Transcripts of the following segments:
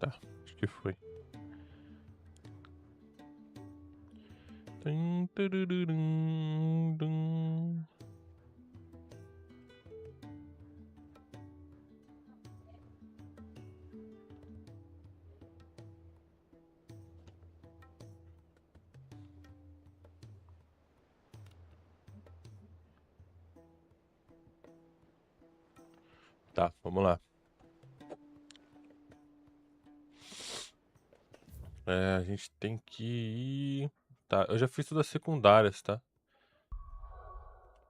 Tá, acho que foi. Tum, turururum, dum. Tá, vamos lá. A gente tem que ir... Tá, eu já fiz todas as secundárias, tá?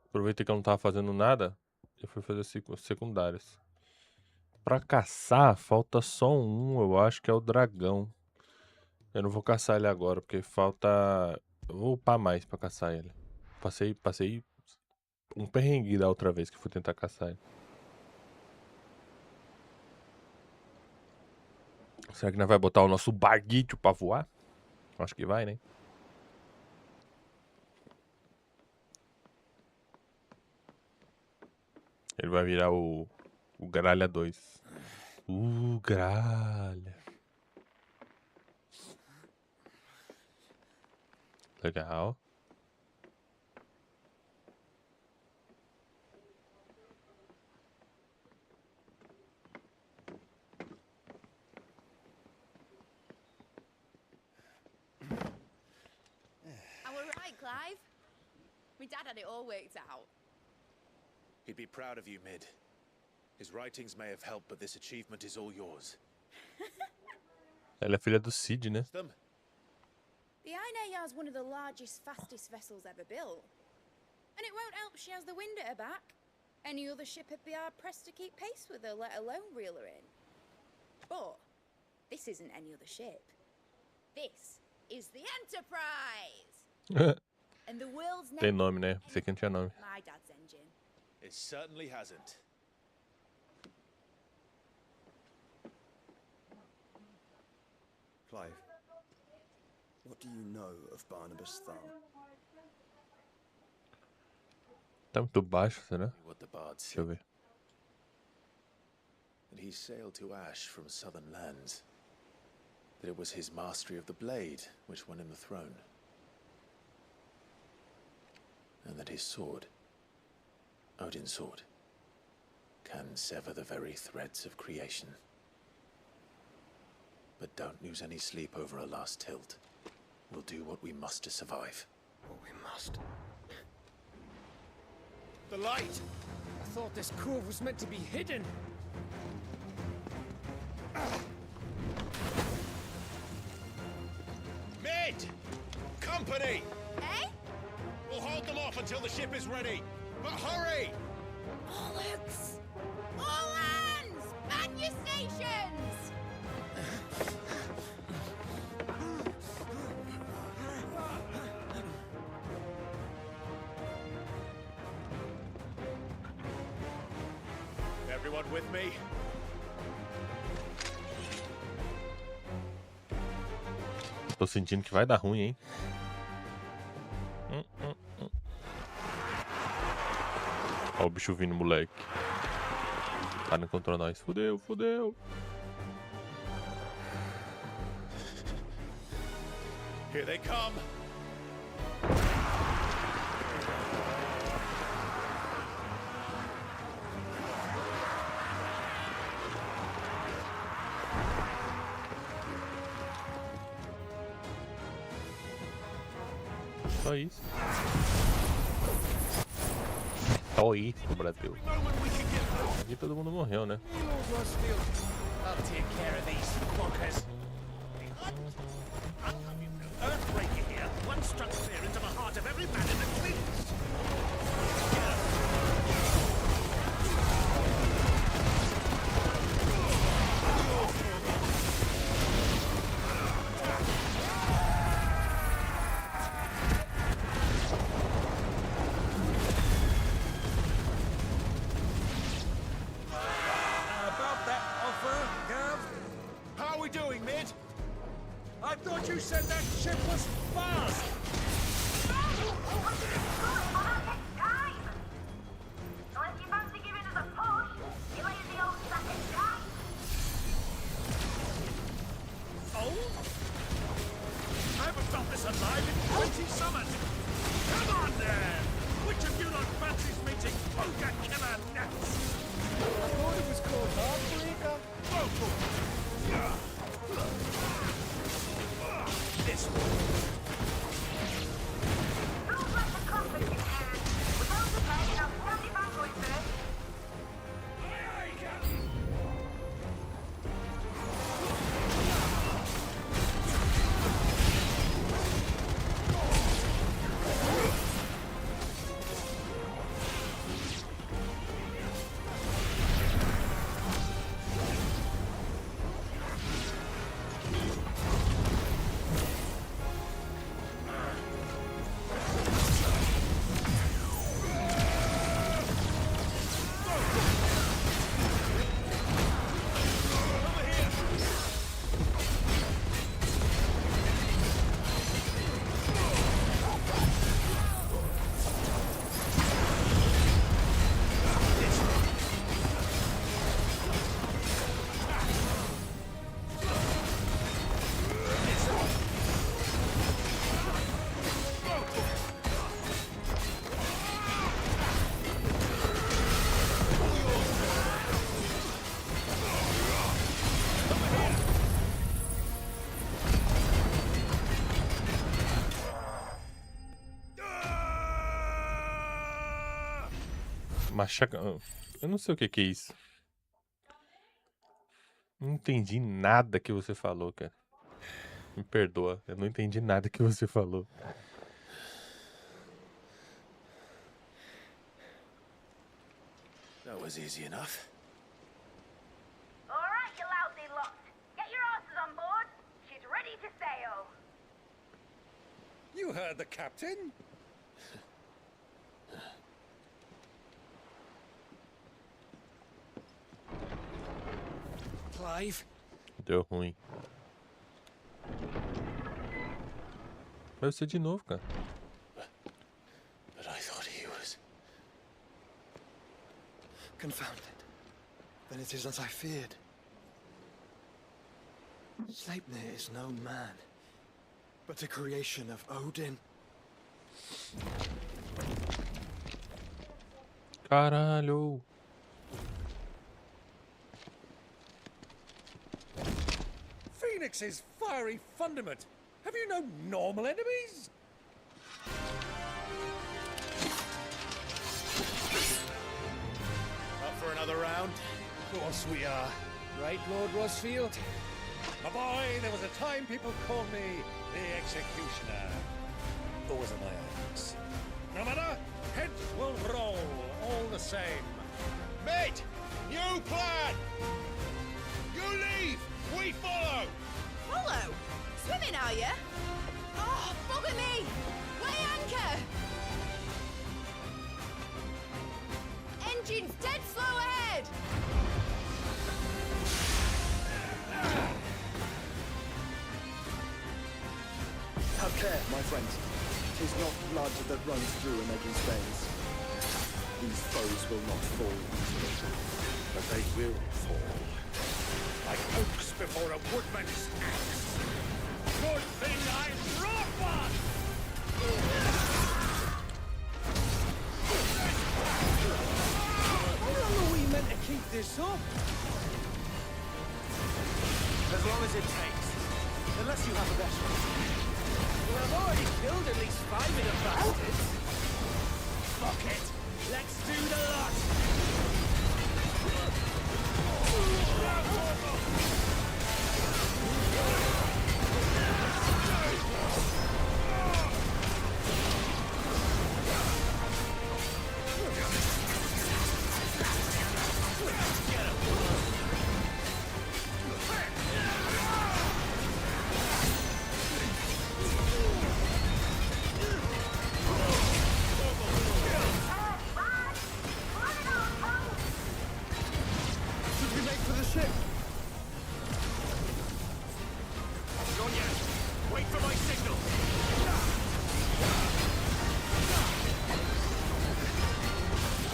Aproveitei que eu não tava fazendo nada. Eu fui fazer as secundárias. Pra caçar, falta só um, eu acho que é o dragão. Eu não vou caçar ele agora, porque falta... Eu vou upar mais pra caçar ele. Passei um perrengue da outra vez que fui tentar caçar ele. Será que nós vai botar o nosso baguito pra voar? Acho que vai, né? Ele vai virar o Gralha 2. Gralha. Legal. I were right, Clive. My dad had it all worked out. He'd be proud of you, Mid. His writings may have helped, but this achievement is all yours. Ela é filha do Cid, né? Them? The Ainayar's one of the largest, fastest vessels ever built. And it won't help she has the wind at her back. Any other ship would be hard-pressed to keep pace with her, let alone reel her in. But this isn't any other ship. This is the Enterprise! And the world's Tem never nome, né? Esse aqui não tinha nome. my dad's engine. It certainly hasn't. Clive, what do you know of Barnabas Thumb? Tá muito baixo, será? What the bards Deixa eu ver. that he sailed to Ash from southern lands. That it was his mastery of the blade which won him the throne. And that his sword, Odin's sword, can sever the very threads of creation. But don't lose any sleep over a last tilt. We'll do what we must to survive. What we must. The light! I thought this cove was meant to be hidden. Mid! Company! Eh? We'll hold them off until the ship is ready. But hurry! Bollocks! All hands! Man your stations! Everyone with me? Tô sentindo que vai dar ruim, hein? Ó o bicho vindo, moleque. O cara encontrou nós. Fudeu, fudeu. Here they come! Só isso. Só isso, Brasil. Aqui todo mundo morreu, né? Lord Rosfield, I'll take care of these fuckers. Earthbreaker here. One struck fear into the heart of every man in the fleet. About that offer, Gav? How are we doing, Mid? I thought you said that ship was fast. Machaca... Eu não sei o que é isso. Não entendi nada que você falou, cara. Me perdoa, eu não entendi nada que você falou. That was easy enough. All right, you lousy lot. Get your asses on board. She's ready to sail. You heard the captain. Clive. Deu ruim. Vai ser de novo, cara. But I thought he was... Confound it. Then it is as I feared. Sleipnir is no man, but a creation of Odin. Caralho. Phoenix's fiery fundament. Have you no normal enemies? Up for another round? Of course we are. Right, Lord Rosfield? My boy, there was a time people called me the Executioner. Always on my axe. No matter, heads will roll all the same. Mate, new plan! You leave, we follow! Follow? Swimming, are you? Oh, bugger me! Weigh anchor! Engine's dead slow ahead! Have care, my friends. 'Tis not blood that runs through an Eikons' veins. These foes will not fall easily. But they will fall. Like oaks before a woodman's axe. Good thing I brought one! How long are we meant to keep this up? As long as it takes. Unless you have a better idea. Well, I've already killed at least 5 of the bastards. Fuck it. Let's do the lot. Should we make for the ship? Not yet. Wait for my signal.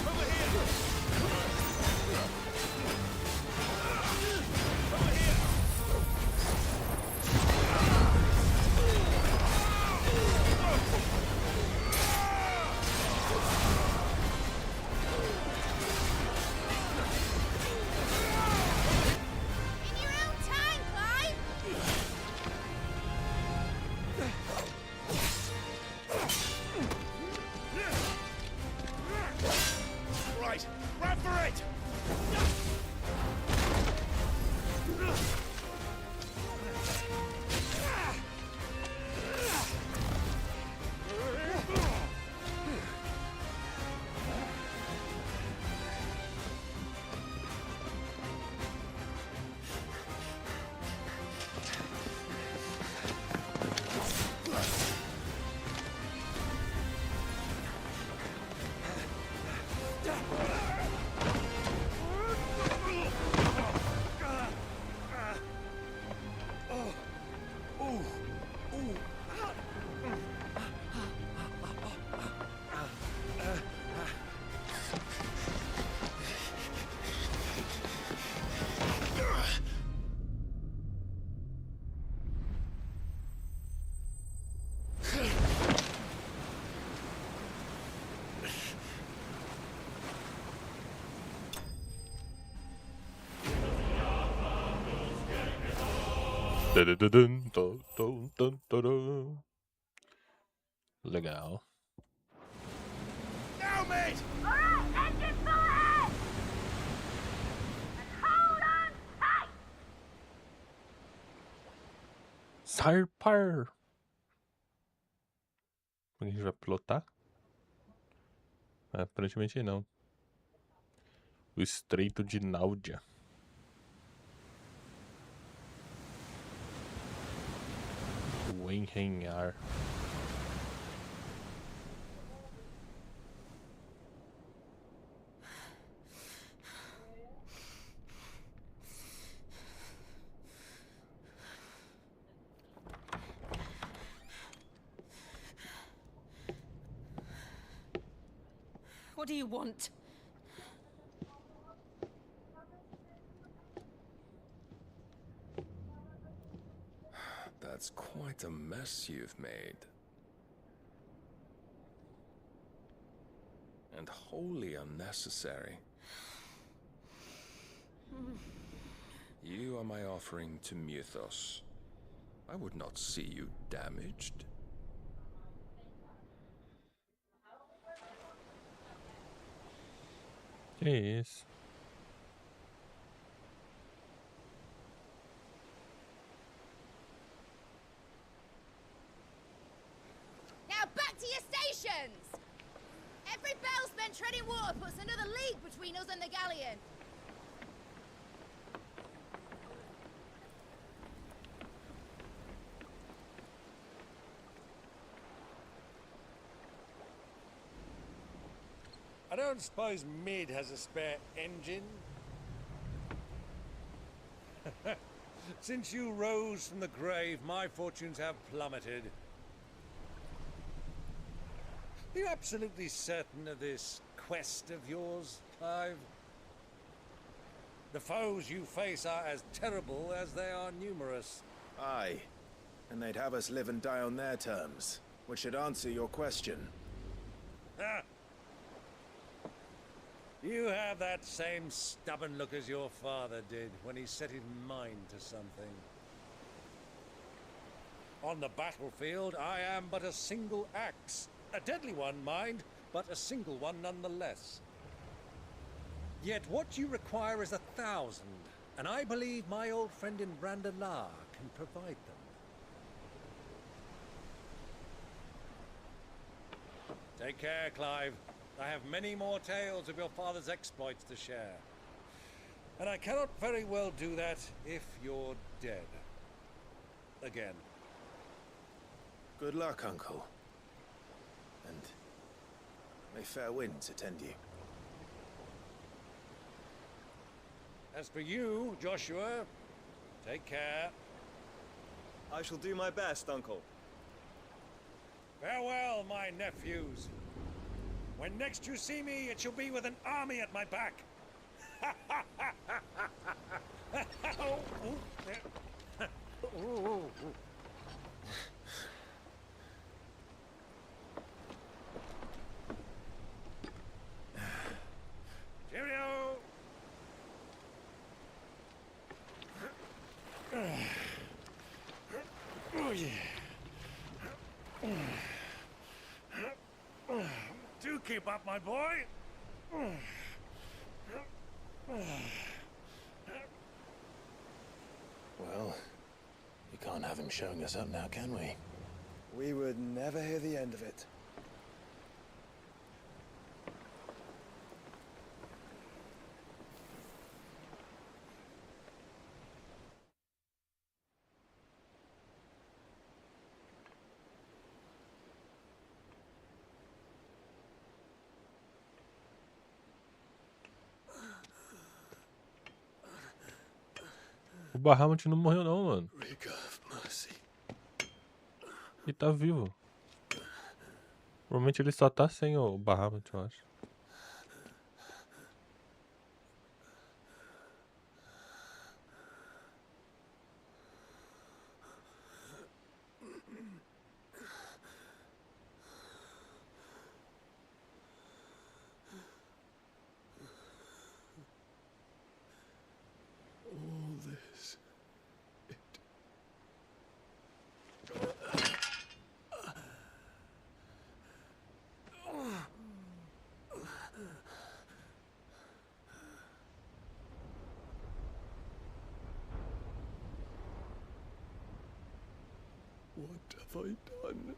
Over here. Over here. In your own time, Clive! Right, run for it! Legal. Now, mate! All right, engine fire! Sarpar. A gente vai pilotar? Aparentemente não. O Estreito de Náudia. O enfrentar. What do you want? That's quite a mess you've made. And wholly unnecessary. You are my offering to Mythos. I would not see you damaged. Que isso? Now back to your stations! Every bell spent treading water puts another league between us and the galleon. I don't suppose Mid has a spare engine? Since you rose from the grave, my fortunes have plummeted. Are you absolutely certain of this quest of yours, Clive? The foes you face are as terrible as they are numerous. Aye. And they'd have us live and die on their terms, which should answer your question. Ha! You have that same stubborn look as your father did when he set his mind to something. On the battlefield, I am but a single axe. A deadly one, mind, but a single one nonetheless. Yet what you require is 1,000, and I believe my old friend in Brandalar can provide them. Take care, Clive. I have many more tales of your father's exploits to share. And I cannot very well do that if you're dead. Again. Good luck, Uncle. And may fair winds attend you. As for you, Joshua, take care. I shall do my best, Uncle. Farewell, my nephews. When next you see me, it shall be with an army at my back. Cheerio! Oh, yeah. Do keep up, my boy. Well, we can't have him showing us up now, can we? We would never hear the end of it. O Bahamut não morreu não, mano. Rigor of mercy. Ele tá vivo. Provavelmente ele só tá sem o Bahamut, eu acho. All this. have I done?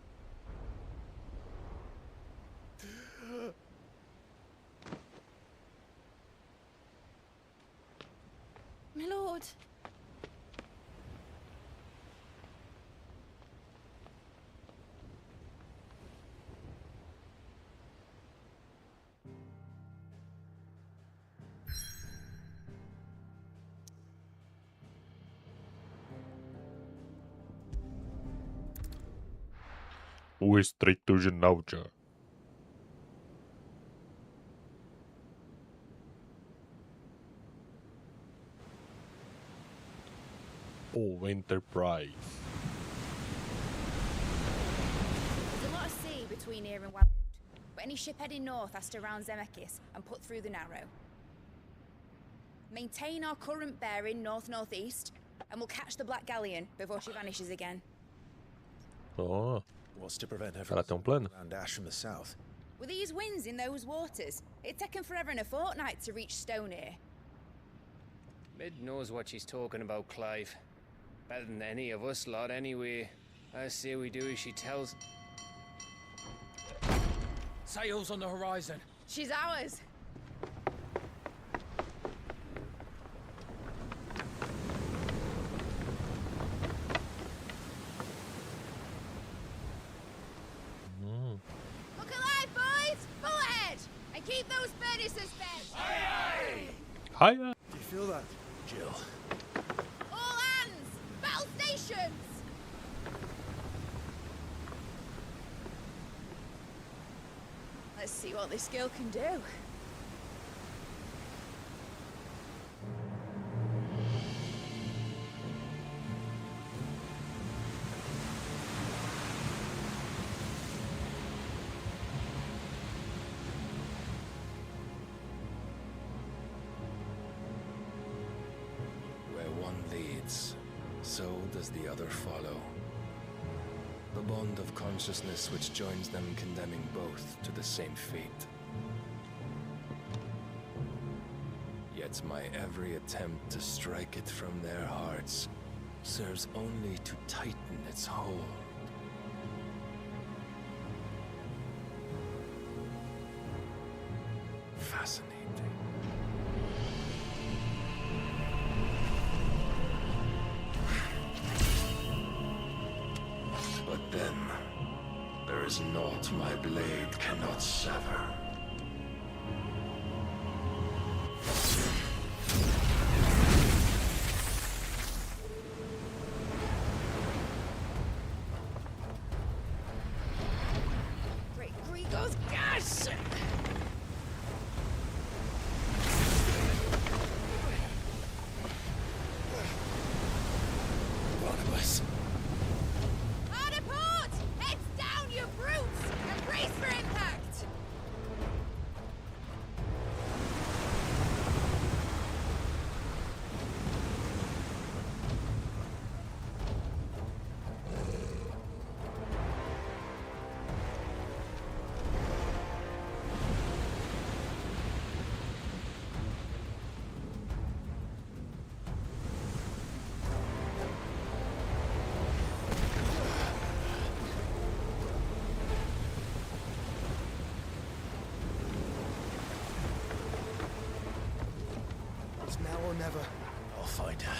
My lord. O Estreito de Náudia. O Enterprise. There's a lot of sea between here and Waloed, but any ship heading north has to round Zemeckis and put through the Narrow. Maintain our current bearing north-northeast, and we'll catch the Black Galleon before she vanishes again. Oh, What's to prevent her ela tem plano? around Ash from the south? With these winds in those waters, it'd taken forever and a fortnight to reach Stone here. Mid knows what she's talking about, Clive. Better than any of us lot, anyway. I say we do as she tells. Sails on the horizon. She's ours. Look alive, boys! Full ahead! And keep those furnaces fed! Hiya! Do you feel that? Jill. All hands! Battle stations! Let's see what this girl can do. Where one leads, so does the other follow. The bond of consciousness which joins them condemning both to the same fate. Yet my every attempt to strike it from their hearts serves only to tighten its hold. Fascinating. But then, there is naught my blade cannot sever. Great Grigos, gosh! Barnabas. Hard a port! Heads down, you brutes! And brace for impact! It's now or never. I'll find her.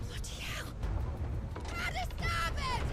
Bloody hell! How to stop it!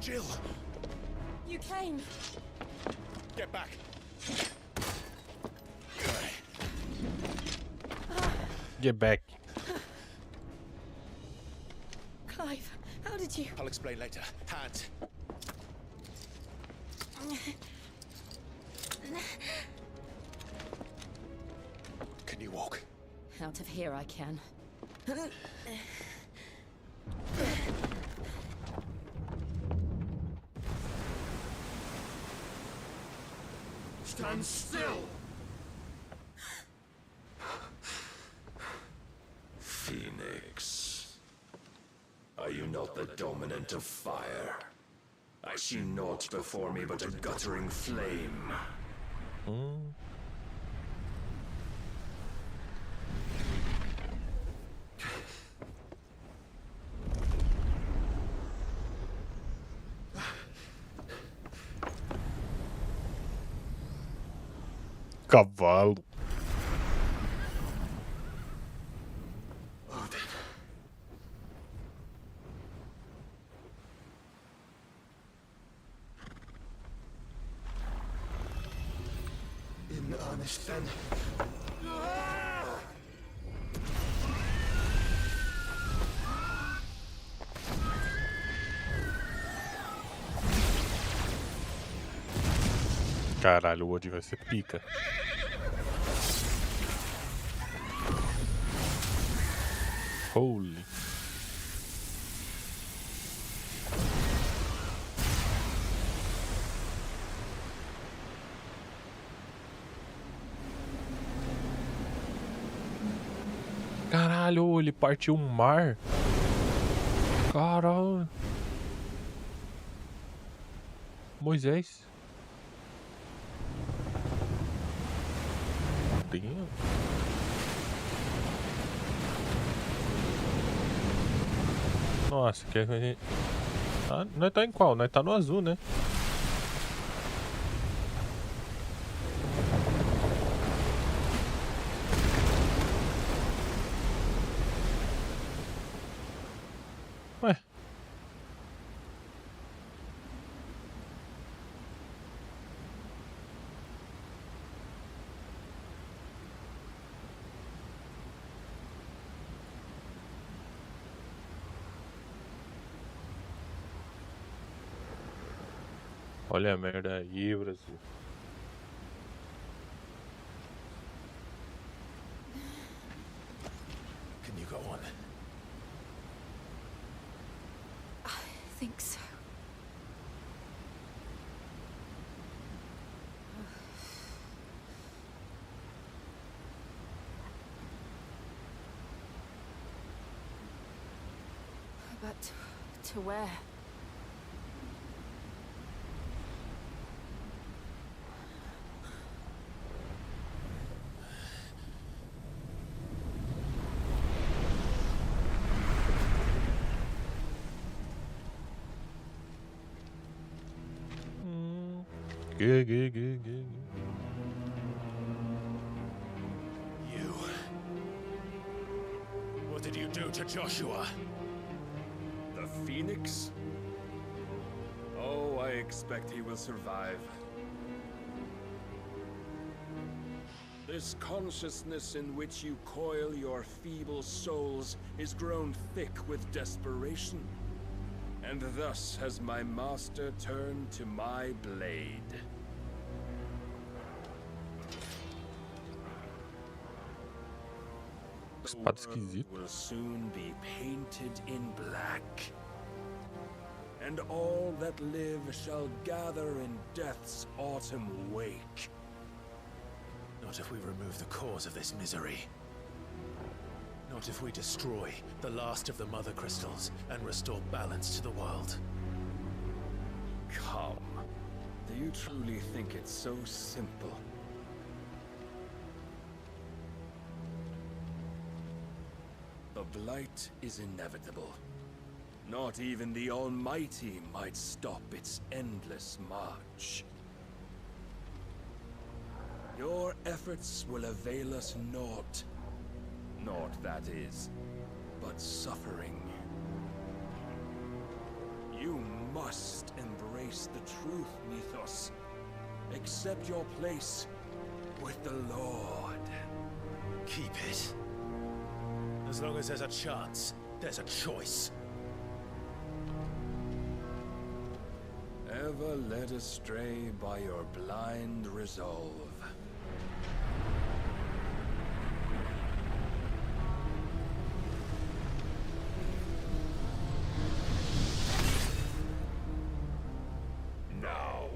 Jill! You came. Get back! Get back. Clive, how did you... I'll explain later. Hands. Can you walk? Out of here I can. Stand still! Phoenix, are you not the dominant of fire? I see naught before me but a guttering flame. Cavalo. In earnest then? Caralho, o Odin vai ser pica. Holy. Caralho, ele partiu um mar. Caralho. Moisés. Damn. Nossa, que a gente... Ah, nós tá em qual? Nós tá no azul, né? Ué. Olha a merda aí, Brasil. Can you go on? I think so. But to where? Good. You... What did you do to Joshua? The Phoenix? Oh, I expect he will survive. This consciousness in which you coil your feeble souls is grown thick with desperation. And thus has my master turned to my blade. Espada esquisita. Will soon be painted in black. And all that live shall gather in death's autumn wake. Not if we remove the cause of this misery. Not if we destroy the last of the Mother Crystals and restore balance to the world. Come. Do you truly think it's so simple? The blight is inevitable. Not even the Almighty might stop its endless march. Your efforts will avail us naught. Naught, that is, but suffering. You must embrace the truth, Mythos. Accept your place with the Lord. Keep it. As long as there's a chance, there's a choice. Ever led astray by your blind resolve. Now,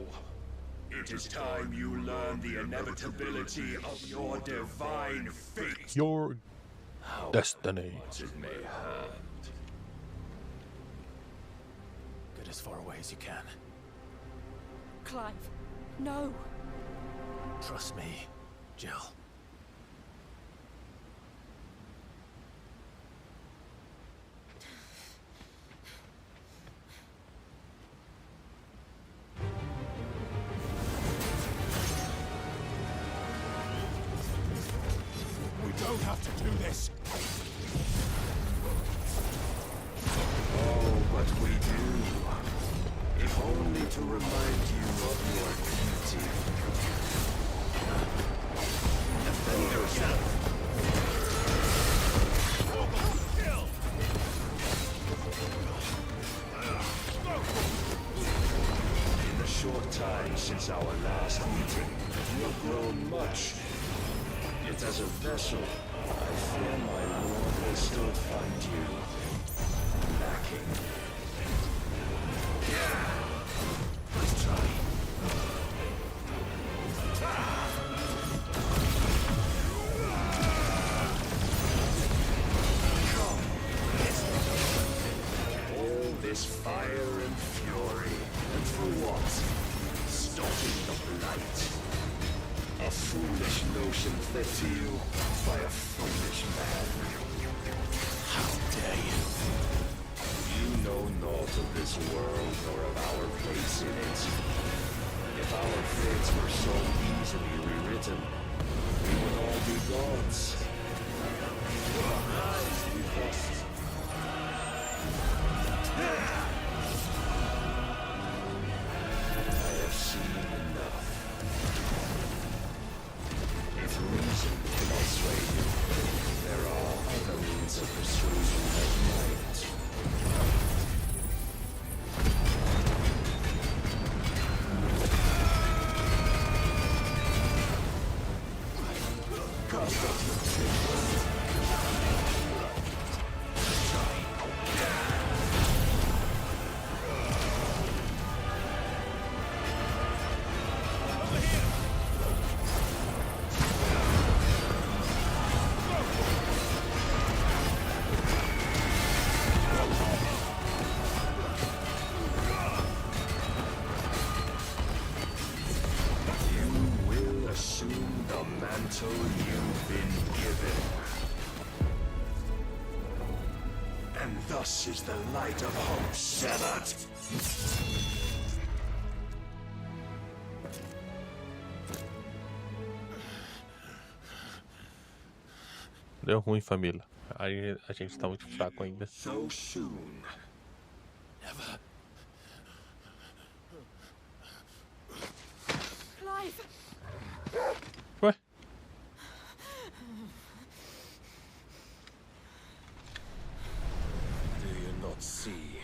it is time you learn the inevitability of your divine fate. Your destiny. It may hurt. Get as far away as you can. Clive, no. Trust me, Jill. We don't have to do this. Oh, but we do. If only to remind you of your duty. Defend yourself. In the short time since our last meeting, you have grown much. Yet as a vessel, I fear my lord will still find you lacking. Let's try. Come. All this fire and fury, and for what? Stopping the blight. A foolish notion fed to you by a foolish man. How dare you? You know naught of this world nor of our place in it. If our fates were so easily rewritten, we would all be gods. Rise, we must. I have seen enough. If reason cannot sway you, there are other means of persuasion that might. Cast off your chains. Thus is the light of hope severed. Deu ruim, família. Aí a gente tá muito fraco ainda. So soon. Never. Clive! Ué? Do you not see?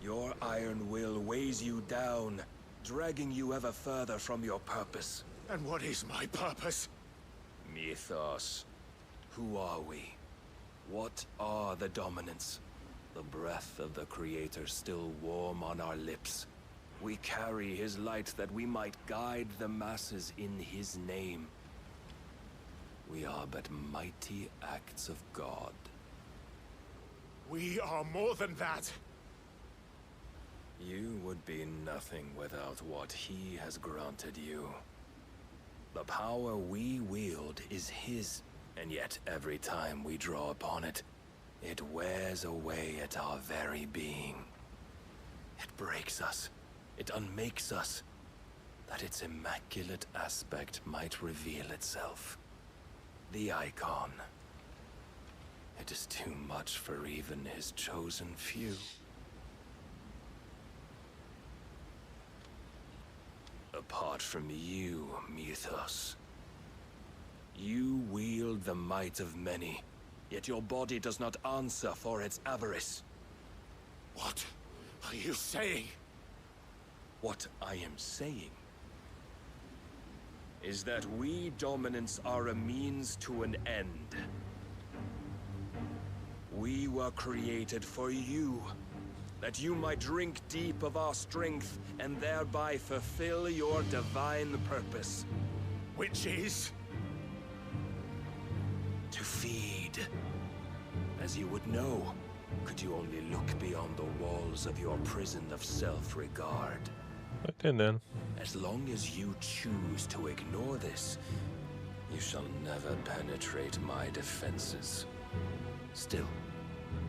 Your iron will weighs you down, dragging you ever further from your purpose. And what is my purpose? Mythos. Who are we? What are the dominants? The breath of the Creator still warm on our lips. We carry his light that we might guide the masses in his name. We are but mighty acts of God. We are more than that. You would be nothing without what he has granted you. The power we wield is his, and yet every time we draw upon it, it wears away at our very being. It breaks us. It unmakes us, that its immaculate aspect might reveal itself. The Eikon. It is too much for even his chosen few. apart from you, Mythos. You wield the might of many, yet your body does not answer for its avarice. What are you saying? What I am saying is that we dominants are a means to an end. We were created for you, that you might drink deep of our strength and thereby fulfill your divine purpose. Which is? To feed. As you would know, could you only look beyond the walls of your prison of self-regard. Entendendo. As long as you choose to ignore this, you shall never penetrate my defenses. Still,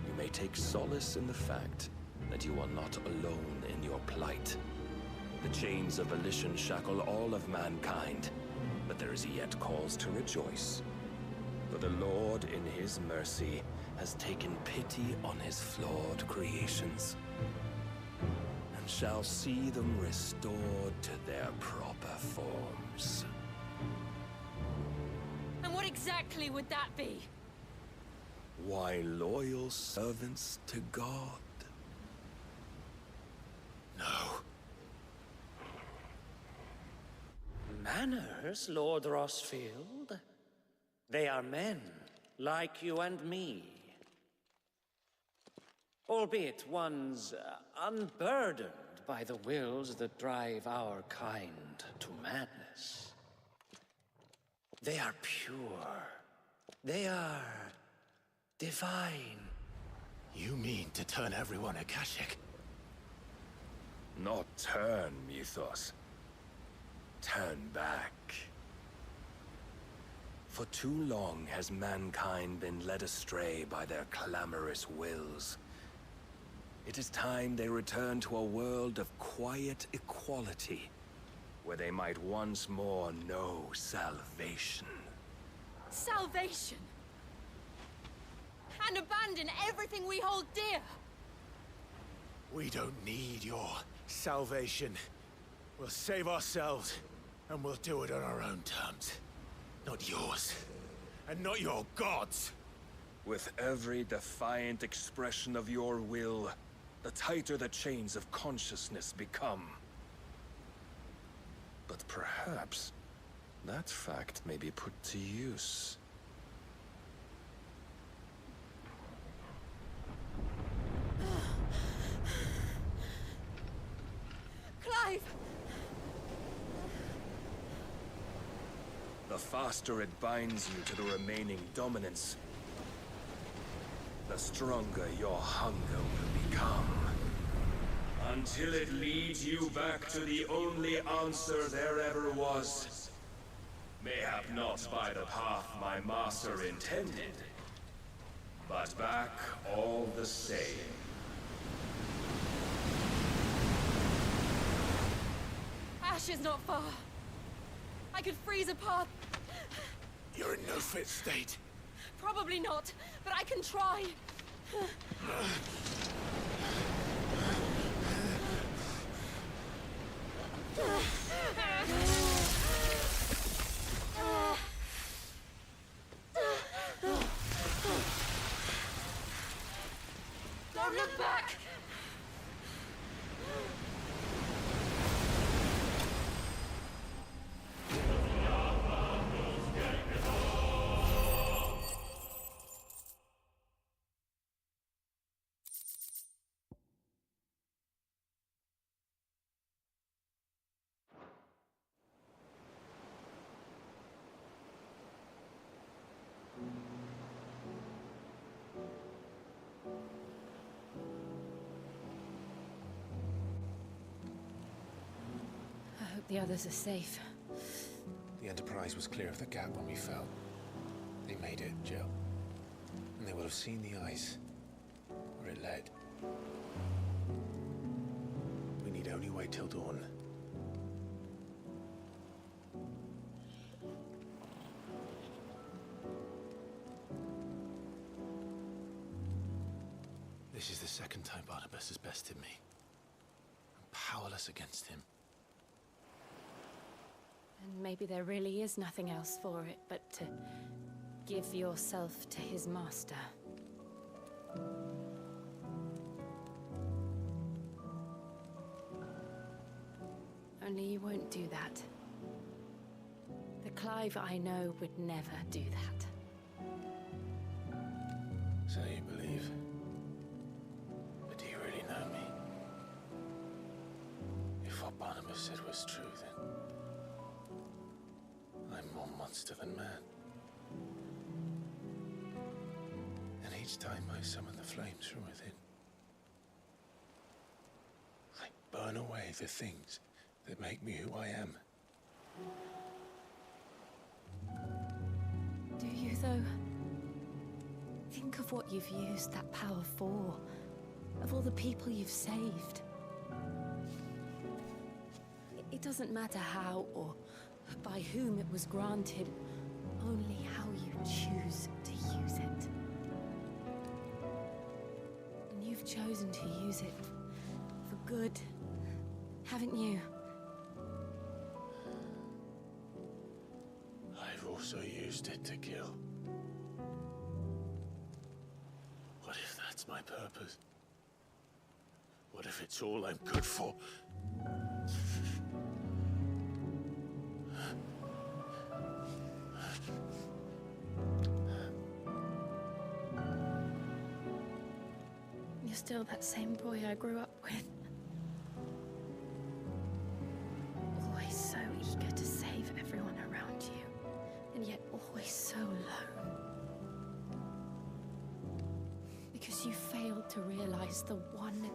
you may take solace in the fact that you are not alone in your plight. The chains of volition shackle all of mankind, but there is yet cause to rejoice. For the Lord, in his mercy, has taken pity on his flawed creations, and shall see them restored to their proper forms. And what exactly would that be? Why, loyal servants to God. No. Manners, Lord Rosfield? They are men, like you and me. Albeit ones unburdened by the wills that drive our kind to madness. They are pure. They are divine. You mean to turn everyone Akashic? Not turn, Mythos. Turn back. For too long has mankind been led astray by their clamorous wills. It is time they return to a world of quiet equality, where they might once more know salvation. Salvation! And abandon everything we hold dear! We don't need your salvation. We'll save ourselves, and we'll do it on our own terms. Not yours, and not your gods. With every defiant expression of your will, the tighter the chains of consciousness become. But perhaps that fact may be put to use. Clive! The faster it binds you to the remaining dominance, the stronger your hunger will become. Until it leads you back to the only answer there ever was. Mayhap not by the path my master intended, but back all the same. Ash is not far. I could freeze a path. You're in no fit state. Probably not, but I can try. Don't look back! I hope the others are safe. The Enterprise was clear of the gap when we fell. They made it, Jill. And they will have seen the ice, where it led. We need only wait till dawn. This is the second time Barnabas has bested me. I'm powerless against him. And maybe there really is nothing else for it but to give yourself to his master. Only you won't do that. The Clive I know would never do that. So you believe? But do you really know me? If what Barnabas said was true, then I'm more monster than man. And each time I summon the flames from within, I burn away the things that make me who I am. Do you, though? Think of what you've used that power for, of all the people you've saved. It doesn't matter how or by whom it was granted, only how you choose to use it. And you've chosen to use it for good, haven't you? I've also used it to kill. What if that's my purpose? What if it's all I'm good for? You're still that same boy I grew up with. Always so eager to save everyone around you, and yet always so alone. Because you failed to realize the one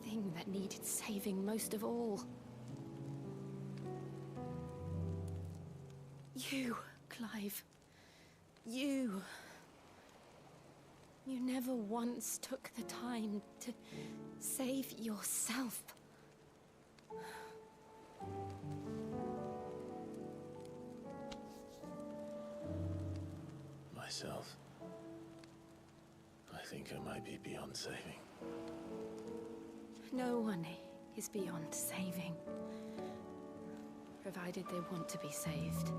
thing that needed saving most of all. You, Clive. You. You never once took the time to save yourself. Myself? I think I might be beyond saving. No one is beyond saving, provided they want to be saved.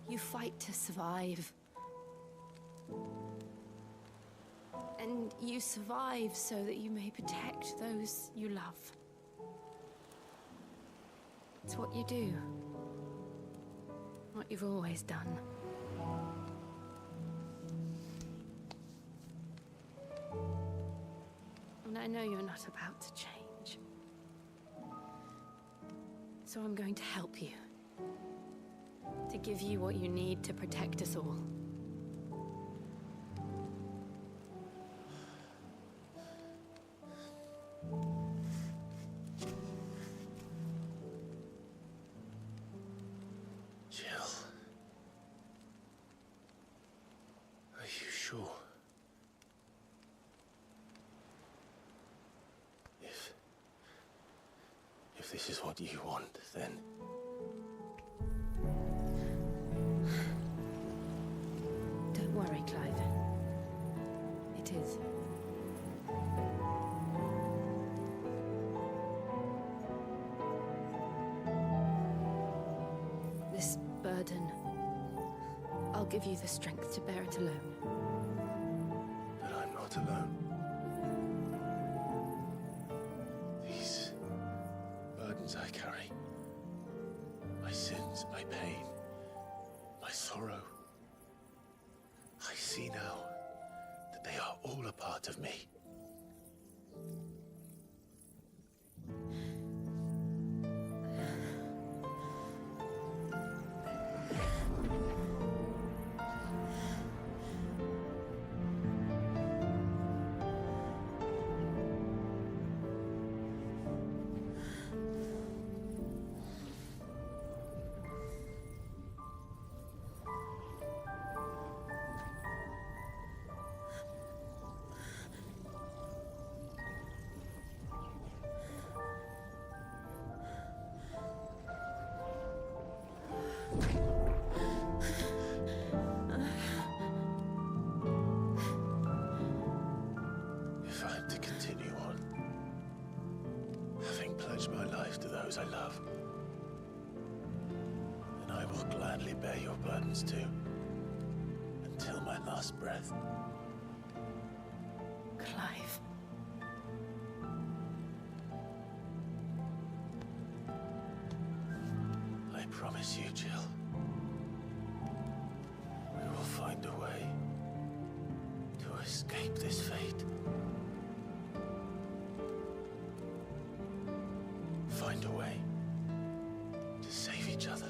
You fight to survive. And you survive so that you may protect those you love. It's what you do. What you've always done. And I know you're not about to change. So I'm going to help you. To give you what you need to protect us all. If this is what you want, then... Don't worry, Clive. It is. This burden, I'll give you the strength to bear it alone. But I'm not alone. These burdens I carry, my sins, my pain, my sorrow, I see now that they are all a part of me. If I'm to continue on, having pledged my life to those I love, will gladly bear your burdens too, until my last breath. Clive. I promise you, Jill, we will find a way to escape this fate. Find a way to save each other.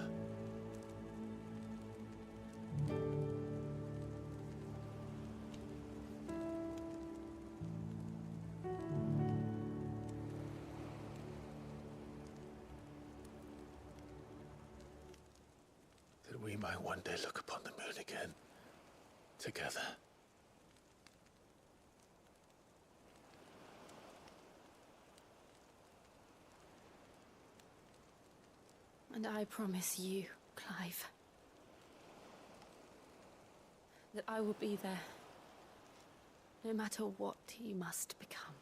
That we might one day look upon the moon again, together. And I promise you, Clive, that I will be there, no matter what you must become.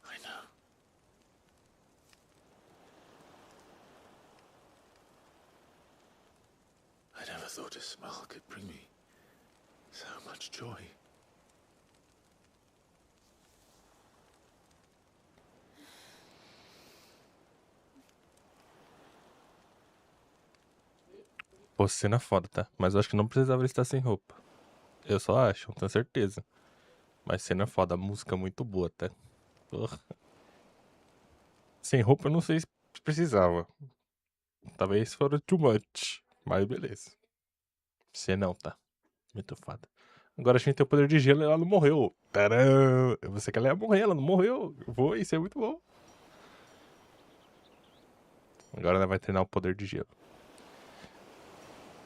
I know. I never thought a smile could bring me so much joy. Pô, cena foda, tá? Mas eu acho que não precisava ele estar sem roupa. Eu só acho, não tenho certeza. Mas cena foda, música muito boa, tá? Porra. Sem roupa eu não sei se precisava. Talvez fora too much. Mas beleza. Você não, tá? Muito foda. Agora a gente tem o poder de gelo e ela não morreu. Tcharam! Você que ela ia morrer, ela não morreu. Vou, isso é muito bom. Agora ela vai treinar o poder de gelo.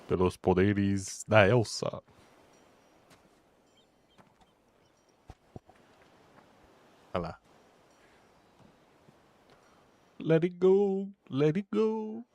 Pelos poderes da Elsa. Olha lá. Let it go, let it go.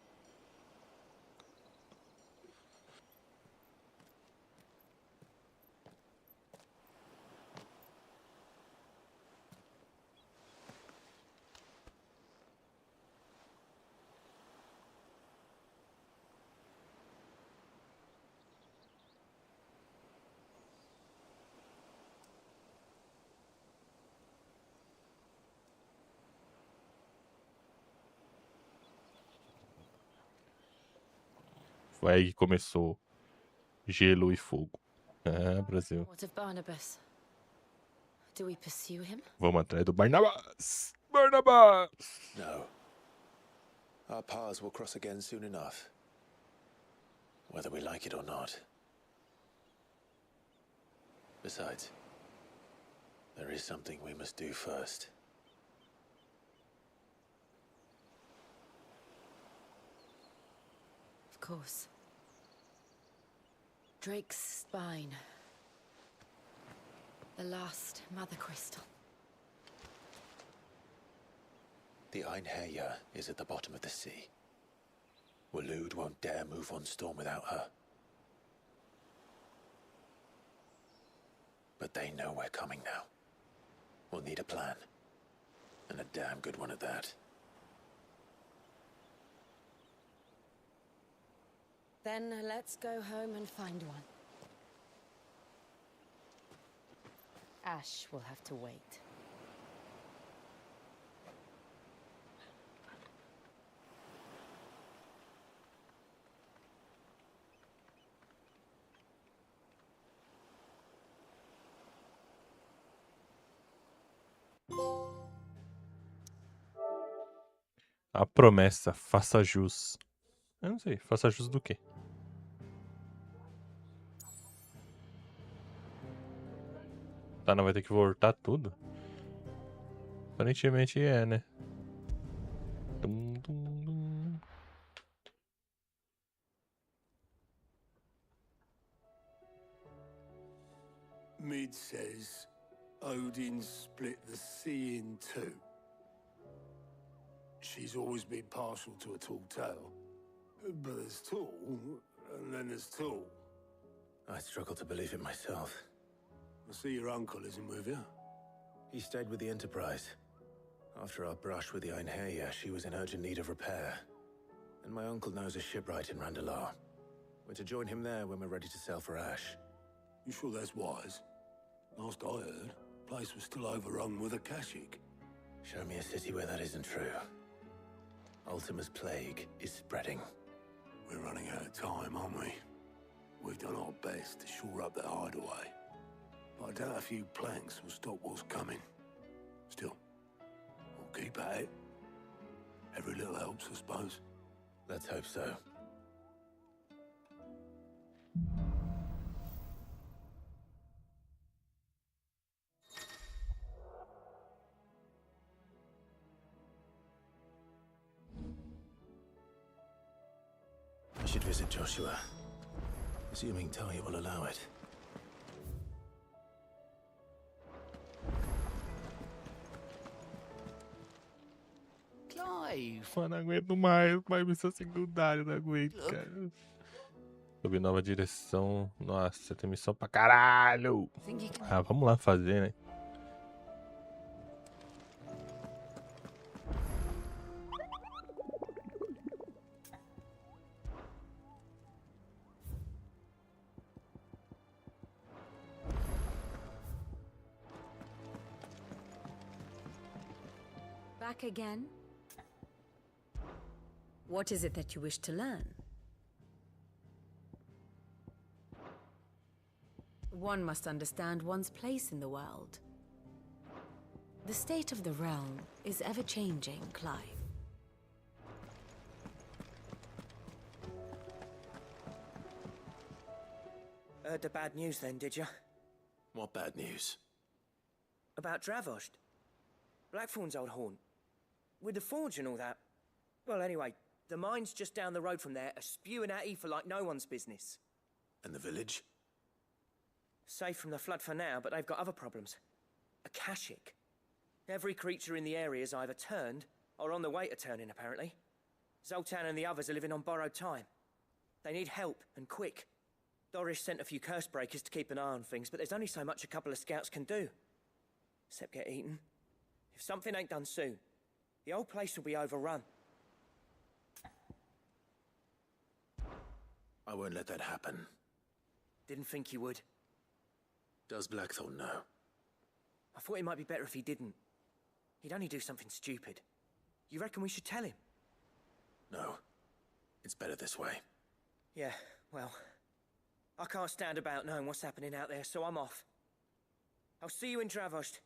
Foi aí que começou gelo e fogo. Ah, Brasil. What of Barnabas? Do we pursue him? Vamos atrás do Barnabas. Barnabas! No. Our paths will cross again soon enough. Whether we like it or not. Besides, there is something we must do first. Of course. Drake's spine. The last mother crystal. The Einherjar is at the bottom of the sea. Waloed won't dare move on Storm without her. But they know we're coming now. We'll need a plan. And a damn good one at that. Then let's go home and find one. Ash will have to wait. A promessa, faça jus. Eu não sei, faça jus do quê? Tá, não vai ter que voltar tudo? Aparentemente é, né? Dum, dum, dum. Mid says Odin split the sea in two. She's always been partial to a tall tale. But there's tall, and then there's tall. I struggle to believe it myself. I see your uncle isn't with you. He stayed with the Enterprise. After our brush with the Einherja, she was in urgent need of repair. And my uncle knows a shipwright in Randalar. We're to join him there when we're ready to sail for Ash. You sure that's wise? Last I heard, the place was still overrun with Akashic. Show me a city where that isn't true. Ultima's plague is spreading. We're running out of time, aren't we? We've done our best to shore up that hideaway. But I doubt a few planks will stop what's coming. Still, we'll keep at it. Every little helps, I suppose. Let's hope so. I should visit Joshua. Assuming Talia will allow it. Clive! Mano, não aguento mais. Mais missão secundária, não aguento, cara. Sob nova direção. Nossa, tem missão pra caralho. Ah, vamos lá fazer, né? Back again? What is it that you wish to learn? One must understand one's place in the world. The state of the realm is ever-changing, Clive. Heard the bad news then, did you? What bad news? About Dravost. Blackthorn's old haunt. With the forge and all that. Well, anyway, the mines just down the road from there are spewing at Aoife like no one's business. And the village? Safe from the flood for now, but they've got other problems. Akashic. Every creature in the area's either turned, or on the way to turning, apparently. Zoltan and the others are living on borrowed time. They need help, and quick. Doris sent a few curse breakers to keep an eye on things, but there's only so much a couple of scouts can do. Except get eaten. If something ain't done soon, the old place will be overrun. I won't let that happen. Didn't think you would. Does Blackthorn know? I thought it might be better if he didn't. He'd only do something stupid. You reckon we should tell him? No. It's better this way. Yeah, well, I can't stand about knowing what's happening out there, so I'm off. I'll see you in Dravost.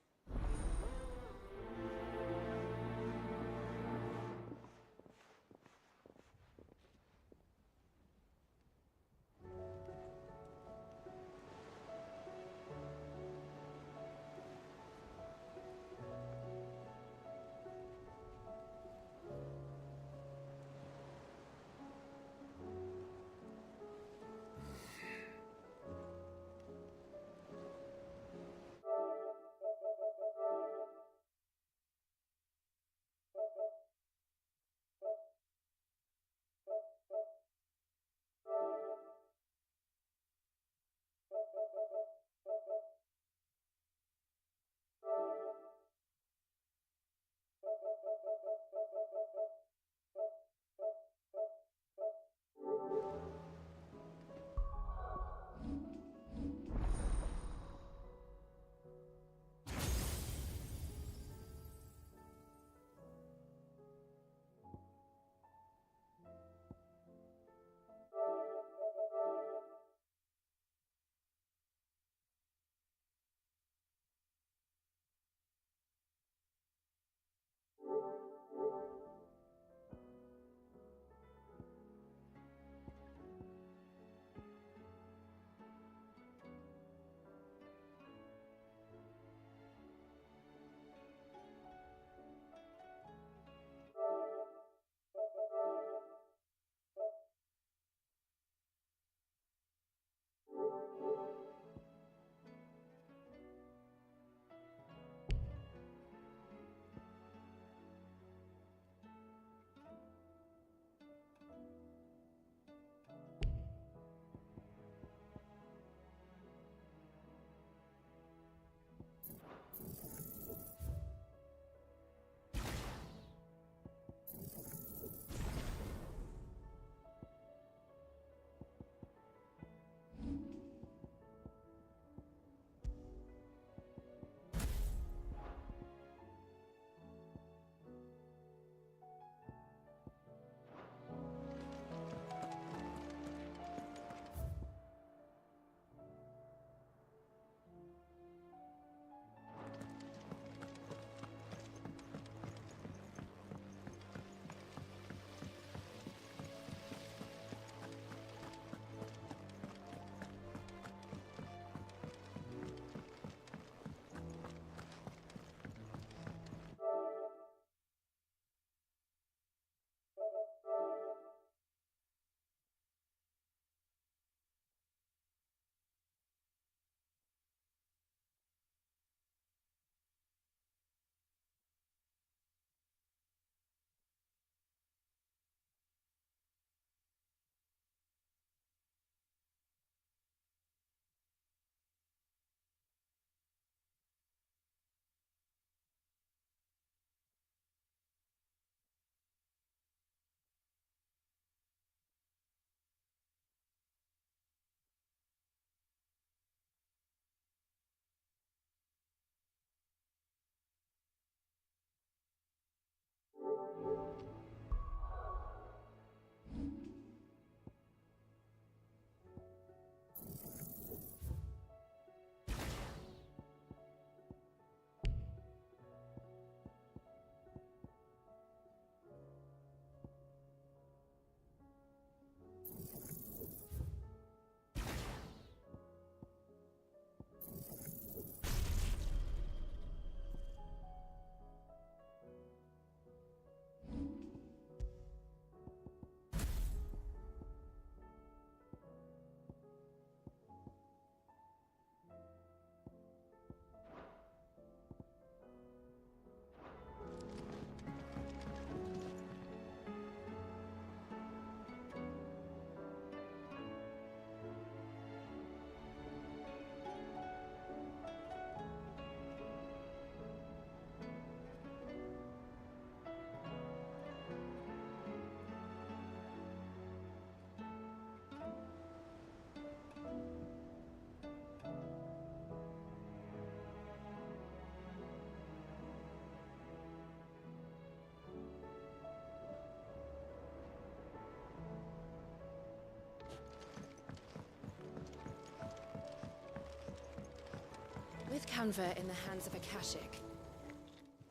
With Canva in the hands of Akashic.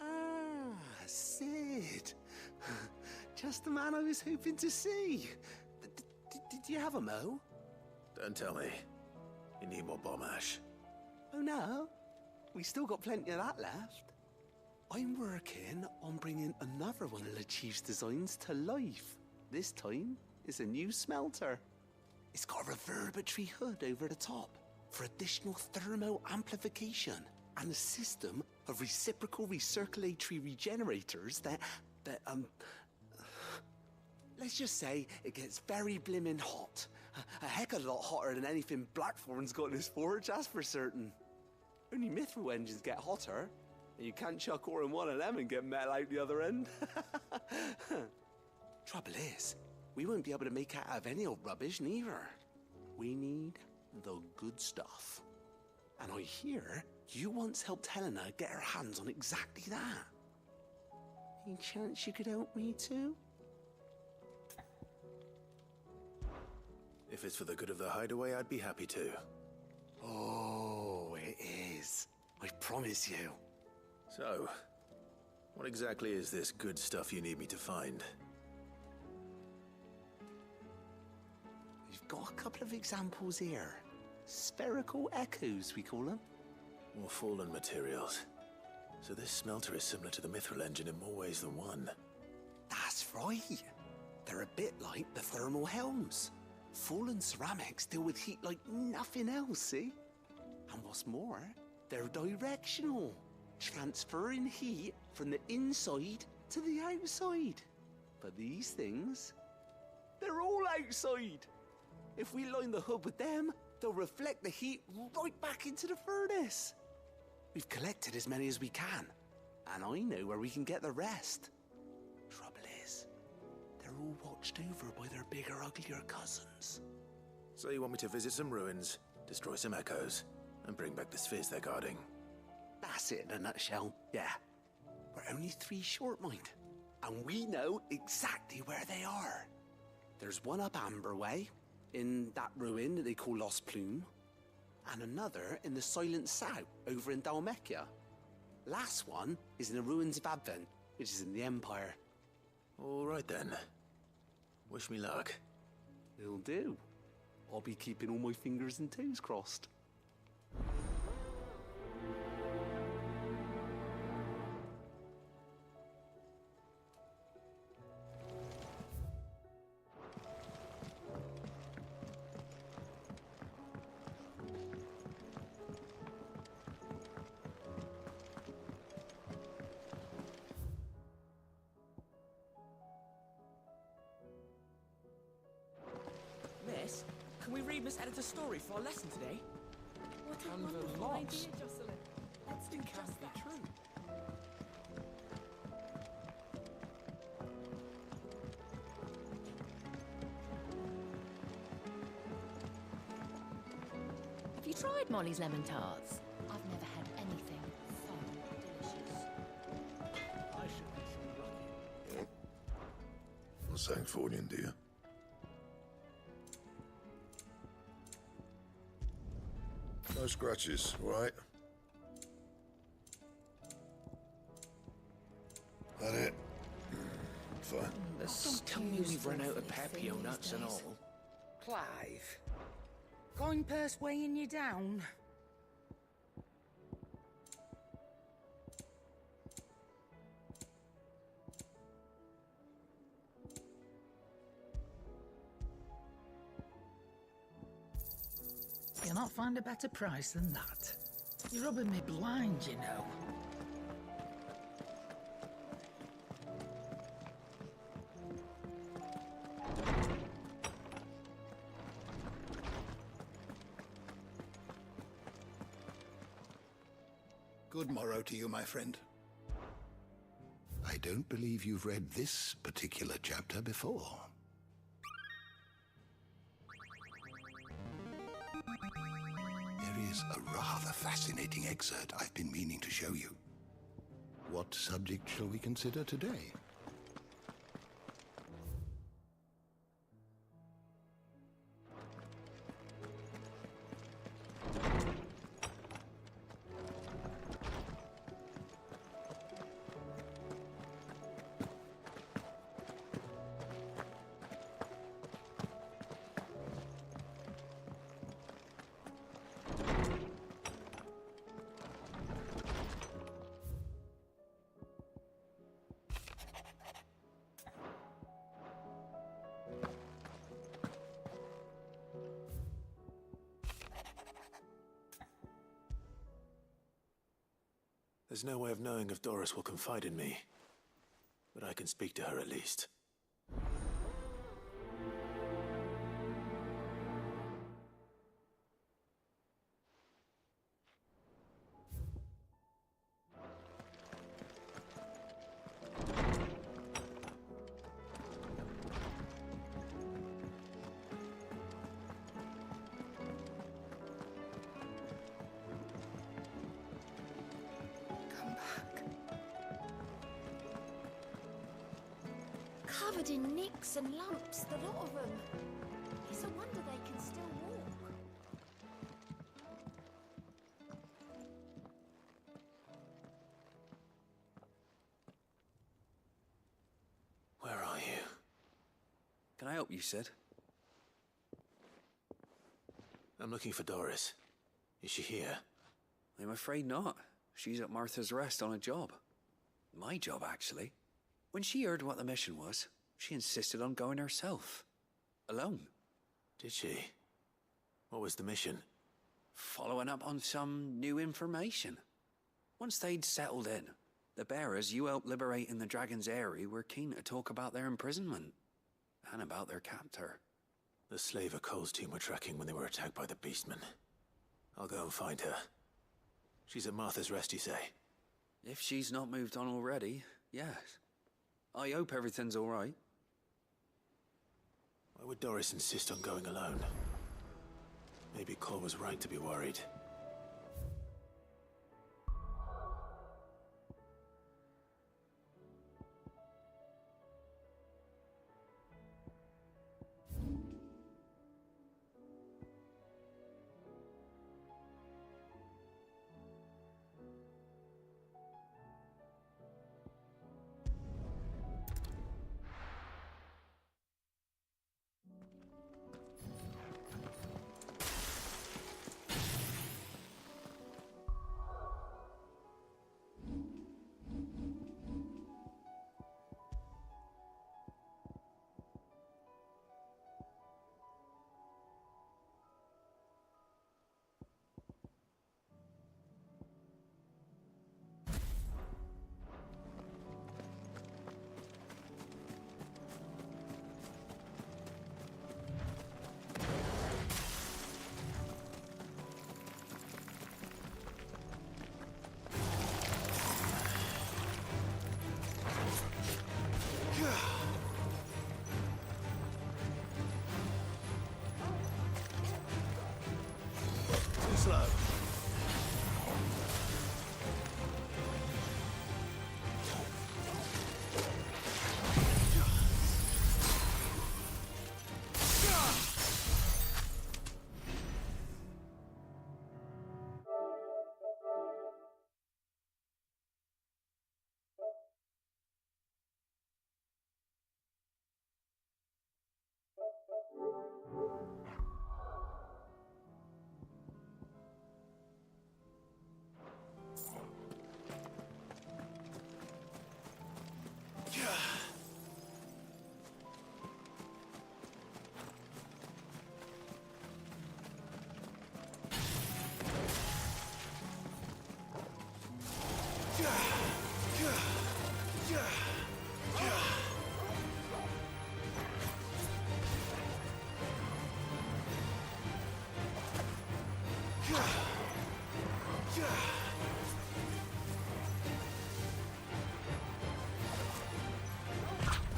Ah, Sid. Just the man I was hoping to see. Did you have a mo? Don't tell me. You need more bomb ash. Oh no, we still got plenty of that left. I'm working on bringing another one of the Chief's designs to life. This time, it's a new smelter. It's got a reverberatory hood over the top for additional thermo amplification and a system of reciprocal recirculatory regenerators that let's just say it gets very blimmin' hot. A heck of a lot hotter than anything Blackthorn's got in his forge, that's for certain. Only mithril engines get hotter, and you can't chuck ore in one of them and get metal out the other end. Trouble is, we won't be able to make out of any old rubbish neither. We need the good stuff. And I hear you once helped Helena get her hands on exactly that. Any chance you could help me too? If it's for the good of the hideaway, I'd be happy to. Oh, it is. I promise you. So, what exactly is this good stuff you need me to find? We've got a couple of examples here. Spherical echoes, we call them. More fallen materials. So this smelter is similar to the mithril engine in more ways than one. That's right. They're a bit like the thermal helms. Fallen ceramics deal with heat like nothing else, see? And what's more, they're directional, transferring heat from the inside to the outside. But these things, they're all outside. If we line the hood with them, they'll reflect the heat right back into the furnace. We've collected as many as we can, and I know where we can get the rest. Trouble is, they're all watched over by their bigger, uglier cousins. So you want me to visit some ruins, destroy some echoes, and bring back the spheres they're guarding? That's it in a nutshell, yeah. We're only 3 short, mind, and we know exactly where they are. There's one up Amber Way, in that ruin that they call Lost Plume, and another in the Silent South, over in Dalmekia. Last one is in the ruins of Advent, which is in the Empire. All right then. Wish me luck. Will do. I'll be keeping all my fingers and toes crossed. Miss, can we read Miss Editor's story for our lesson today? What a And the wonderful loss. idea, Jocelyn. Let's do It just can't be that. true. Have you tried Molly's lemon tarts? I've never had anything so delicious. I should be so lucky. Well, thanks for you, dear. No scratches, right? That it? Fine. Don't tell me we've run out of Pepio nuts and all. Clive, going purse weighing you down? You'll not find a better price than that. You're rubbing me blind, you know. Good morrow to you, my friend. I don't believe you've read this particular chapter before. There is a rather fascinating excerpt I've been meaning to show you. What subject shall we consider today? There's no way of knowing if Doris will confide in me, but I can speak to her at least. Covered in nicks and lumps, the lot of them. It's a wonder they can still walk. Where are you? Can I help you, Sid? I'm looking for Doris. Is she here? I'm afraid not. She's at Martha's Rest on a job. My job, actually. When she heard what the mission was, she insisted on going herself. Alone. Did she? What was the mission? Following up on some new information. Once they'd settled in, the bearers you helped liberate in the Dragon's Eyrie were keen to talk about their imprisonment. And about their captor. The slaver Cole's team were tracking when they were attacked by the Beastmen. I'll go and find her. She's at Martha's Rest, you say? If she's not moved on already, yes. I hope everything's all right. Why would Doris insist on going alone? Maybe Cole was right to be worried. Slow.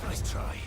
Nice try.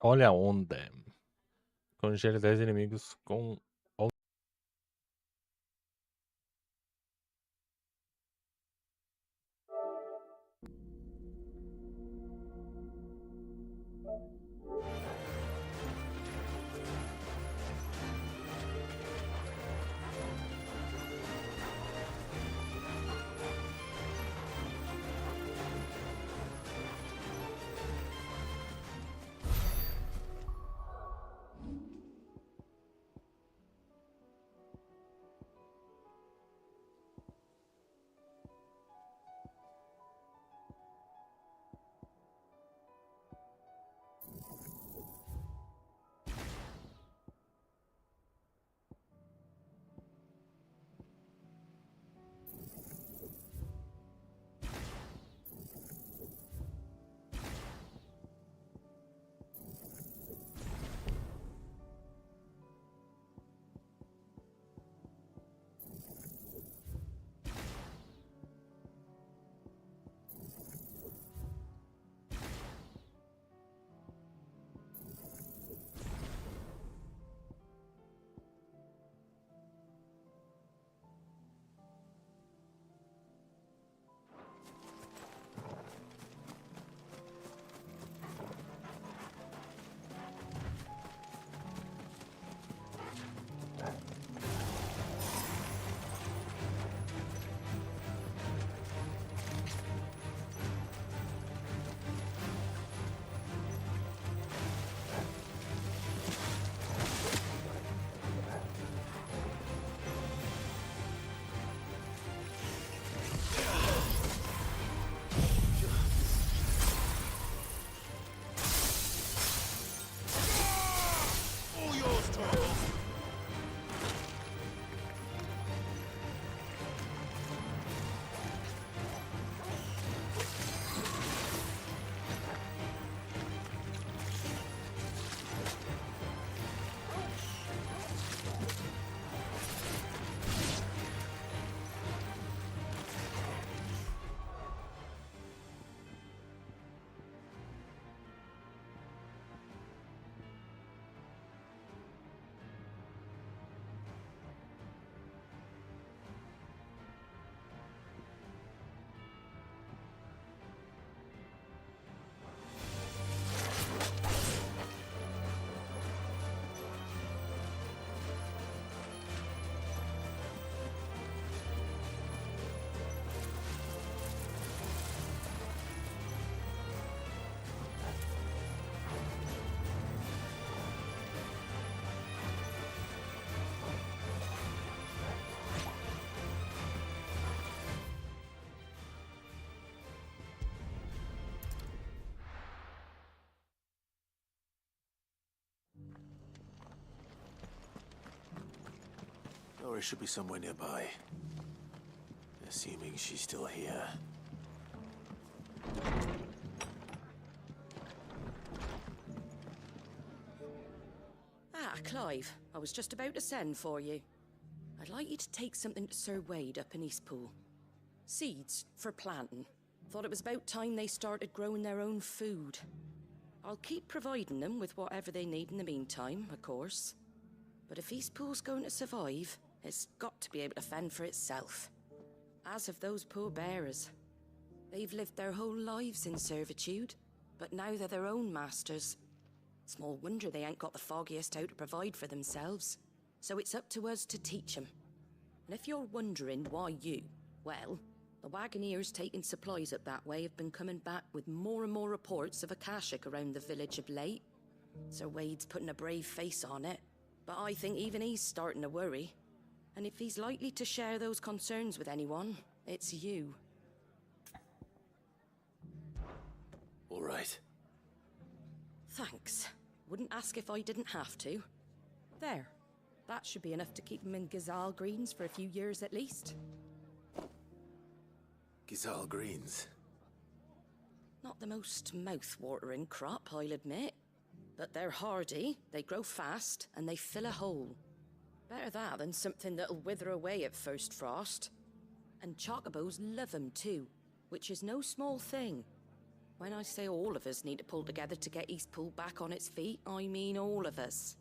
Olha a onda. Congele 10 inimigos com... Doris should be somewhere nearby. Assuming she's still here. Ah, Clive. I was just about to send for you. I'd like you to take something to Sir Wade up in Eastpool. Seeds for planting. Thought it was about time they started growing their own food. I'll keep providing them with whatever they need in the meantime, of course. But if Eastpool's going to survive, it's got to be able to fend for itself. As of those poor bearers. They've lived their whole lives in servitude, but now they're their own masters. Small wonder they ain't got the foggiest how to provide for themselves. So it's up to us to teach them. And if you're wondering why you, well, the wagoneers taking supplies up that way have been coming back with more and more reports of Akashic around the village of late. Sir Wade's putting a brave face on it, but I think even he's starting to worry. And if he's likely to share those concerns with anyone, it's you. All right. Thanks. Wouldn't ask if I didn't have to. There. That should be enough to keep him in Gazal Greens for a few years at least. Gazal Greens. Not the most mouth-watering crop, I'll admit. But they're hardy, they grow fast, and they fill a hole. Better that than something that'll wither away at first frost. And chocobos love 'em too, which is no small thing. When I say all of us need to pull together to get Eastpool back on its feet, I mean all of us.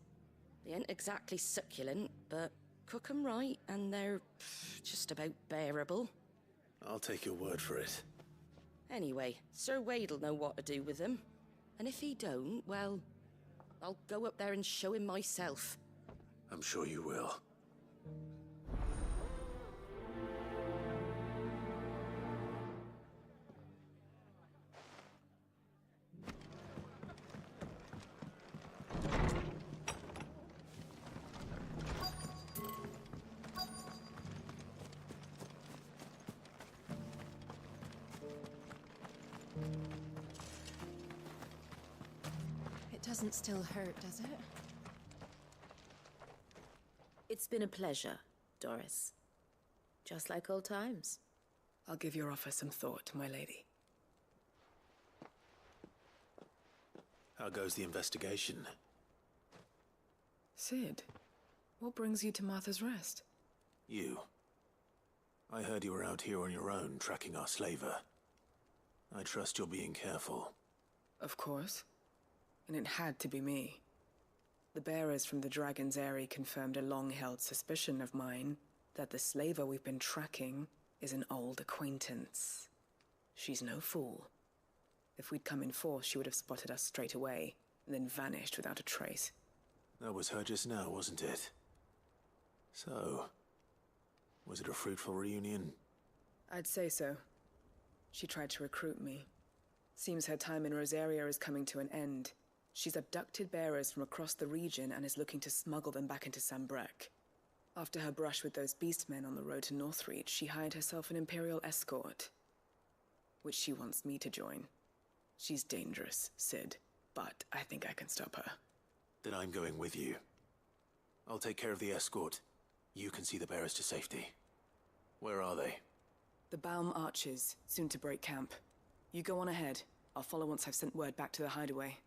They ain't exactly succulent, but cook 'em right, and they're just about bearable. I'll take your word for it. Anyway, Sir Wade'll know what to do with them. And if he don't, well, I'll go up there and show him myself. I'm sure you will. It doesn't still hurt, does it? It's been a pleasure, Doris. Just like old times. I'll give your offer some thought, my lady. How goes the investigation? Sid, what brings you to Martha's Rest? You. I heard you were out here on your own, tracking our slaver. I trust you're being careful. Of course. And it had to be me. The bearers from the Dragon's Eyrie confirmed a long-held suspicion of mine that the slaver we've been tracking is an old acquaintance. She's no fool. If we'd come in force, she would have spotted us straight away, and then vanished without a trace. That was her just now, wasn't it? So, was it a fruitful reunion? I'd say so. She tried to recruit me. Seems her time in Rosaria is coming to an end. She's abducted bearers from across the region and is looking to smuggle them back into Sambrek. After her brush with those beastmen on the road to Northreach, she hired herself an Imperial escort, which she wants me to join. She's dangerous, Sid, but I think I can stop her. Then I'm going with you. I'll take care of the escort. You can see the bearers to safety. Where are they? The Baum Archers, soon to break camp. You go on ahead. I'll follow once I've sent word back to the hideaway.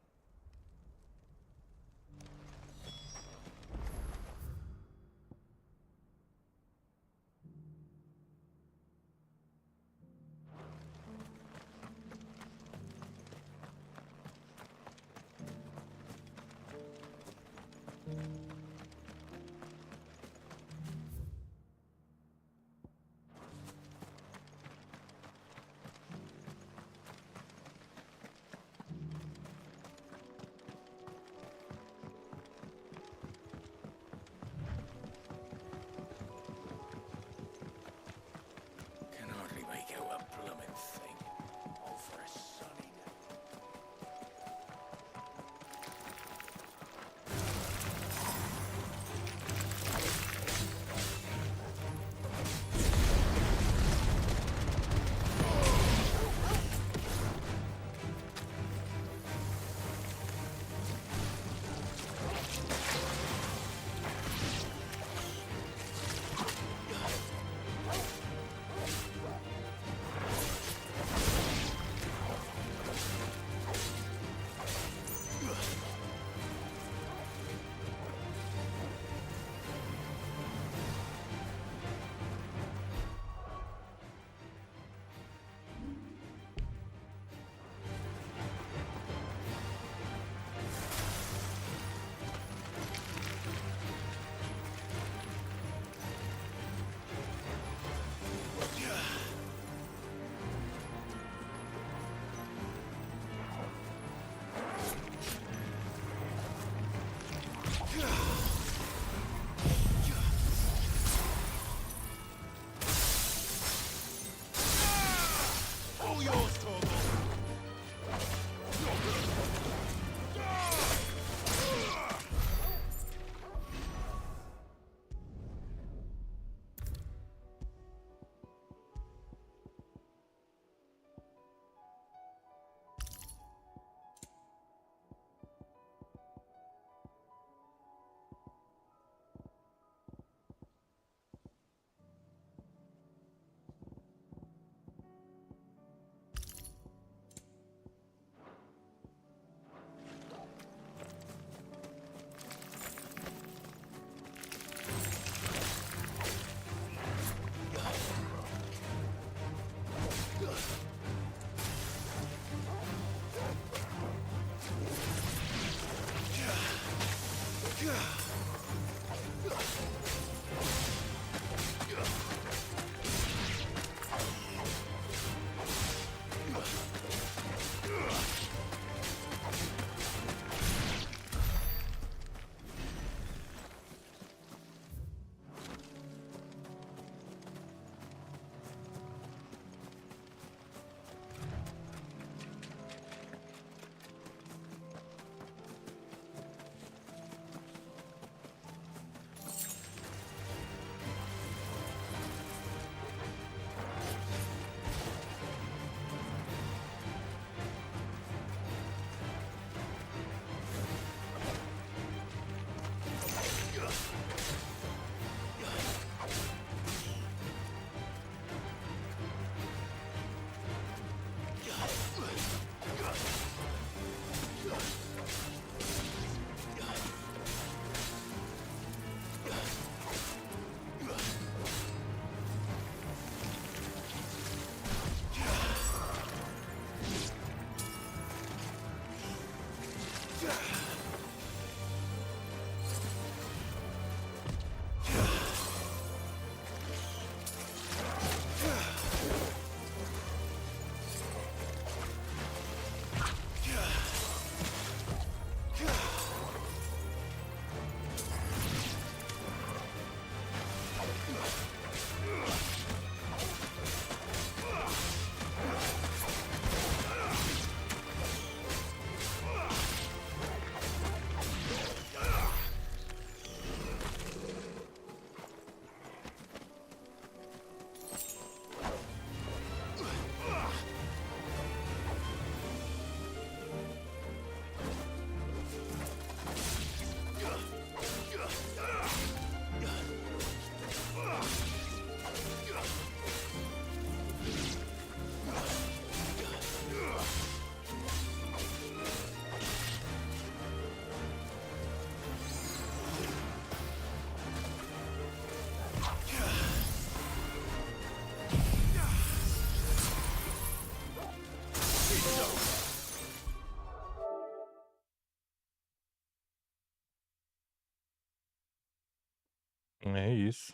É isso.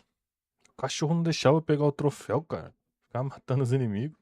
O cachorro não deixava eu pegar o troféu, cara. Ficava matando os inimigos.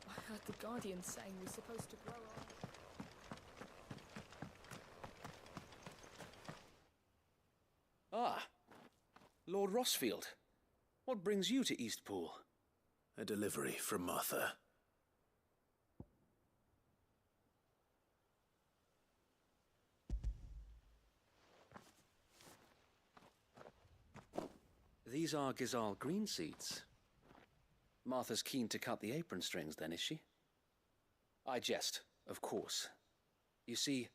I heard the Guardian saying we're supposed to grow up. Ah, Lord Rosfield. What brings you to Eastpool? A delivery from Martha. These are Gizal green seeds. Martha's keen to cut the apron strings, then, is she? I jest, of course. You see,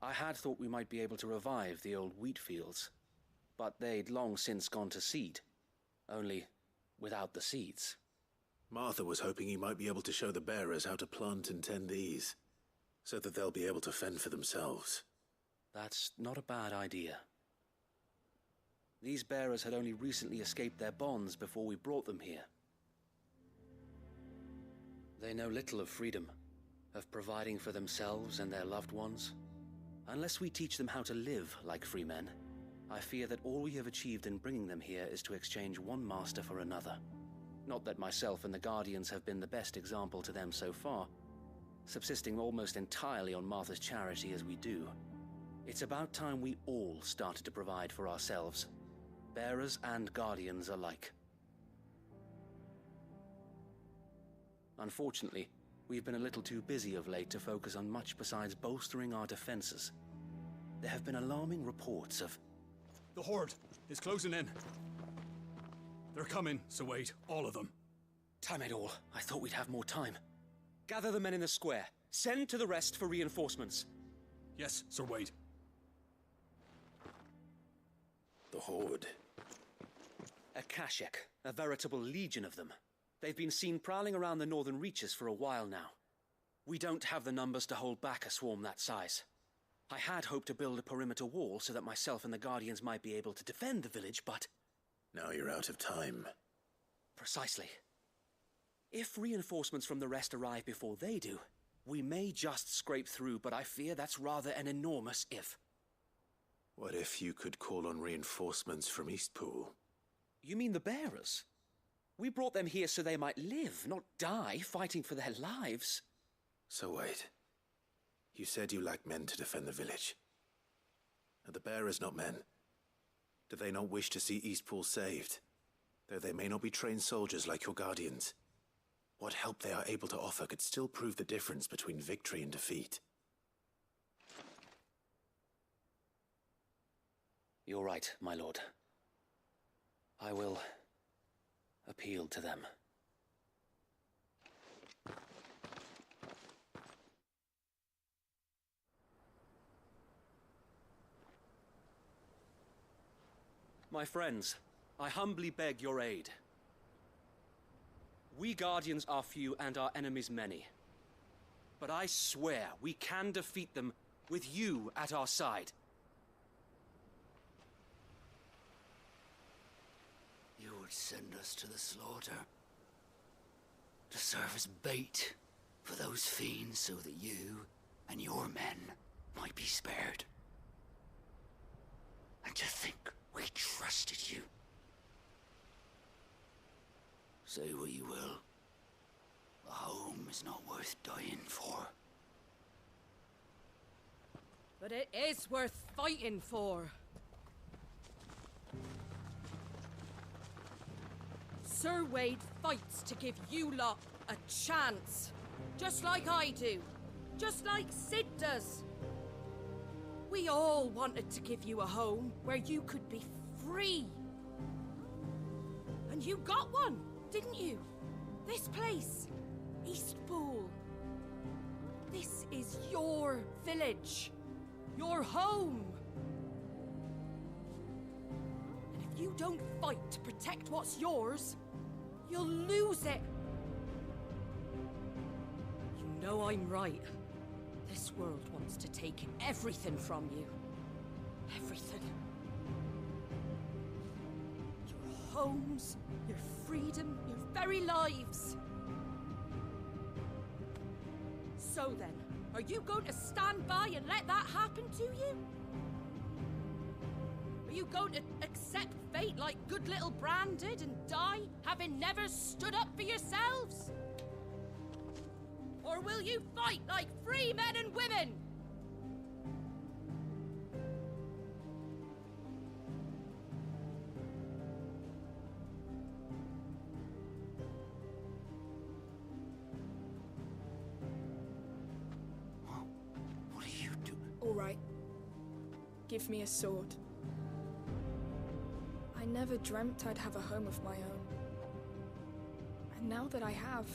I had thought we might be able to revive the old wheat fields, but they'd long since gone to seed, only without the seeds. Martha was hoping he might be able to show the bearers how to plant and tend these, so that they'll be able to fend for themselves. That's not a bad idea. These bearers had only recently escaped their bonds before we brought them here. They know little of freedom, of providing for themselves and their loved ones. Unless we teach them how to live like free men, I fear that all we have achieved in bringing them here is to exchange one master for another. Not that myself and the Guardians have been the best example to them so far, subsisting almost entirely on Martha's charity as we do. It's about time we all started to provide for ourselves, bearers and Guardians alike. Unfortunately, We've been a little too busy of late to focus on much besides bolstering our defenses. There have been alarming reports of... The Horde is closing in. They're coming, so wait, all of them. Damn it all, I thought we'd have more time. Gather the men in the square. Send to the rest for reinforcements. Yes, Sir Wade. The Horde. Akashic, a veritable legion of them. They've been seen prowling around the northern reaches for a while now. We don't have the numbers to hold back a swarm that size. I had hoped to build a perimeter wall so that myself and the Guardians might be able to defend the village, but... Now you're out of time. Precisely. If reinforcements from the rest arrive before they do, we may just scrape through, but I fear that's rather an enormous if. What if you could call on reinforcements from Eastpool? You mean the bearers? We brought them here so they might live, not die fighting for their lives. So wait. You said you lack men to defend the village. Are the bearers not men? Do they not wish to see Eastpool saved? Though they may not be trained soldiers like your guardians. What help they are able to offer could still prove the difference between victory and defeat. You're right, my lord. I will appeal to them. My friends, I humbly beg your aid. We Guardians are few and our enemies many. But I swear we can defeat them with you at our side. You would send us to the slaughter. To serve as bait for those fiends so that you and your men might be spared. And to think we trusted you. Say what you will. A home is not worth dying for. But it is worth fighting for. Sir Wade fights to give you lot a chance. Just like I do. Just like Sid does. We all wanted to give you a home where you could be free. And you got one, didn't you? This place, Eastpool. This is your village. Your home. And if you don't fight to protect what's yours, you'll lose it. You know I'm right. This world wants to take everything from you. Everything. Your homes, your freedom, your very lives. So then, are you going to stand by and let that happen to you? Are you going to accept fate like good little Bran did and die, having never stood up for yourselves? Or will you fight like free men and women? What are you doing? All right. Give me a sword. I never dreamt I'd have a home of my own. And now that I have,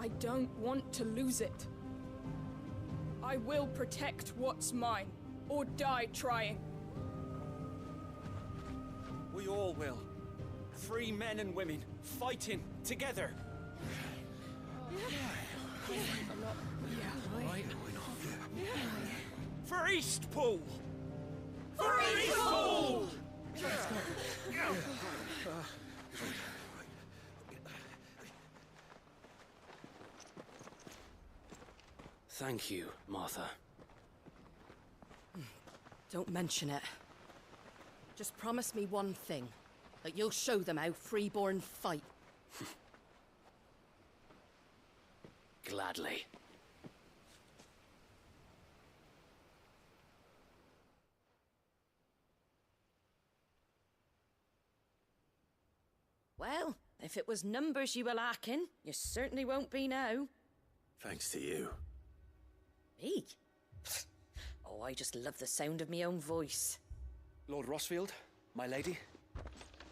I don't want to lose it. I will protect what's mine, or die trying. We all will. Free men and women, fighting together. For Eastpool! For Eastpool! Thank you, Martha. Don't mention it. Just promise me one thing. That you'll show them how freeborn fight. Gladly. Well, if it was numbers you were lacking, you certainly won't be now. Thanks to you. Me? Oh, I just love the sound of my own voice. Lord Rosfield, my lady,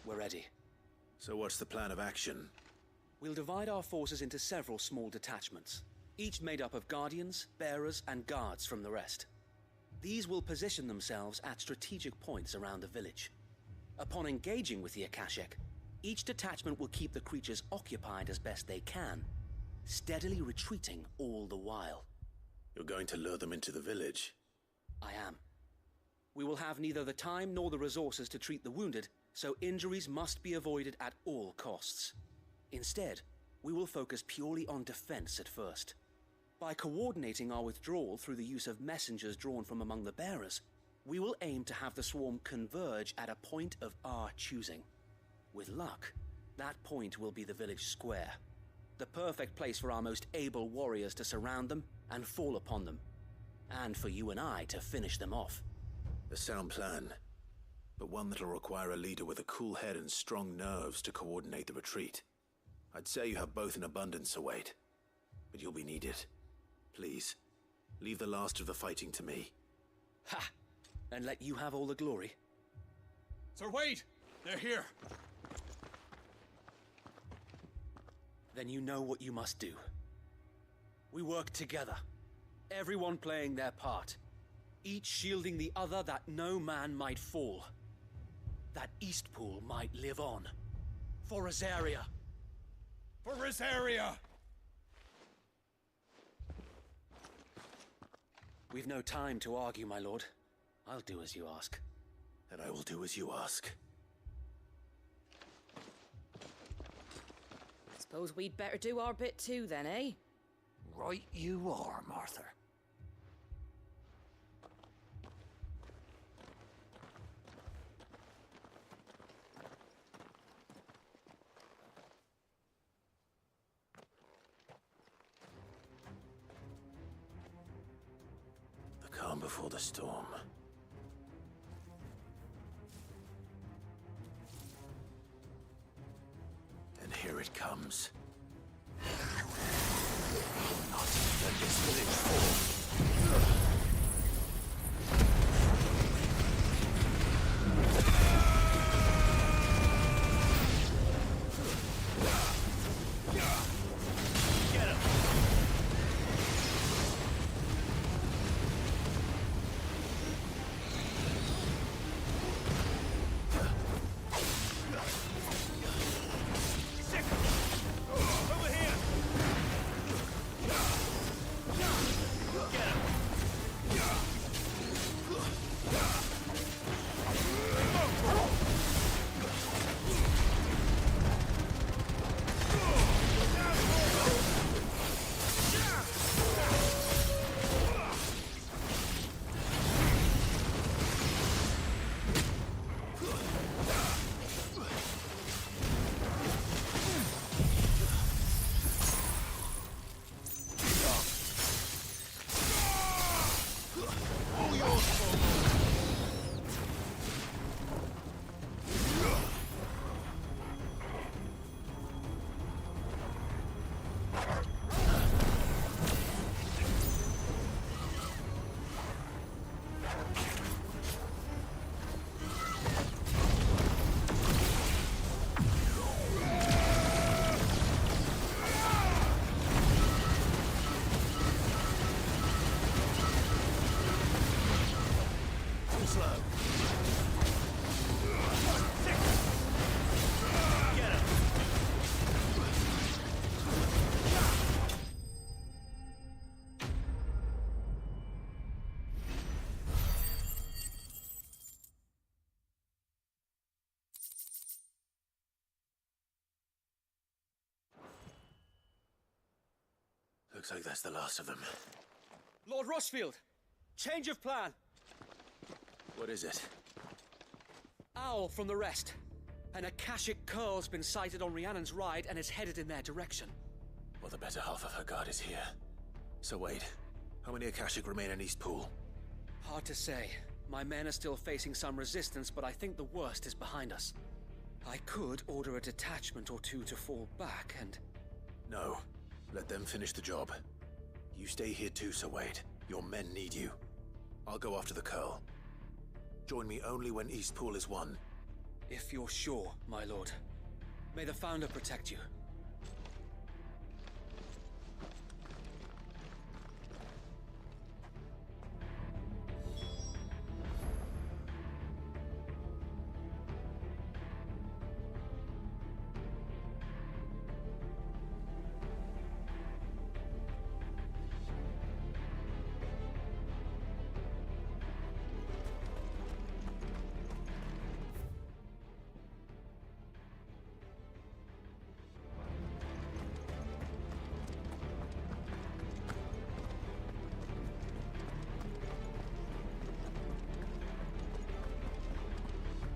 we're ready. So what's the plan of action? We'll divide our forces into several small detachments, each made up of guardians, bearers, and guards from the rest. These will position themselves at strategic points around the village. Upon engaging with the Akashic, each detachment will keep the creatures occupied as best they can, steadily retreating all the while. You're going to lure them into the village? I am. We will have neither the time nor the resources to treat the wounded, so injuries must be avoided at all costs. Instead, we will focus purely on defense at first. By coordinating our withdrawal through the use of messengers drawn from among the bearers, we will aim to have the swarm converge at a point of our choosing. With luck, that point will be the village square, the perfect place for our most able warriors to surround them and fall upon them, and for you and I to finish them off. A sound plan, but one that'll require a leader with a cool head and strong nerves to coordinate the retreat. I'd say you have both in abundance, Sir Wade, but you'll be needed. Please, leave the last of the fighting to me. Ha! And let you have all the glory. Sir Wade! They're here! Then you know what you must do. We work together, everyone playing their part, each shielding the other that no man might fall, that Eastpool might live on. For Rosaria! For Rosaria! We've no time to argue, my lord. I'll do as you ask. And I will do as you ask. Suppose we'd better do our bit too then, eh? Right you are, Martha. The calm before the storm. And here it comes. Not let this village fall. Looks like that's the last of them. Lord Rosfield! Change of plan! What is it? Owl from the rest. An Akashic curl's been sighted on Rhiannon's ride and is headed in their direction. Well, the better half of her guard is here. So Wade, how many Akashic remain in Eastpool? Hard to say. My men are still facing some resistance, but I think the worst is behind us. I could order a detachment or two to fall back and... No. Let them finish the job. You stay here too, Sir Wade. Your men need you. I'll go after the Curl. Join me only when Eastpool is won. If you're sure, my lord. May the Founder protect you.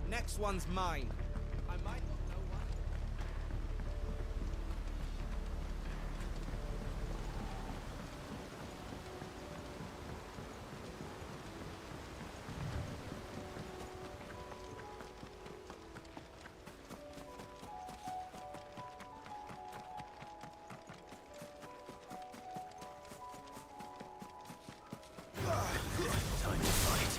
Next one's mine. I might not know one. Time to fight.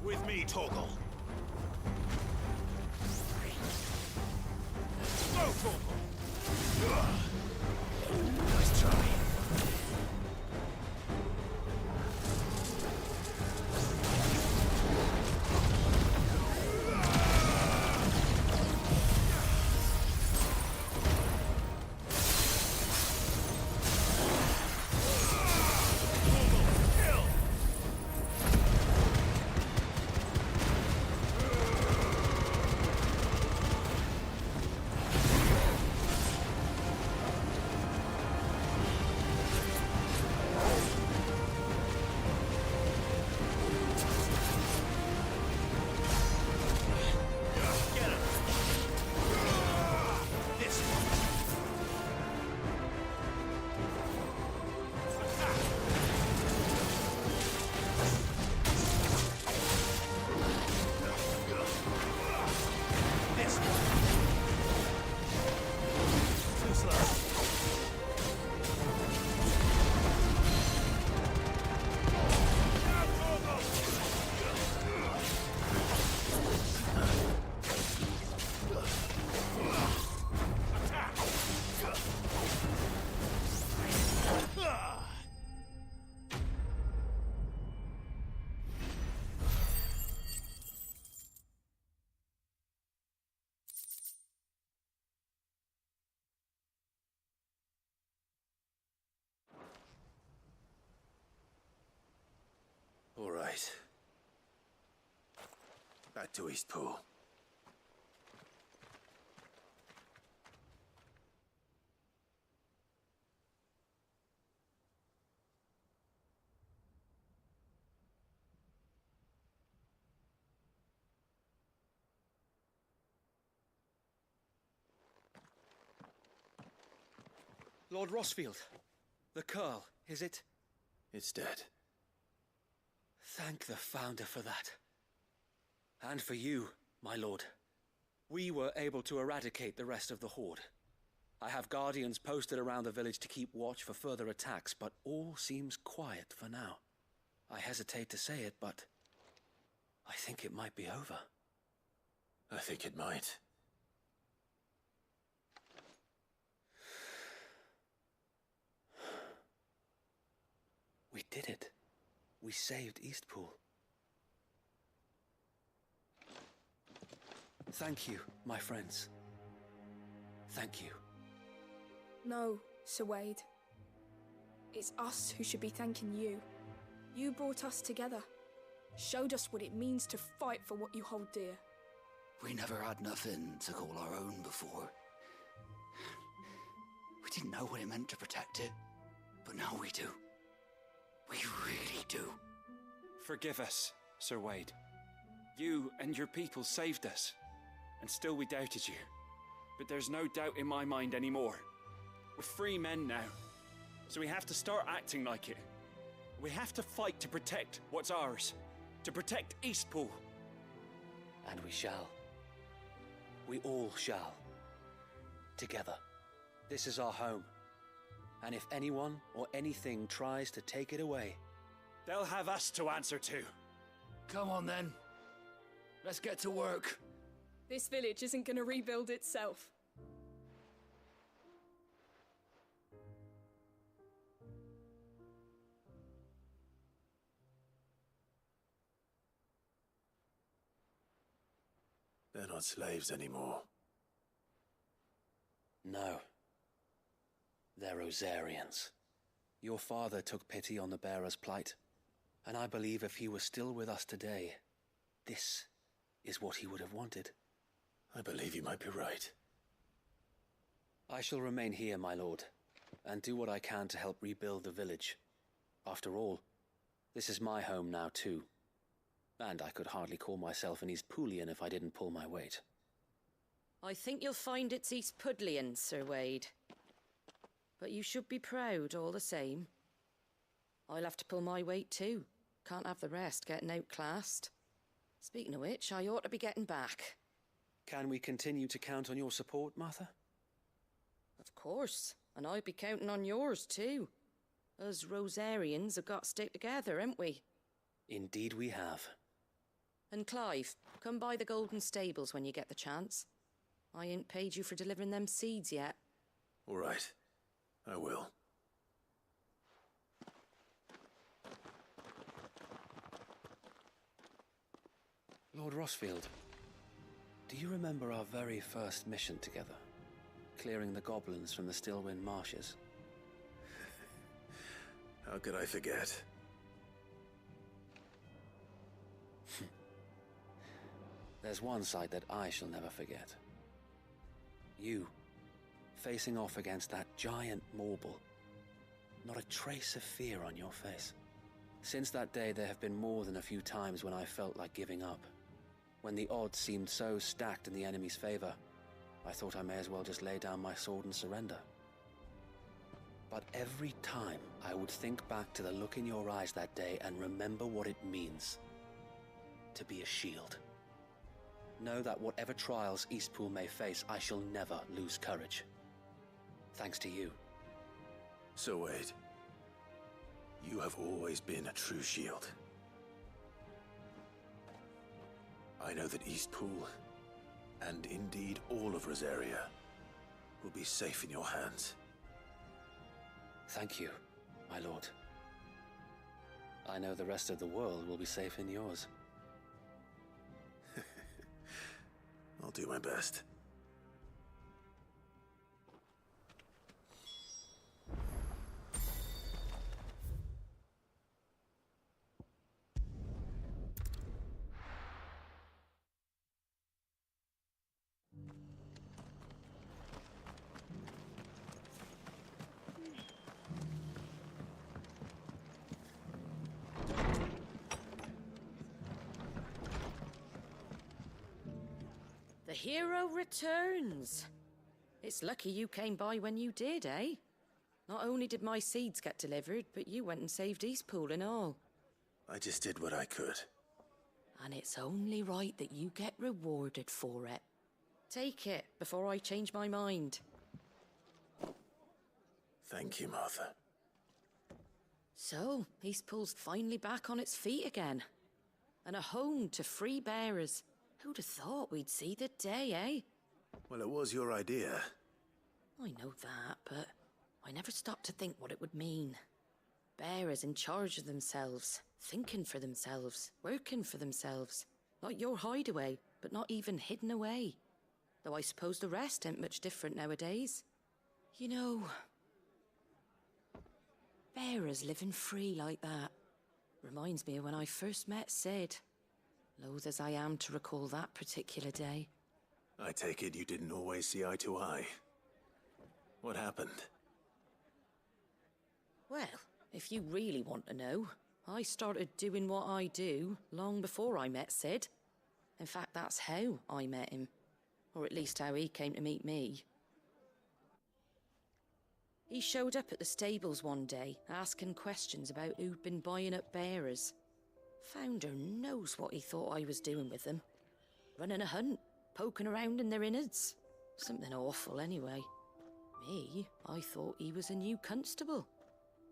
With me, Torgal. Go, Torgal! Nice try. All right. Back to Eastpool. Lord Rosfield, the Curl, is it? It's dead. Thank the Founder for that. And for you, my lord. We were able to eradicate the rest of the Horde. I have guardians posted around the village to keep watch for further attacks, but all seems quiet for now. I hesitate to say it, but I think it might be over. I think it might. We did it. We saved Eastpool. Thank you, my friends. Thank you. No, Sir Wade. It's us who should be thanking you. You brought us together. Showed us what it means to fight for what you hold dear. We never had nothing to call our own before. We didn't know what it meant to protect it, but now we do. We really do. Forgive us, Sir Wade. You and your people saved us, and still we doubted you. But there's no doubt in my mind anymore. We're free men now, so we have to start acting like it. We have to fight to protect what's ours, to protect Eastpool. And we shall. We all shall. Together. This is our home. And if anyone or anything tries to take it away, they'll have us to answer to. Come on then. Let's get to work. This village isn't gonna rebuild itself. They're not slaves anymore. No. They're Rosarians. Your father took pity on the bearer's plight, and I believe if he was still with us today, this is what he would have wanted. I believe you might be right. I shall remain here, my lord, and do what I can to help rebuild the village. After all, this is my home now too. And I could hardly call myself an Eastpoolian if I didn't pull my weight. I think you'll find it's Eastpudlian, Sir Wade. But you should be proud all the same. I'll have to pull my weight too. Can't have the rest getting outclassed. Speaking of which, I ought to be getting back. Can we continue to count on your support, Martha? Of course, and I'd be counting on yours too. Us Rosarians have got to stick together, haven't we? Indeed we have. And Clive, come by the Golden Stables when you get the chance. I ain't paid you for delivering them seeds yet. All right. I will. Lord Rosfield, do you remember our very first mission together? Clearing the goblins from the Stillwind marshes? How could I forget? There's one sight that I shall never forget. You, facing off against that giant Morble. Not a trace of fear on your face. Since that day, there have been more than a few times when I felt like giving up. When the odds seemed so stacked in the enemy's favor, I thought I may as well just lay down my sword and surrender. But every time, I would think back to the look in your eyes that day and remember what it means to be a shield. Know that whatever trials Eastpool may face, I shall never lose courage. Thanks to you. So Wade, you have always been a true shield. I know that Eastpool, and indeed all of Rosaria, will be safe in your hands. Thank you, my lord. I know the rest of the world will be safe in yours. I'll do my best. The hero returns. It's lucky you came by when you did, eh? Not only did my seeds get delivered, but you went and saved Eastpool and all. I just did what I could. And it's only right that you get rewarded for it. Take it before I change my mind. Thank you, Martha. So, Eastpool's finally back on its feet again. And a home to free bearers. Who'd have thought we'd see the day, eh? Well, it was your idea. I know that, but I never stopped to think what it would mean. Bearers in charge of themselves, thinking for themselves, working for themselves. Like your hideaway, but not even hidden away. Though I suppose the rest ain't much different nowadays. You know, bearers living free like that reminds me of when I first met Sid. Loath as I am to recall that particular day. I take it you didn't always see eye to eye. What happened? Well, if you really want to know, I started doing what I do long before I met Sid. In fact, that's how I met him. Or at least how he came to meet me. He showed up at the stables one day, asking questions about who'd been buying up bearers. Founder knows what he thought I was doing with them. Running a hunt, poking around in their innards. Something awful anyway. Me, I thought he was a new constable.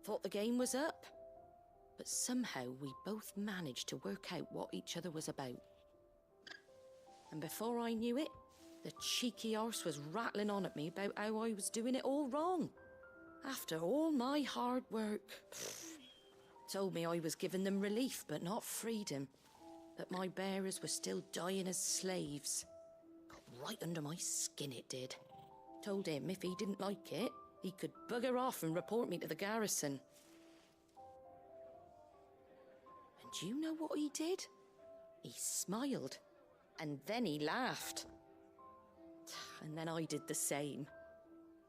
Thought the game was up. But somehow we both managed to work out what each other was about. And before I knew it, the cheeky arse was rattling on at me about how I was doing it all wrong. After all my hard work. Told me I was giving them relief, but not freedom. That my bearers were still dying as slaves. Got right under my skin, it did. Told him if he didn't like it, he could bugger off and report me to the garrison. And do you know what he did? He smiled. And then he laughed. And then I did the same.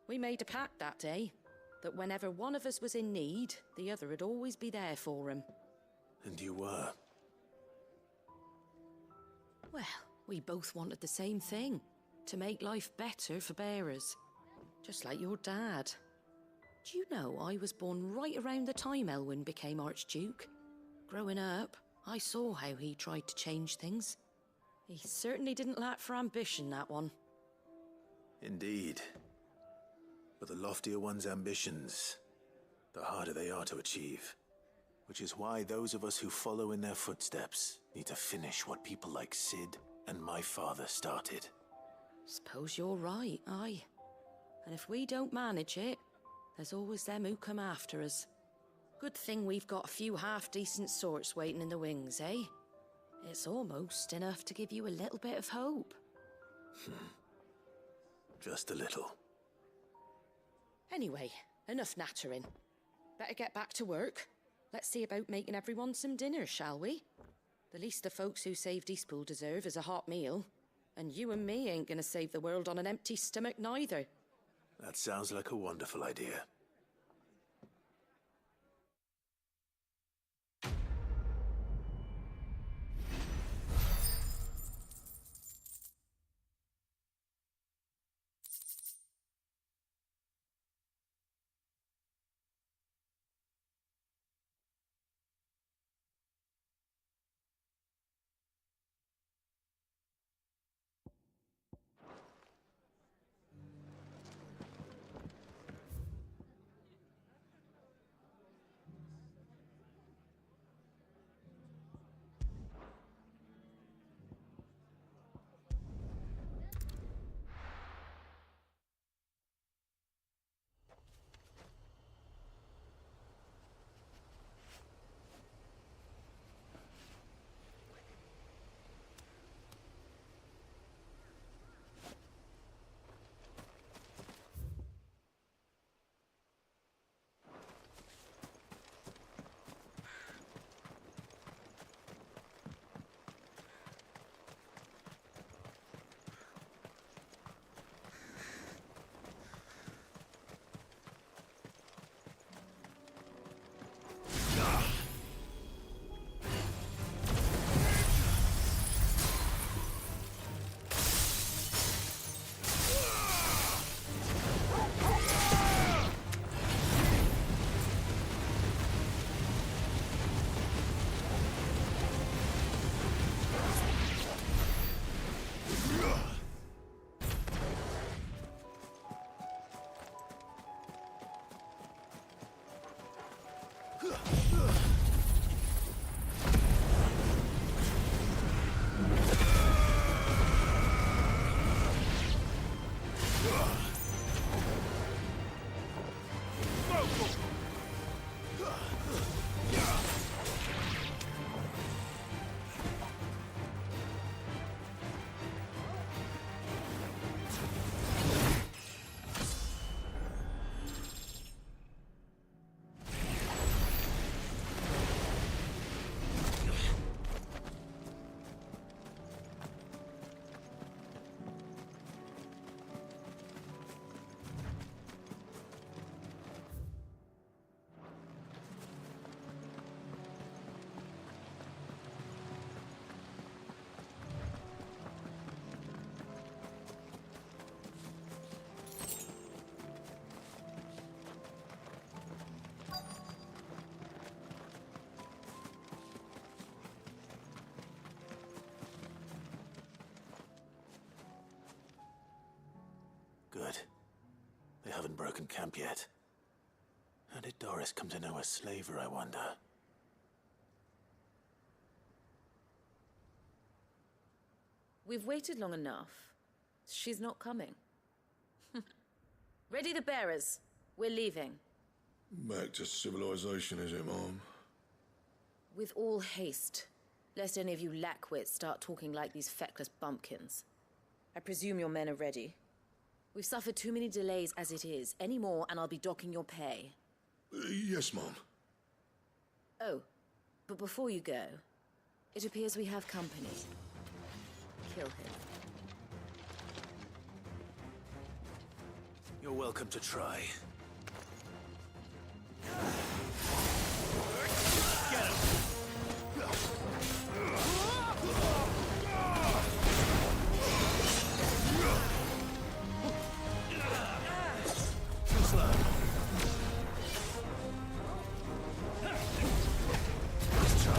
We made a pact that day, that whenever one of us was in need, the other would always be there for him. And you were? Well, we both wanted the same thing. To make life better for bearers. Just like your dad. Do you know I was born right around the time Elwyn became Archduke? Growing up, I saw how he tried to change things. He certainly didn't lack for ambition, that one. Indeed. But the loftier one's ambitions, the harder they are to achieve. Which is why those of us who follow in their footsteps need to finish what people like Sid and my father started. Suppose you're right, aye. And if we don't manage it, there's always them who come after us. Good thing we've got a few half-decent sorts waiting in the wings, eh? It's almost enough to give you a little bit of hope. Just a little. Anyway, enough nattering. Better get back to work. Let's see about making everyone some dinner, shall we? The least the folks who saved Eastpool deserve is a hot meal. And you and me ain't gonna save the world on an empty stomach neither. That sounds like a wonderful idea. haven't broken camp yet. How did Doris come to know a slaver, I wonder? We've waited long enough. She's not coming. Ready the bearers. We're leaving. Back to civilization, is it, Mom? With all haste, lest any of you lackwits start talking like these feckless bumpkins. I presume your men are ready. We've suffered too many delays as it is. Any more and I'll be docking your pay. Yes, Mom. Oh, but before you go, it appears we have company. Kill him. You're welcome to try. Get him! Too slow. Nice try.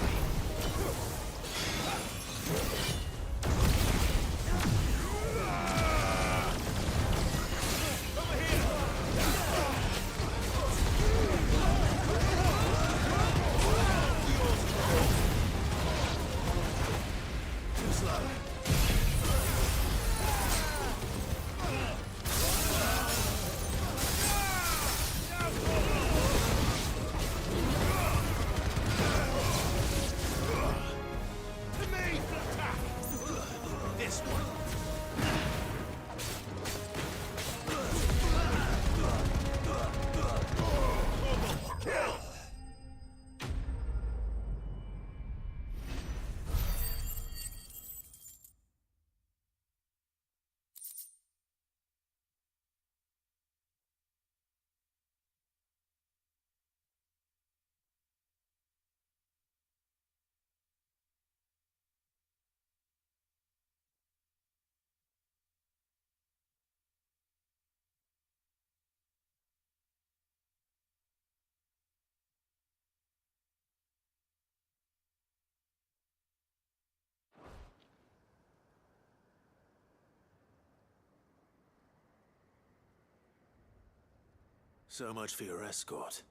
So much for your escort.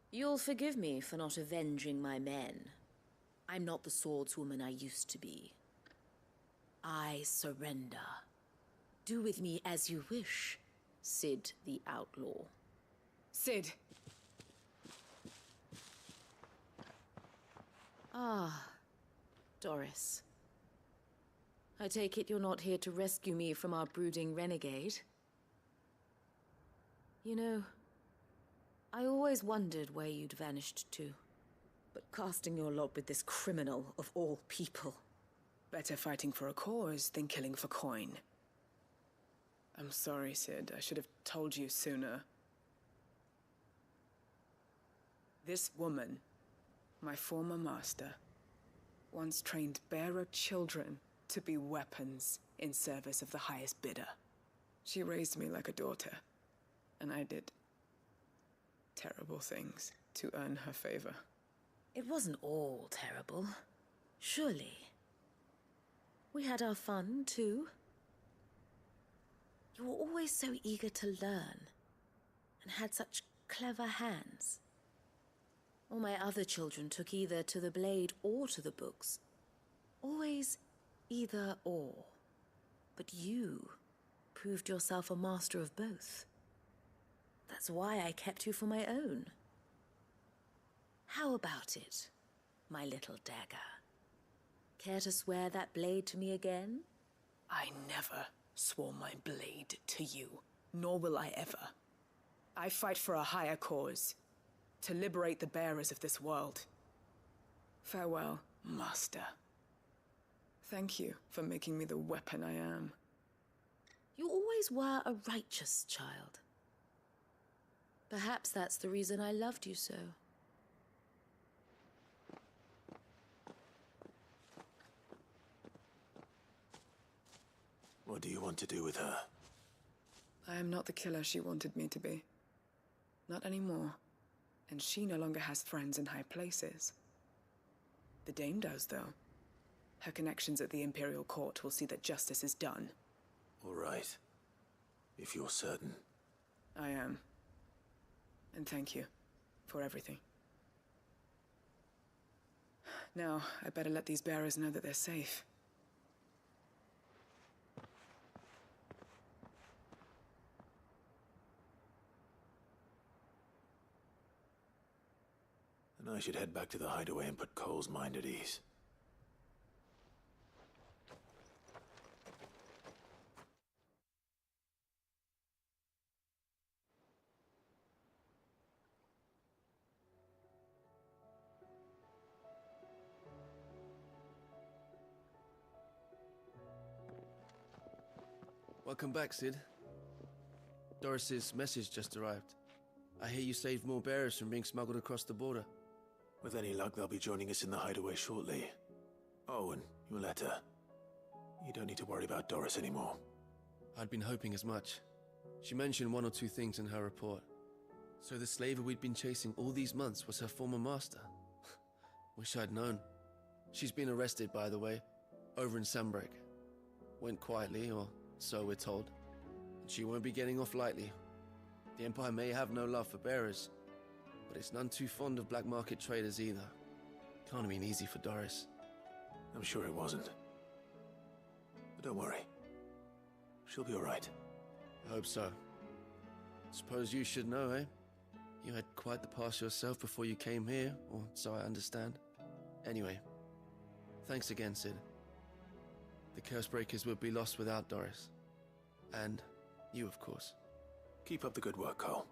You'll forgive me for not avenging my men. I'm not the swordswoman I used to be. I surrender. Do with me as you wish, Sid the Outlaw. Sid. Ah, Doris. I take it you're not here to rescue me from our brooding renegade? You know, I always wondered where you'd vanished to. But casting your lot with this criminal of all people. Better fighting for a cause than killing for coin. I'm sorry, Sid. I should have told you sooner. This woman, my former master, once trained bearer children to be weapons in service of the highest bidder. She raised me like a daughter. And I did terrible things to earn her favor. It wasn't all terrible, surely. We had our fun, too. You were always so eager to learn, and had such clever hands. All my other children took either to the blade or to the books. Always either or. But you proved yourself a master of both. That's why I kept you for my own. How about it, my little dagger? Care to swear that blade to me again? I never swore my blade to you, nor will I ever. I fight for a higher cause, to liberate the bearers of this world. Farewell, Master. Thank you for making me the weapon I am. You always were a righteous child. Perhaps that's the reason I loved you so. What do you want to do with her? I am not the killer she wanted me to be. Not anymore. And she no longer has friends in high places. The Dame does, though. Her connections at the Imperial Court will see that justice is done. All right. If you're certain. I am. And thank you for everything. Now, I better let these bearers know that they're safe. And I should head back to the hideaway and put Cole's mind at ease. Welcome back, Sid. Doris's message just arrived. I hear you saved more bearers from being smuggled across the border. With any luck, they'll be joining us in the hideaway shortly. Oh, and your letter. You don't need to worry about Doris anymore. I'd been hoping as much. She mentioned one or two things in her report. So the slaver we'd been chasing all these months was her former master. Wish I'd known. She's been arrested, by the way, over in Sandbreak. Went quietly, or so we're told. And she won't be getting off lightly. The Empire may have no love for bearers, but it's none too fond of black market traders either. Can't have been easy for Doris. I'm sure it wasn't. But don't worry. She'll be all right. I hope so. Suppose you should know, eh? You had quite the past yourself before you came here, or so I understand. Anyway, thanks again, Sid. The Cursebreakers would be lost without Doris. And you, of course. Keep up the good work, Cole.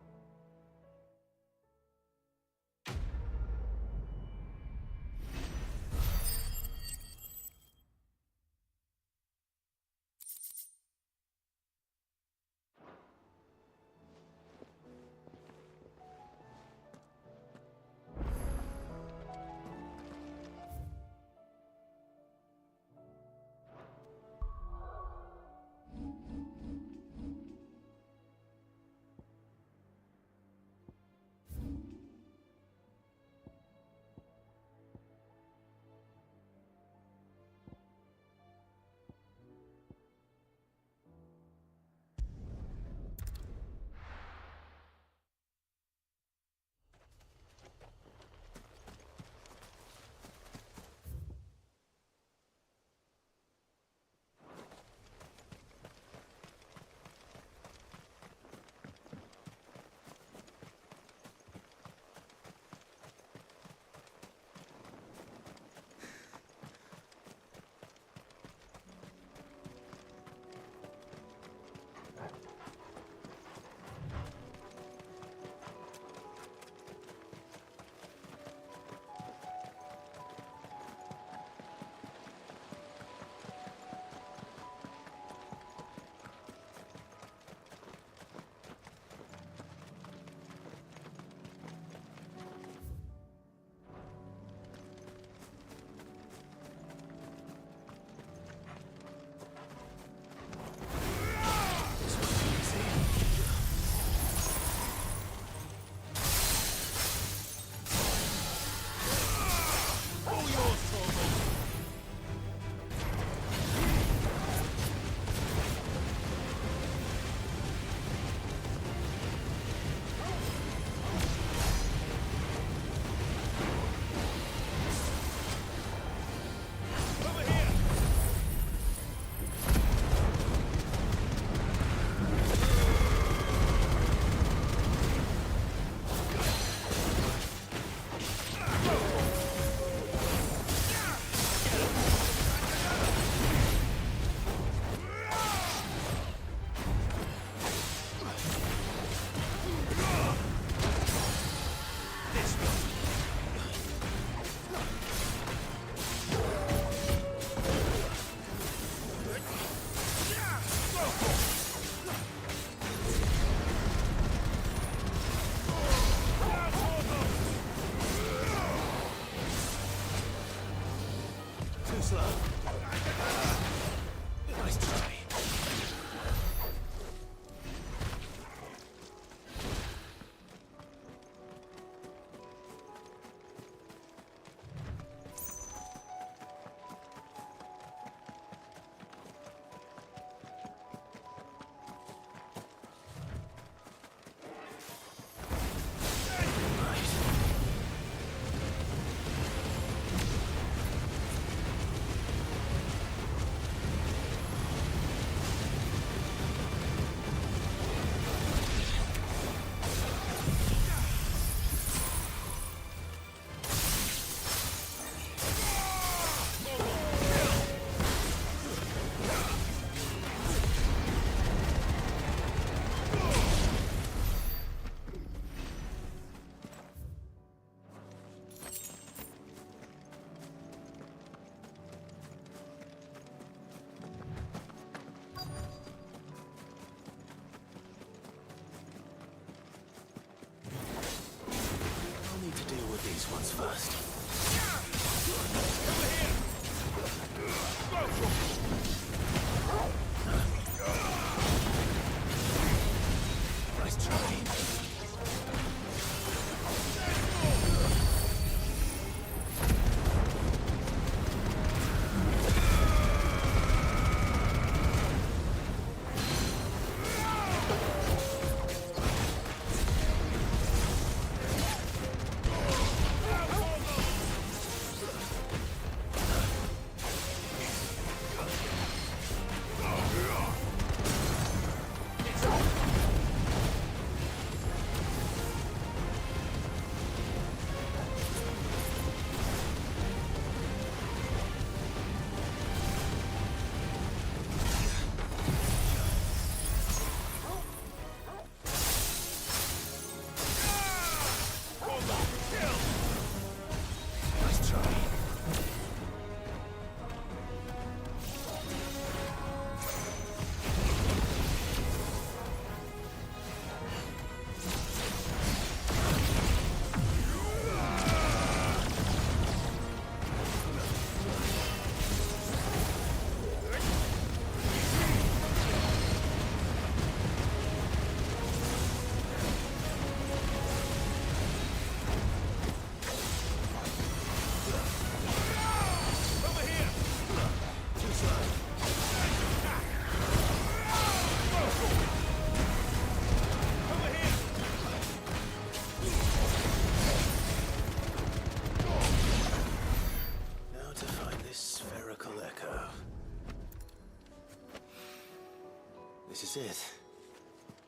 This is it.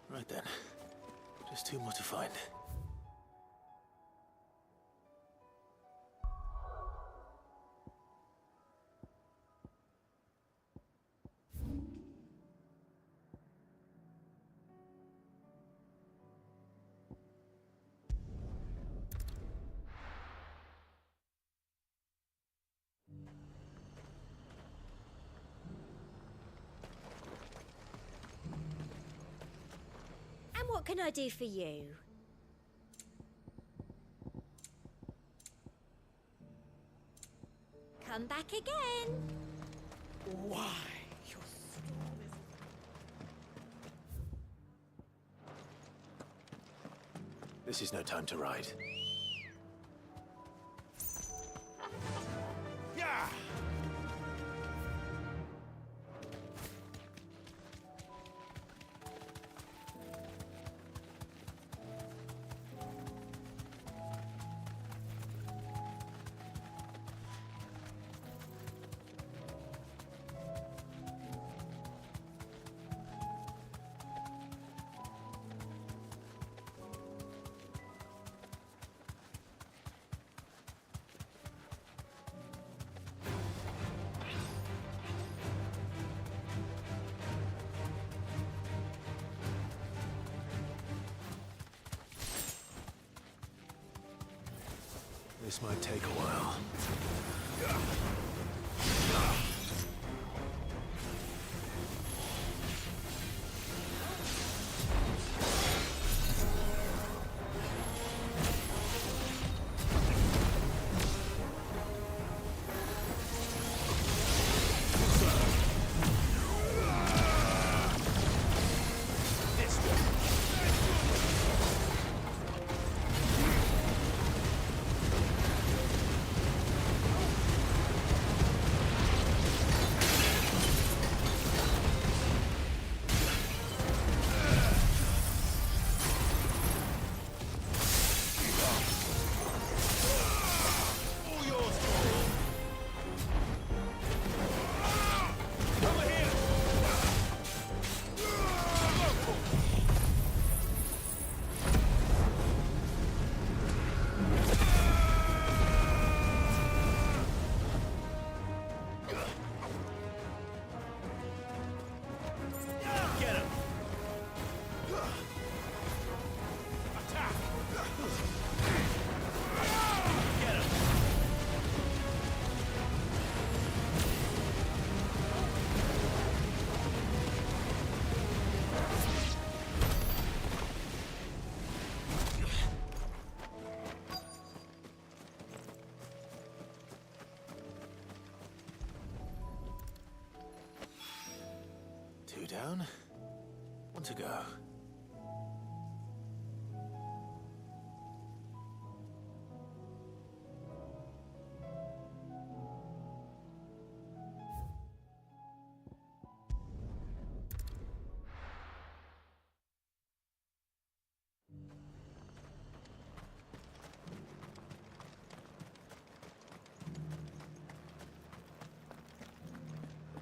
Right then. Just two more to find. And what can I do for you? Come back again. Why? This is no time to ride. Yeah! This might take a while. Two down, one to go.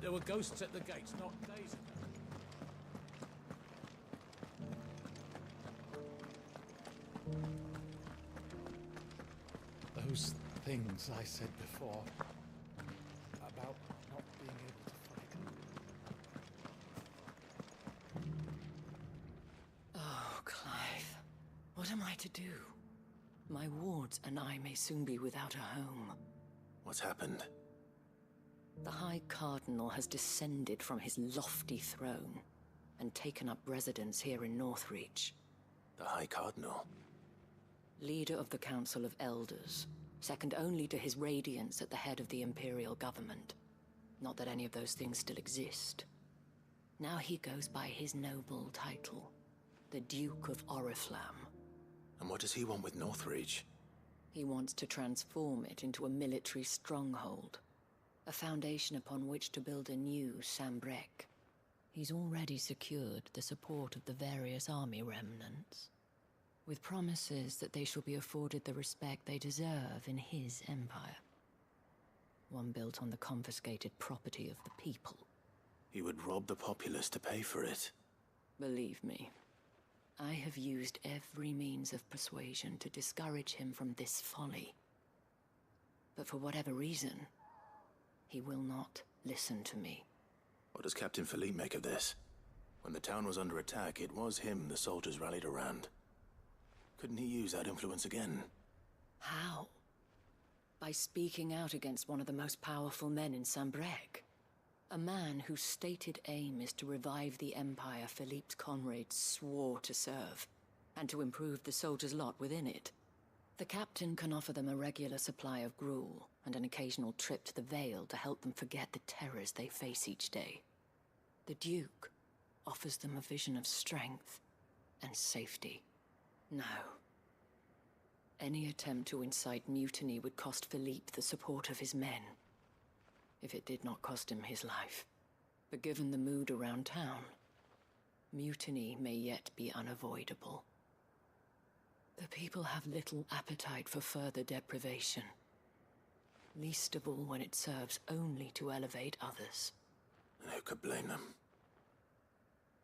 There were ghosts at the gates not days ago. Those things I said before about not being able to fight. Oh, Clive. What am I to do? My wards and I may soon be without a home. What's happened? The High Cardinal has descended from his lofty throne and taken up residence here in Northreach. The High Cardinal? Leader of the Council of Elders, second only to his Radiance at the head of the Imperial government. Not that any of those things still exist. Now he goes by his noble title, the Duke of Oriflamme. And what does he want with Northreach? He wants to transform it into a military stronghold, a foundation upon which to build a new Sambrec. He's already secured the support of the various army remnants, with promises that they shall be afforded the respect they deserve in his empire. One built on the confiscated property of the people. He would rob the populace to pay for it. Believe me, I have used every means of persuasion to discourage him from this folly. But for whatever reason, he will not listen to me. What does Captain Philippe make of this? When the town was under attack, it was him the soldiers rallied around. Couldn't he use that influence again? How? By speaking out against one of the most powerful men in Sambrec. A man whose stated aim is to revive the empire Philippe's comrades swore to serve, and to improve the soldiers' lot within it. The captain can offer them a regular supply of gruel, and an occasional trip to the Vale to help them forget the terrors they face each day. The Duke offers them a vision of strength and safety. No. Any attempt to incite mutiny would cost Philippe the support of his men, if it did not cost him his life. But given the mood around town, mutiny may yet be unavoidable. The people have little appetite for further deprivation, least of all when it serves only to elevate others. And who could blame them?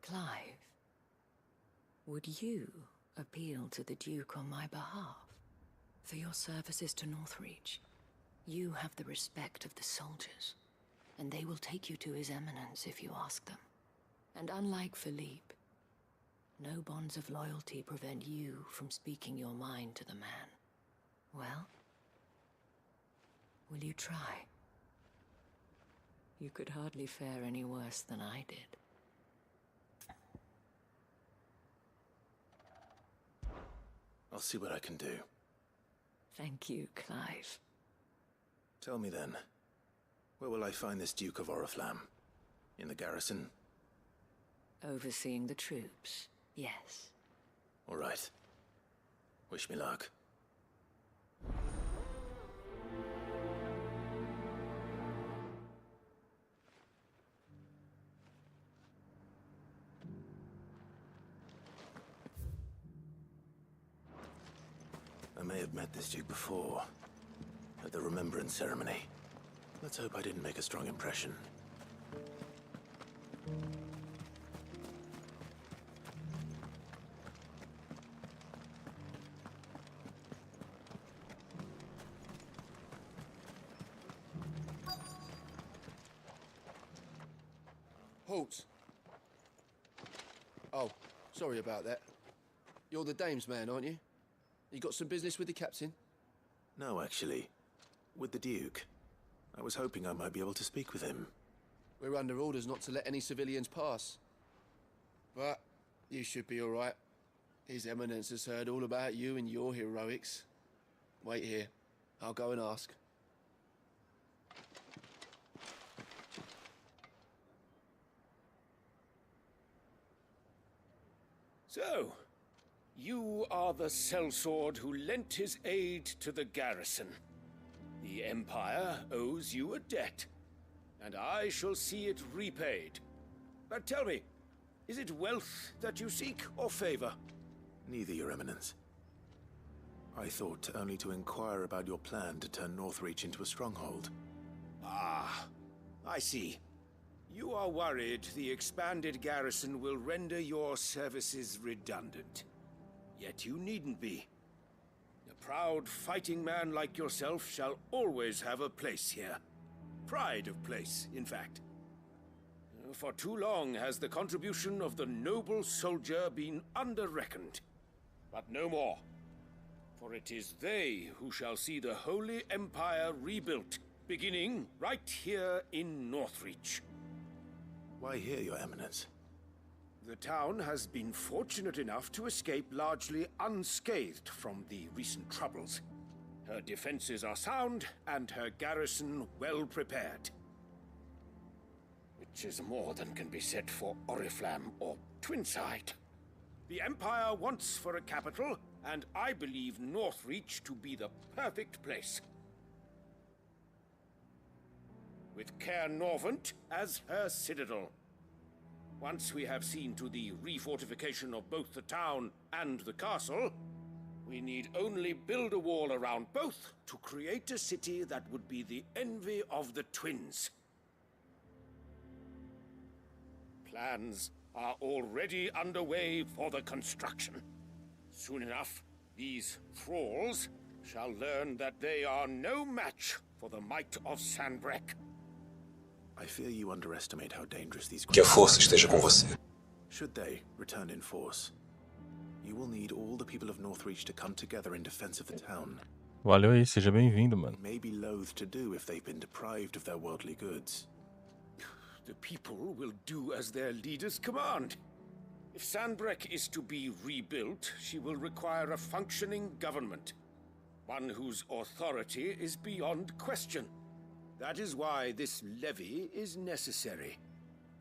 Clive, would you appeal to the Duke on my behalf? For your services to Northreach, you have the respect of the soldiers, and they will take you to His Eminence if you ask them. And unlike Philippe, no bonds of loyalty prevent you from speaking your mind to the man. Well, will you try? You could hardly fare any worse than I did. I'll see what I can do. Thank you, Clive. Tell me then, where will I find this Duke of Oriflamme? In the garrison? Overseeing the troops, yes. All right. Wish me luck. I may have met this Duke before, at the Remembrance Ceremony. Let's hope I didn't make a strong impression. Halt! Oh, sorry about that. You're the dame's man, aren't you? You got some business with the captain? No, actually. With the Duke. I was hoping I might be able to speak with him. We're under orders not to let any civilians pass. But you should be all right. His Eminence has heard all about you and your heroics. Wait here. I'll go and ask. So, you are the sellsword who lent his aid to the garrison. The Empire owes you a debt, and I shall see it repaid. But tell me, is it wealth that you seek, or favor? Neither, Your Eminence. I thought only to inquire about your plan to turn Northreach into a stronghold. Ah, I see. You are worried the expanded garrison will render your services redundant. Yet you needn't be. A proud fighting man like yourself shall always have a place here. Pride of place, in fact. For too long has the contribution of the noble soldier been under-reckoned. But no more. For it is they who shall see the Holy Empire rebuilt, beginning right here in Northreach. Why here, Your Eminence? The town has been fortunate enough to escape largely unscathed from the recent troubles. Her defenses are sound, and her garrison well prepared. Which is more than can be said for Oriflamme or Twinside. The Empire wants for a capital, and I believe Northreach to be the perfect place. With Quer as her citadel. Once we have seen to the refortification of both the town and the castle, we need only build a wall around both to create a city that would be the envy of the twins. Plans are already underway for the construction. Soon enough, these thralls shall learn that they are no match for the might of Sanbreque. I fear you underestimate how dangerous these Que a força esteja com você. Should they return in force, you will need all the people of Northreach to come together in defense of the town. Valeu aí, seja bem-vindo, mano. They may be loath to do if they've been deprived of their worldly goods. The people will do as their leaders command. If Sanbreque is to be rebuilt, she will require a functioning government. One whose authority is beyond question. That is why this levy is necessary.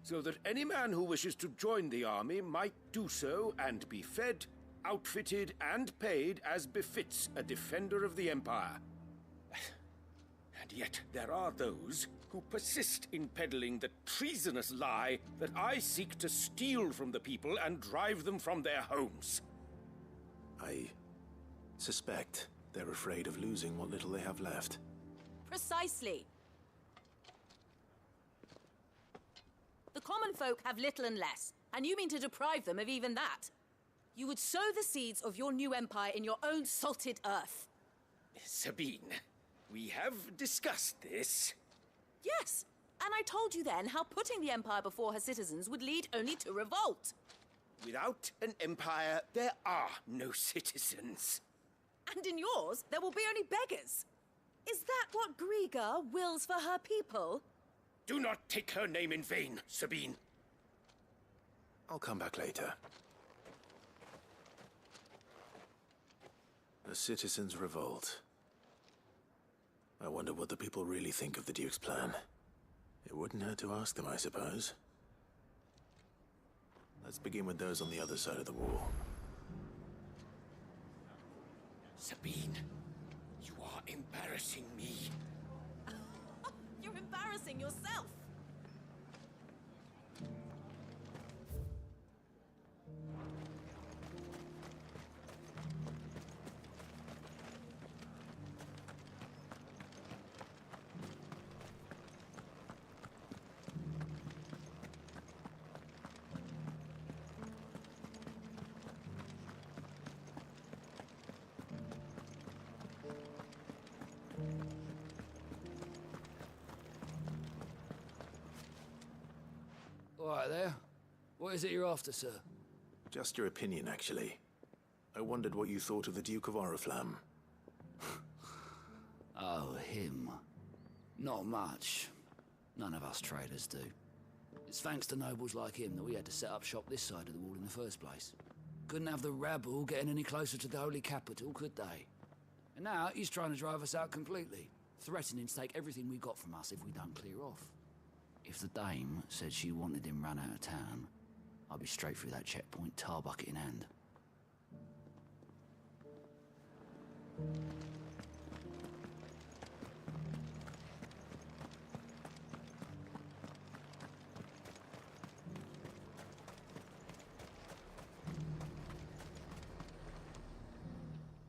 So that any man who wishes to join the army might do so and be fed, outfitted, and paid as befits a defender of the Empire. And yet there are those who persist in peddling the treasonous lie that I seek to steal from the people and drive them from their homes. I suspect they're afraid of losing what little they have left. Precisely. The common folk have little and less, and you mean to deprive them of even that. You would sow the seeds of your new empire in your own salted earth. Sabine, we have discussed this. Yes, and I told you then how putting the empire before her citizens would lead only to revolt. Without an empire, there are no citizens. And in yours, there will be only beggars. Is that what Griga wills for her people? Do not take her name in vain, Sabine. I'll come back later. The citizens revolt. I wonder what the people really think of the Duke's plan. It wouldn't hurt to ask them, I suppose. Let's begin with those on the other side of the wall. Sabine, you are embarrassing me. You're embarrassing yourself. All right there. What is it you're after, sir? Just your opinion, actually. I wondered what you thought of the Duke of Oriflamme. Oh, him. Not much. None of us traders do. It's thanks to nobles like him that we had to set up shop this side of the wall in the first place. Couldn't have the rabble getting any closer to the holy capital, could they? And now he's trying to drive us out completely, threatening to take everything we got from us if we don't clear off. If the dame said she wanted him run out of town, I'd be straight through that checkpoint, tar bucket in hand.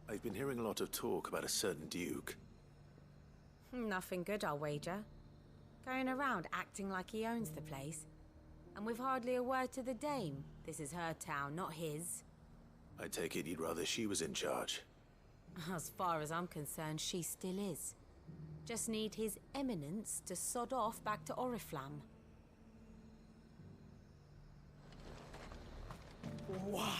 I've been hearing a lot of talk about a certain Duke. Nothing good, I'll wager. Going around acting like he owns the place. And with hardly a word to the dame. This is her town, not his. I take it you'd rather she was in charge. As far as I'm concerned, she still is. Just need his eminence to sod off back to Oriflamme. Why?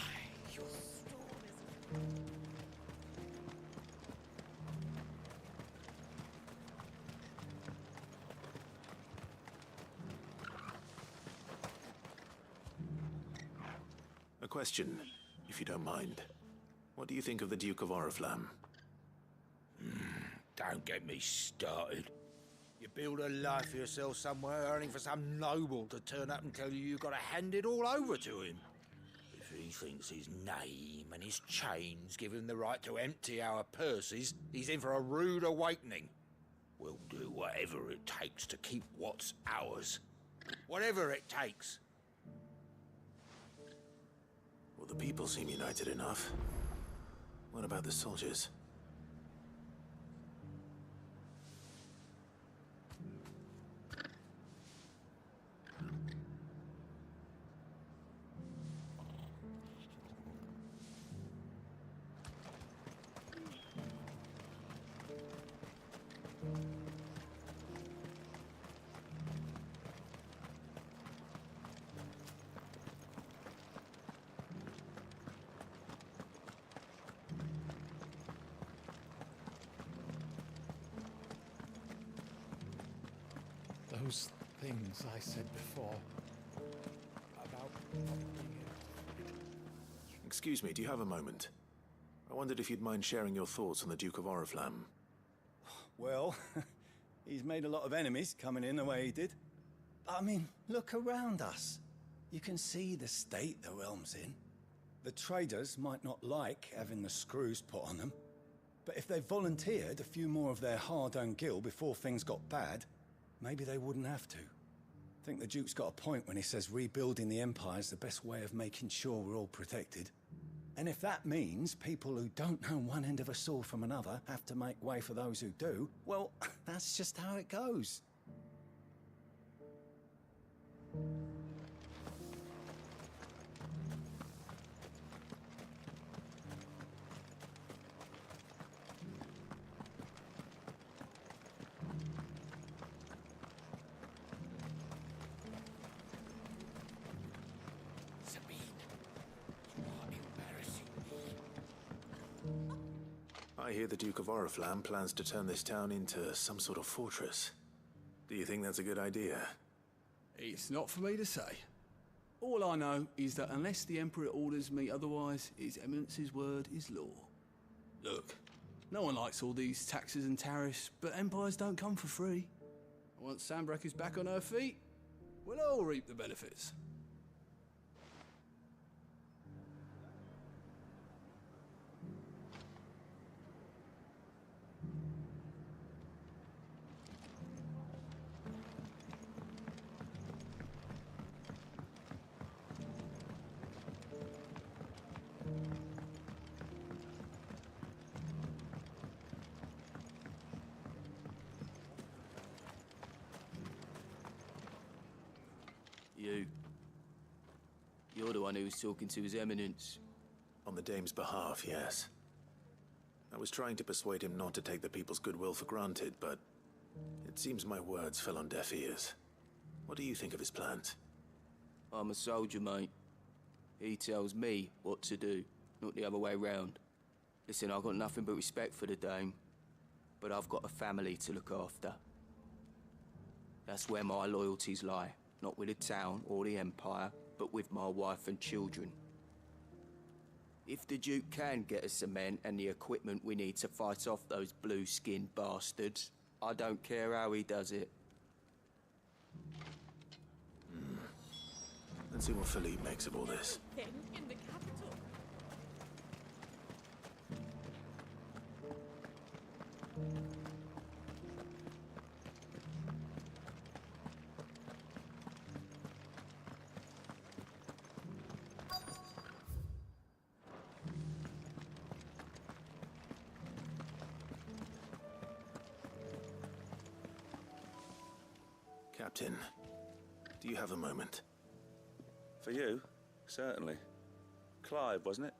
A question, if you don't mind. What do you think of the Duke of Oriflamme? Don't get me started. You build a life for yourself somewhere, earning for some noble to turn up and tell you you've got to hand it all over to him. If he thinks his name and his chains give him the right to empty our purses, he's in for a rude awakening. We'll do whatever it takes to keep what's ours. Whatever it takes. Well, the people seem united enough. What about the soldiers? those things I said before about not being able to... Excuse me, do you have a moment? I wondered if you'd mind sharing your thoughts on the Duke of Oriflamme. Well, he's made a lot of enemies coming in the way he did. I mean, look around us. You can see the state the realm's in. The traders might not like having the screws put on them, but if they volunteered a few more of their hard-earned gil before things got bad, maybe they wouldn't have to. I think the Duke's got a point when he says rebuilding the Empire's the best way of making sure we're all protected. And if that means people who don't know one end of a sword from another have to make way for those who do, well, that's just how it goes. I hear the Duke of Oriflamme plans to turn this town into some sort of fortress. Do you think that's a good idea? It's not for me to say. All I know is that unless the Emperor orders me otherwise, His Eminence's word is law. Look, no one likes all these taxes and tariffs, but empires don't come for free. Once Sandbreak is back on her feet, we'll all reap the benefits. You're the one who was talking to His Eminence. On the Dame's behalf, yes. I was trying to persuade him not to take the people's goodwill for granted, but it seems my words fell on deaf ears. What do you think of his plans? I'm a soldier, mate. He tells me what to do, not the other way round. Listen, I've got nothing but respect for the Dame, but I've got a family to look after. That's where my loyalties lie, not with the town or the Empire, but with my wife and children. If the Duke can get us cement and the equipment we need to fight off those blue-skinned bastards, I don't care how he does it. Let's see what Philippe makes of all this. In the capital. Captain, do you have a moment? For you? Certainly. Clive, wasn't it?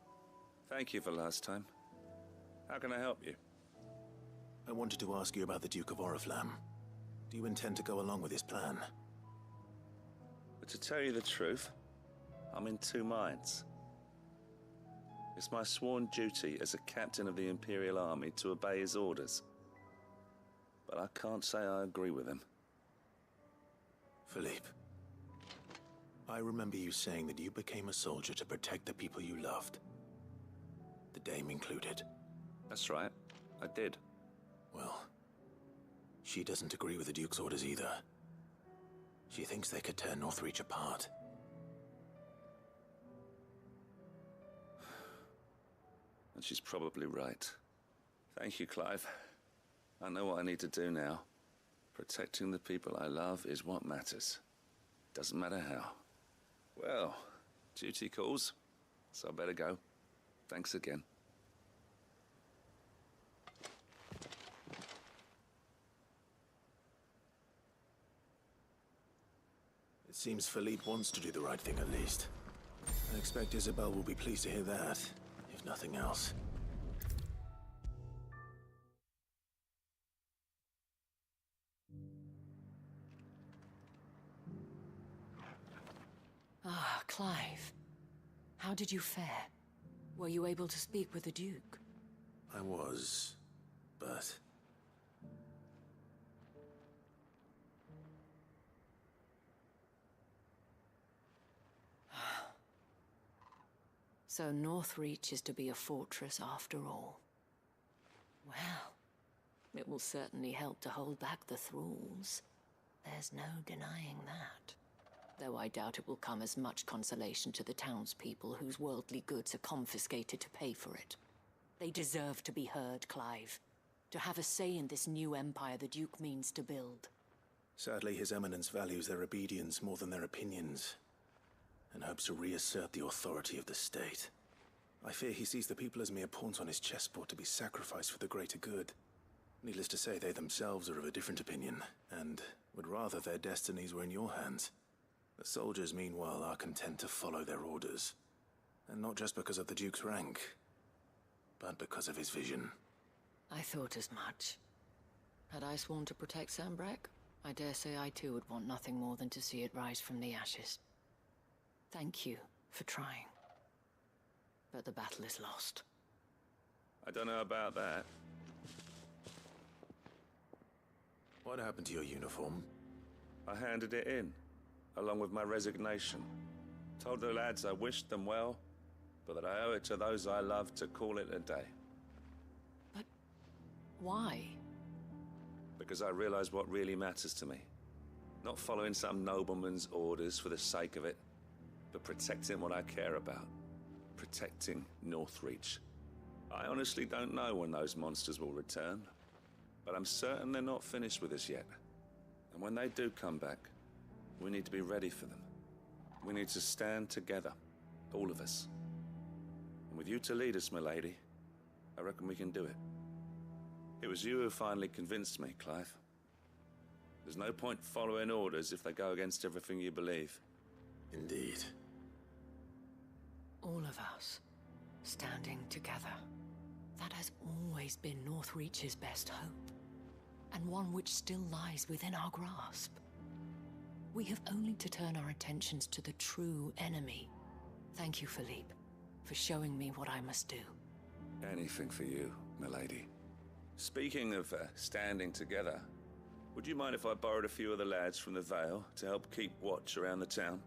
Thank you for last time. How can I help you? I wanted to ask you about the Duke of Oriflamme. Do you intend to go along with his plan? But to tell you the truth, I'm in two minds. It's my sworn duty as a captain of the Imperial Army to obey his orders. But I can't say I agree with him. Philippe, I remember you saying that you became a soldier to protect the people you loved. The Dame included. That's right, I did. Well, she doesn't agree with the Duke's orders either. She thinks they could tear Northreach apart. And she's probably right. Thank you, Clive. I know what I need to do now. Protecting the people I love is what matters. Doesn't matter how. Well, duty calls, so I better go. Thanks again. It seems Philippe wants to do the right thing at least. I expect Isabel will be pleased to hear that, if nothing else. Ah, Clive. How did you fare? Were you able to speak with the Duke? I was, but... So Northreach is to be a fortress after all. Well, it will certainly help to hold back the thralls. There's no denying that. Though I doubt it will come as much consolation to the townspeople whose worldly goods are confiscated to pay for it. They deserve to be heard, Clive. To have a say in this new empire the Duke means to build. Sadly, His Eminence values their obedience more than their opinions, and hopes to reassert the authority of the state. I fear he sees the people as mere pawns on his chessboard to be sacrificed for the greater good. Needless to say, they themselves are of a different opinion, and would rather their destinies were in your hands. The soldiers, meanwhile, are content to follow their orders. And not just because of the Duke's rank, but because of his vision. I thought as much. Had I sworn to protect Sanbreque, I dare say I too would want nothing more than to see it rise from the ashes. Thank you for trying. But the battle is lost. I don't know about that. What happened to your uniform? I handed it in, along with my resignation. Told the lads I wished them well, but that I owe it to those I love to call it a day. But why? Because I realize what really matters to me. Not following some nobleman's orders for the sake of it, but protecting what I care about. Protecting Northreach. I honestly don't know when those monsters will return, but I'm certain they're not finished with us yet. And when they do come back, we need to be ready for them. We need to stand together, all of us. And with you to lead us, milady, I reckon we can do it. It was you who finally convinced me, Clive. There's no point following orders if they go against everything you believe. Indeed. All of us, standing together. That has always been Northreach's best hope, and one which still lies within our grasp. We have only to turn our attentions to the true enemy. Thank you, Philippe, for showing me what I must do. Anything for you, milady. Speaking of standing together, would you mind if I borrowed a few of the lads from the Vale to help keep watch around the town?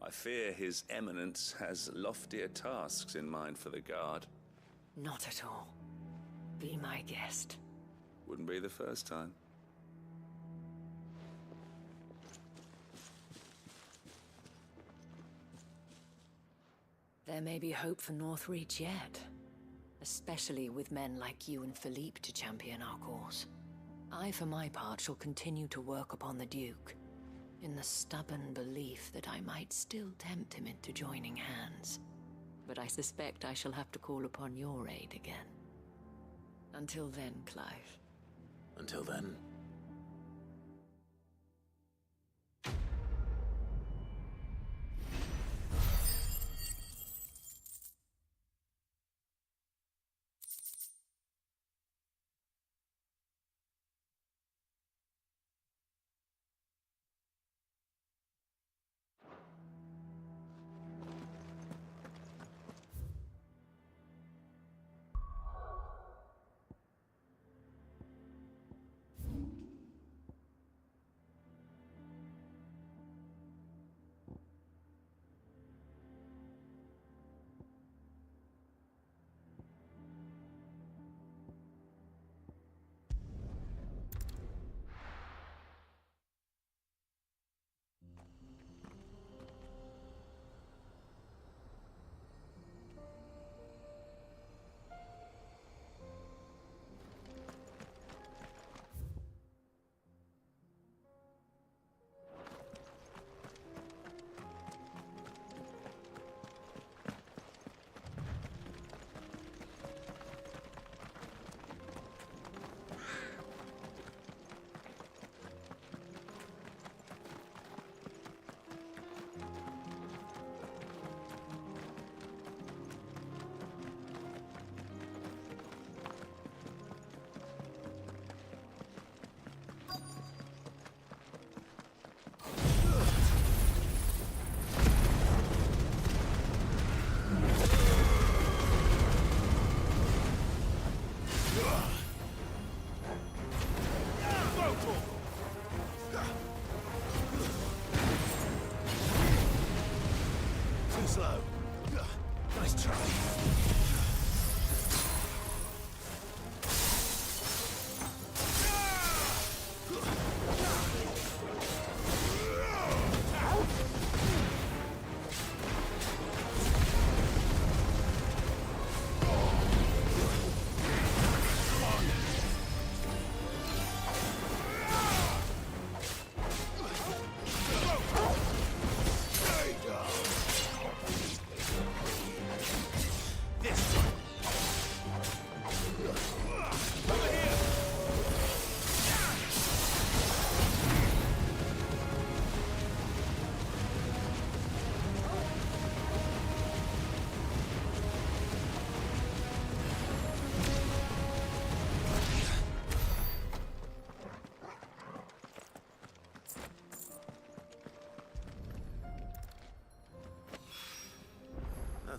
I fear His Eminence has loftier tasks in mind for the guard. Not at all. Be my guest. Wouldn't be the first time. There may be hope for Northreach yet. Especially with men like you and Philippe to champion our cause. I, for my part, shall continue to work upon the Duke, in the stubborn belief that I might still tempt him into joining hands. But I suspect I shall have to call upon your aid again. Until then, Clive. Until then.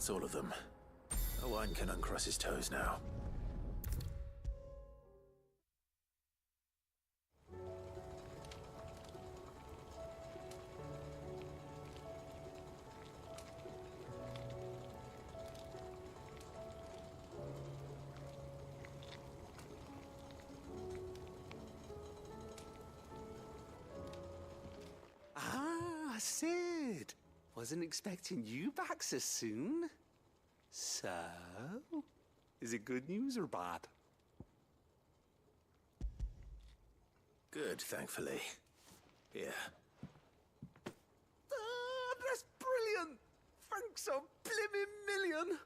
That's all of them. Owain can uncross his toes now. Ah, Sid! Wasn't expecting you back so soon. So, is it good news or bad? Good, thankfully. Here. Ah, that's brilliant! Thanks a blimmin' million!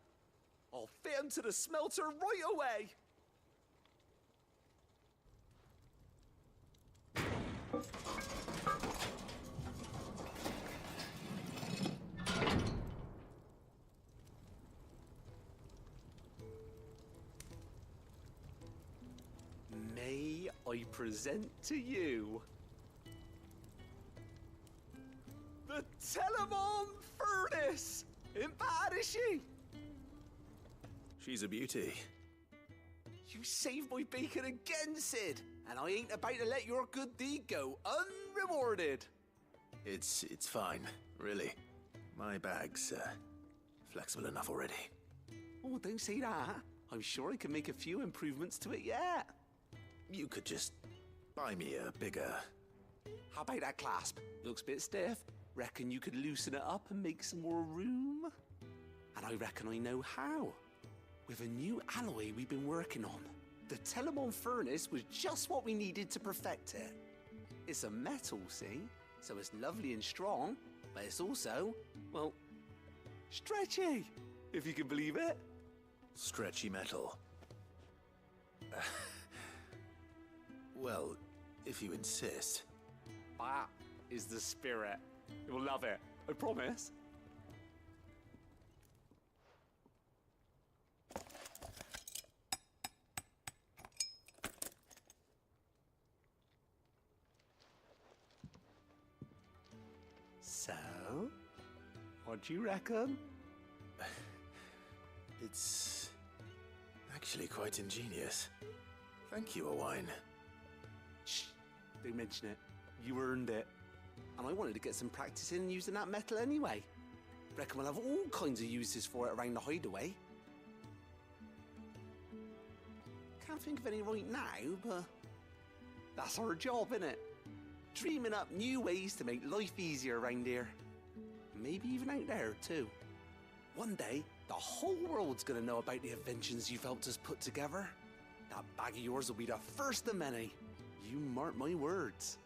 I'll fit 'em to the smelter right away! May I present to you the Telemon Furnace! Ain't bad, is she? She's a beauty. You saved my bacon again, Sid, and I ain't about to let your good deed go unrewarded. It's fine, really. My bag's flexible enough already. Oh, don't say that. I'm sure I can make a few improvements to it yet. You could just buy me a bigger... How about that clasp? Looks a bit stiff. Reckon you could loosen it up and make some more room? And I reckon I know how. With a new alloy we've been working on. The Telemon Furnace was just what we needed to perfect it. It's a metal, see? So it's lovely and strong, but it's also, well, stretchy, if you can believe it. Stretchy metal. Well, if you insist. That is the spirit. You'll love it, I promise. So, what do you reckon? It's actually quite ingenious. Thank you, Owain. Shh, don't mention it. You earned it. And I wanted to get some practice in using that metal anyway. Reckon we'll have all kinds of uses for it around the hideaway. Can't think of any right now, but that's our job, innit? Dreaming up new ways to make life easier around here. Maybe even out there, too. One day, the whole world's gonna know about the inventions you've helped us put together. That bag of yours will be the first of many. You mark my words.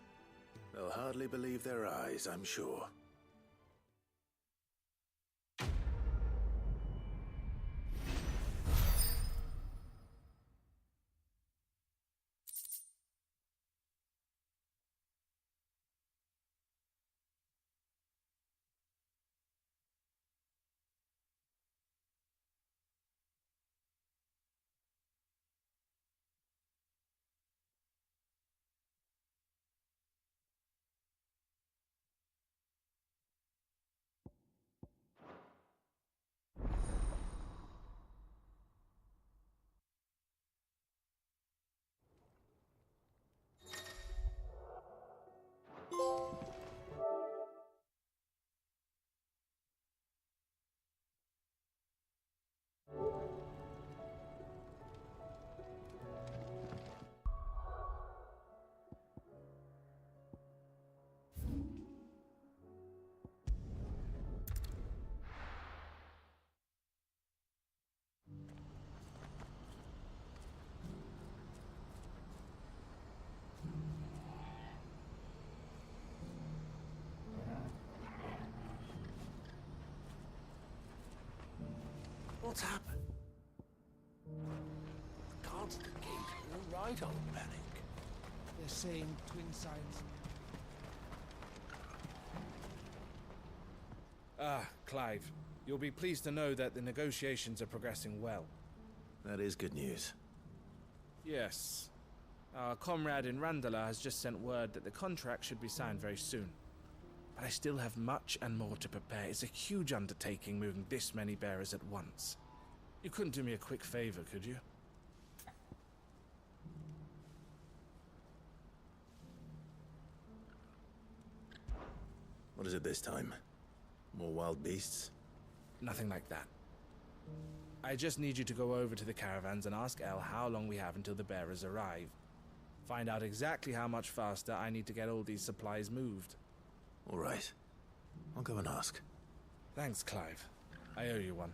They'll hardly believe their eyes, I'm sure. What's happened? The guards at the gate are all right on panic. They're saying twin signs. Ah, Clive. You'll be pleased to know that the negotiations are progressing well. That is good news. Yes. Our comrade in Randala has just sent word that the contract should be signed very soon. but I still have much and more to prepare. It's a huge undertaking moving this many bearers at once. You couldn't do me a quick favor, could you? What is it this time? More wild beasts? Nothing like that. I just need you to go over to the caravans and ask Elle how long we have until the bearers arrive. Find out exactly how much faster I need to get all these supplies moved. All right. I'll go and ask. Thanks, Clive. I owe you one.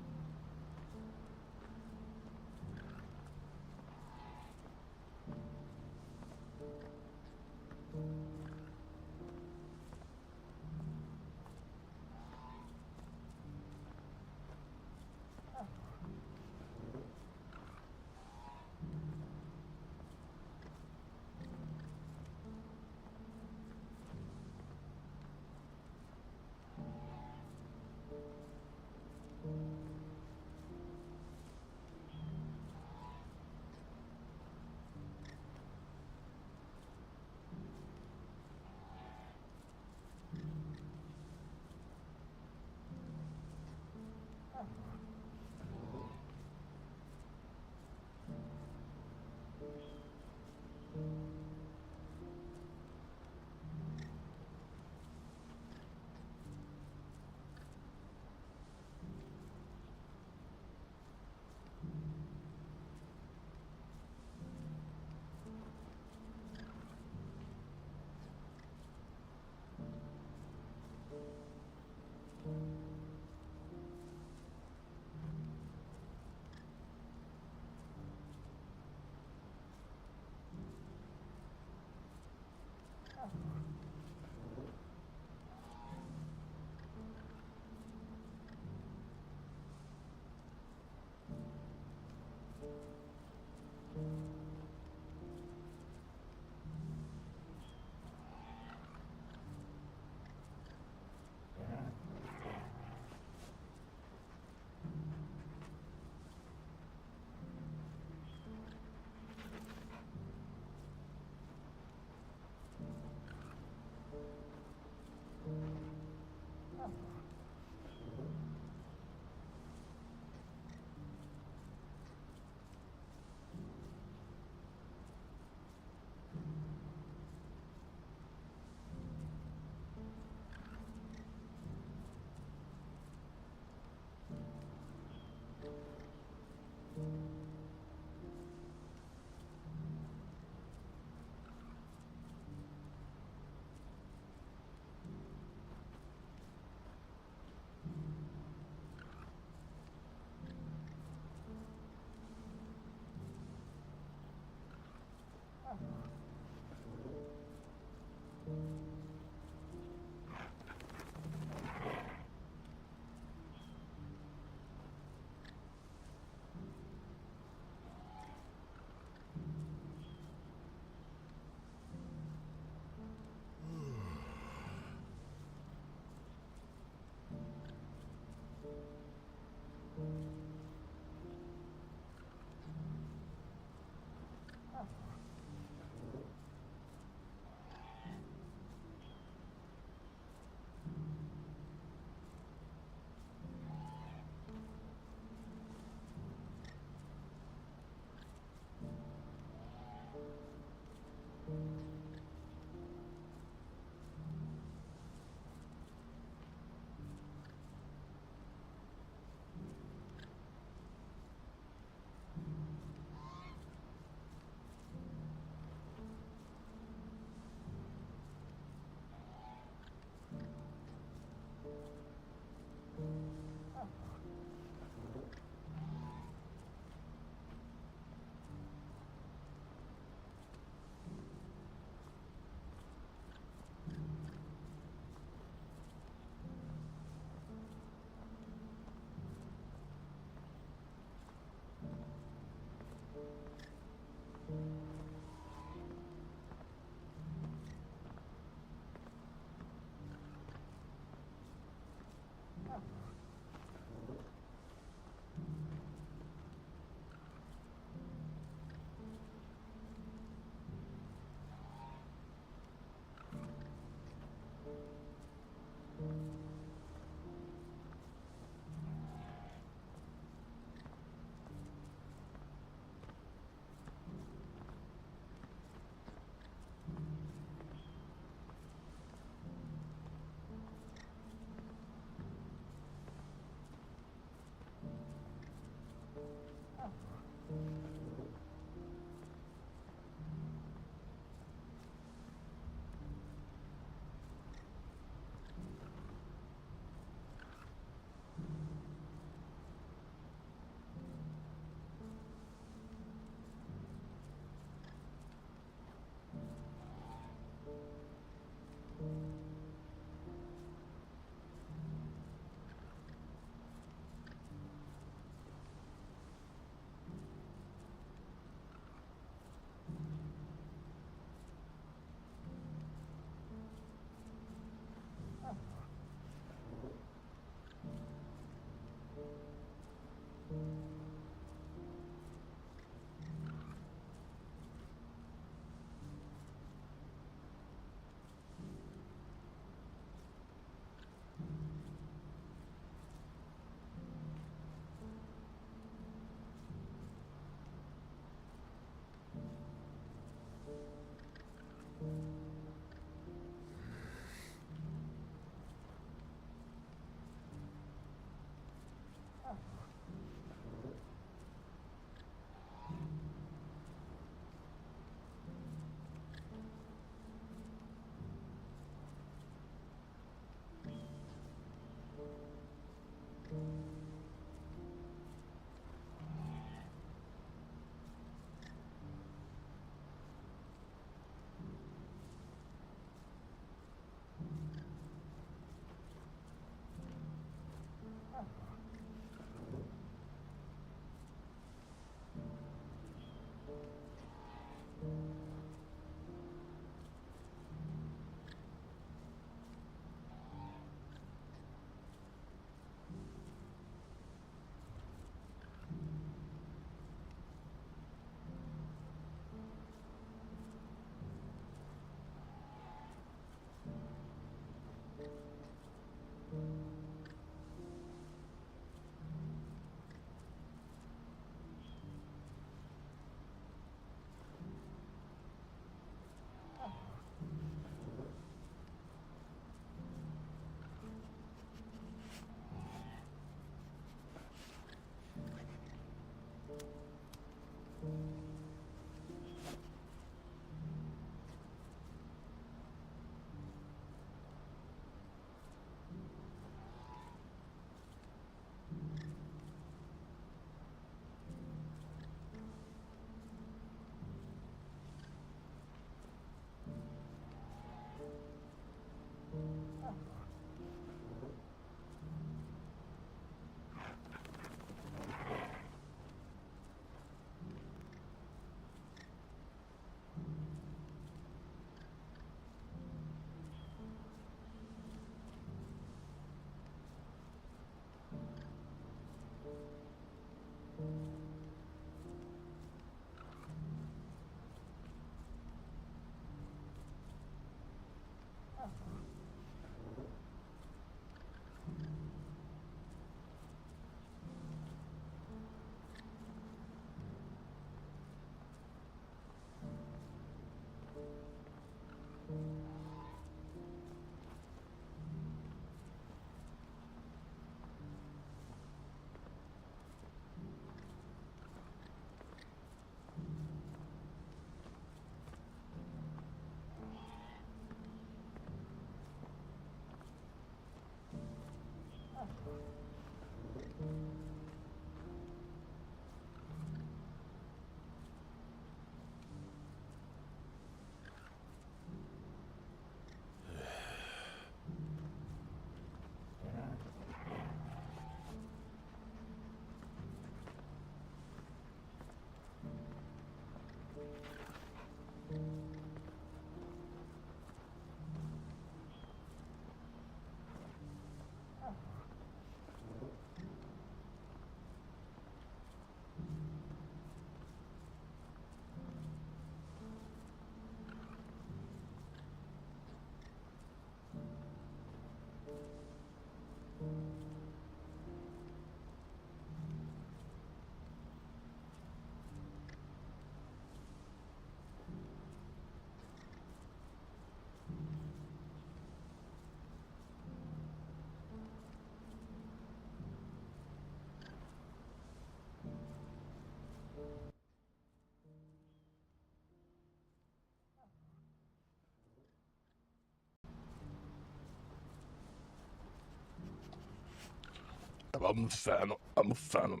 I'm a fan.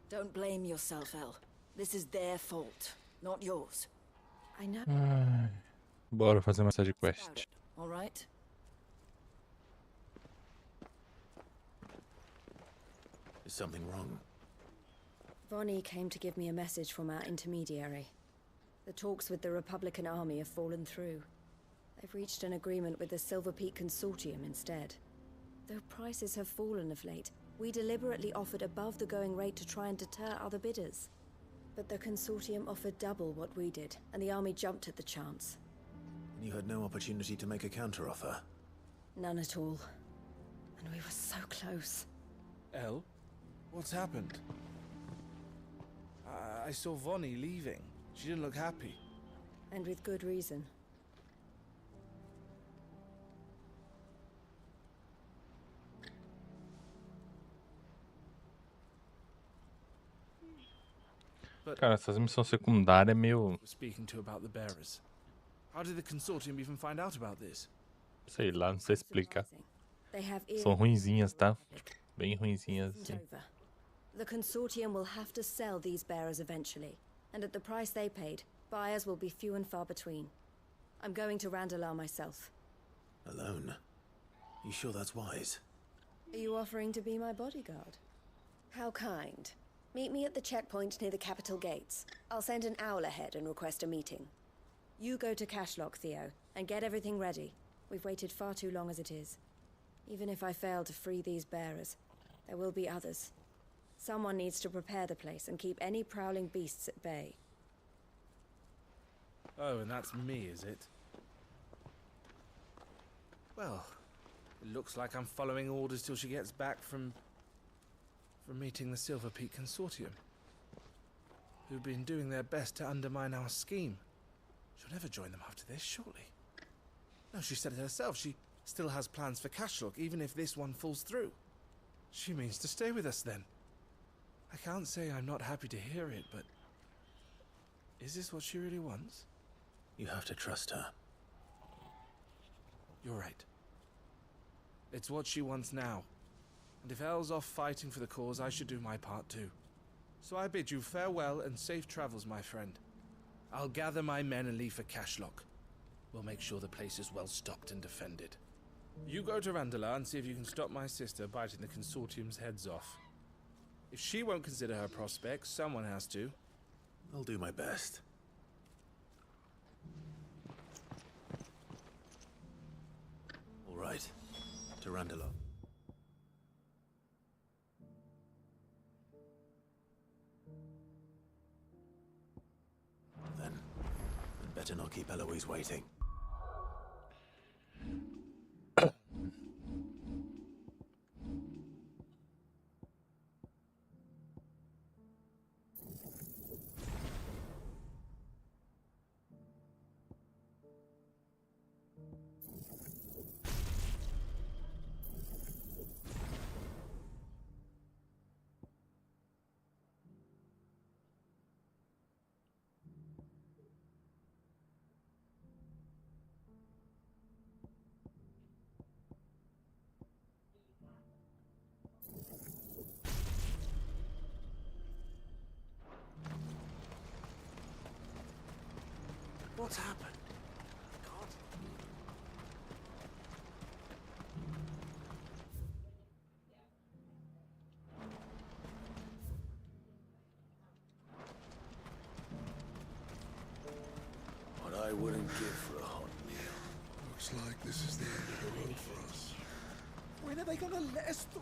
Don't blame yourself, El. This is their fault, not yours. I know. Ai, bora fazer uma side quest. All right? Is something wrong? Vonnie came to give me a message from our intermediary. The talks with the Republican army have fallen through. They've reached an agreement with the Silver Peak Consortium instead. Though prices have fallen of late, we deliberately offered above the going rate to try and deter other bidders. But the Consortium offered double what we did, and the army jumped at the chance. And you had no opportunity to make a counteroffer? None at all. And we were so close. Elle? What's happened? I saw Vonnie leaving. She didn't look happy. And with good reason. Cara, essas missões secundárias é meio... Speaking to about the bearers. How did the consortium even find out about this? Sei lá, não sei explicar. São ruinzinhas, tá? Bem ruinzinhas, assim. The consortium will have to sell these bearers eventually, and at the price they paid, buyers will be few and far between. I'm going to Randalar myself. Alone? You sure that's wise? Are you offering to be my bodyguard? How kind. Meet me at the checkpoint near the capital gates. I'll send an owl ahead and request a meeting. You go to Cashlock, Theo, and get everything ready. We've waited far too long as it is. Even if I fail to free these bearers, there will be others. Someone needs to prepare the place and keep any prowling beasts at bay. Oh, and that's me, is it? Well, it looks like I'm following orders till she gets back from meeting the Silver Peak Consortium, who've been doing their best to undermine our scheme. She'll never join them after this, surely. No, she said it herself. She still has plans for Cashlock, even if this one falls through. She means to stay with us then. I can't say I'm not happy to hear it, but... is this what she really wants? You have to trust her. You're right. It's what she wants now. And if Elle's off fighting for the cause, I should do my part too. So I bid you farewell and safe travels, my friend. I'll gather my men and leave for Cashlock. We'll make sure the place is well stocked and defended. You go to Randalar and see if you can stop my sister biting the Consortium's heads off. If she won't consider her prospects, someone has to. I'll do my best. All right. To Randalar. Then, I'd better not keep Eloise waiting. What's happened? God. What I wouldn't give for a hot meal. Looks like this is the end of the road for us. When are they gonna let us through?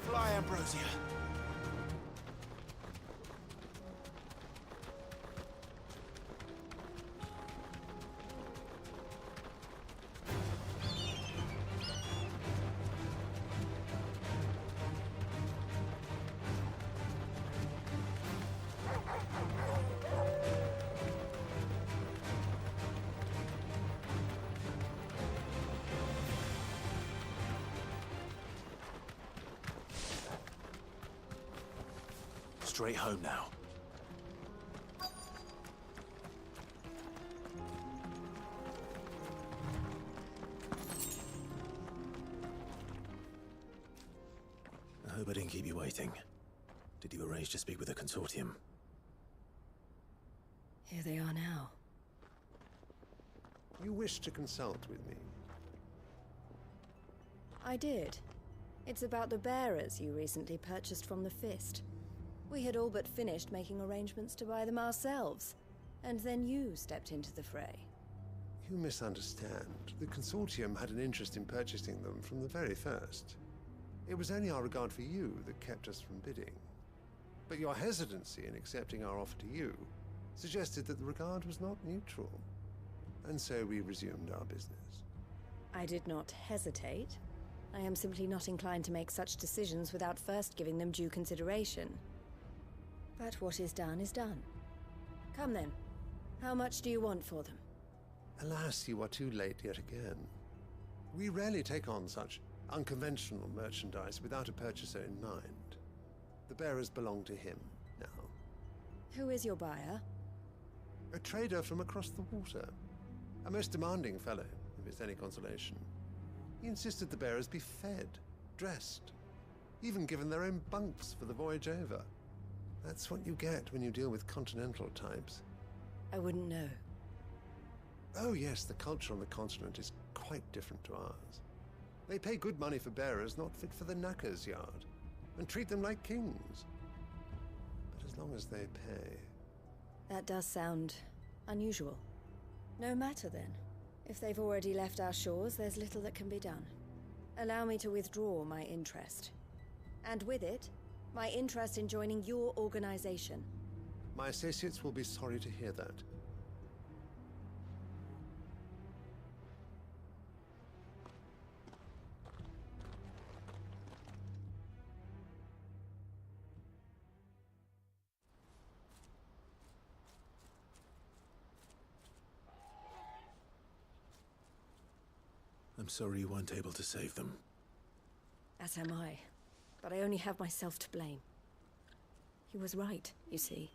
Fly, Ambrosia. straight home now. I hope I didn't keep you waiting. Did you arrange to speak with the consortium? Here they are now. You wish to consult with me? I did. It's about the bearers you recently purchased from the Fist. We had all but finished making arrangements to buy them ourselves, and then you stepped into the fray. You misunderstand. The consortium had an interest in purchasing them from the very first. It was only our regard for you that kept us from bidding. But your hesitancy in accepting our offer to you suggested that the regard was not mutual. And so we resumed our business. I did not hesitate. I am simply not inclined to make such decisions without first giving them due consideration. But what is done is done. Come then. How much do you want for them? Alas, you are too late yet again. We rarely take on such unconventional merchandise without a purchaser in mind. The bearers belong to him now. Who is your buyer? A trader from across the water. A most demanding fellow, if it's any consolation. He insisted the bearers be fed, dressed, even given their own bunks for the voyage over. That's what you get when you deal with continental types. I wouldn't know. Oh yes, the culture on the continent is quite different to ours. They pay good money for bearers not fit for the knacker's yard, and treat them like kings. But as long as they pay... That does sound unusual. No matter then. If they've already left our shores, there's little that can be done. Allow me to withdraw my interest. And with it, my interest in joining your organization. My associates will be sorry to hear that. I'm sorry you weren't able to save them. As am I. But I only have myself to blame. He was right, you see.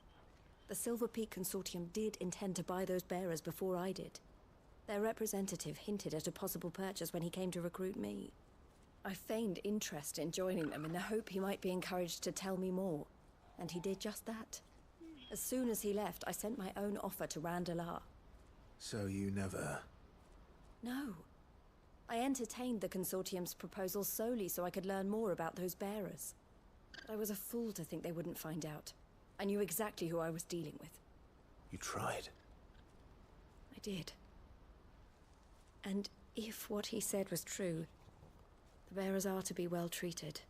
The Silver Peak Consortium did intend to buy those bearers before I did. Their representative hinted at a possible purchase when he came to recruit me. I feigned interest in joining them in the hope he might be encouraged to tell me more, and he did just that. As soon as he left, I sent my own offer to Randalar. So you never... No. I entertained the Consortium's proposal solely so I could learn more about those bearers. But I was a fool to think they wouldn't find out. I knew exactly who I was dealing with. You tried. I did. And if what he said was true, the bearers are to be well treated.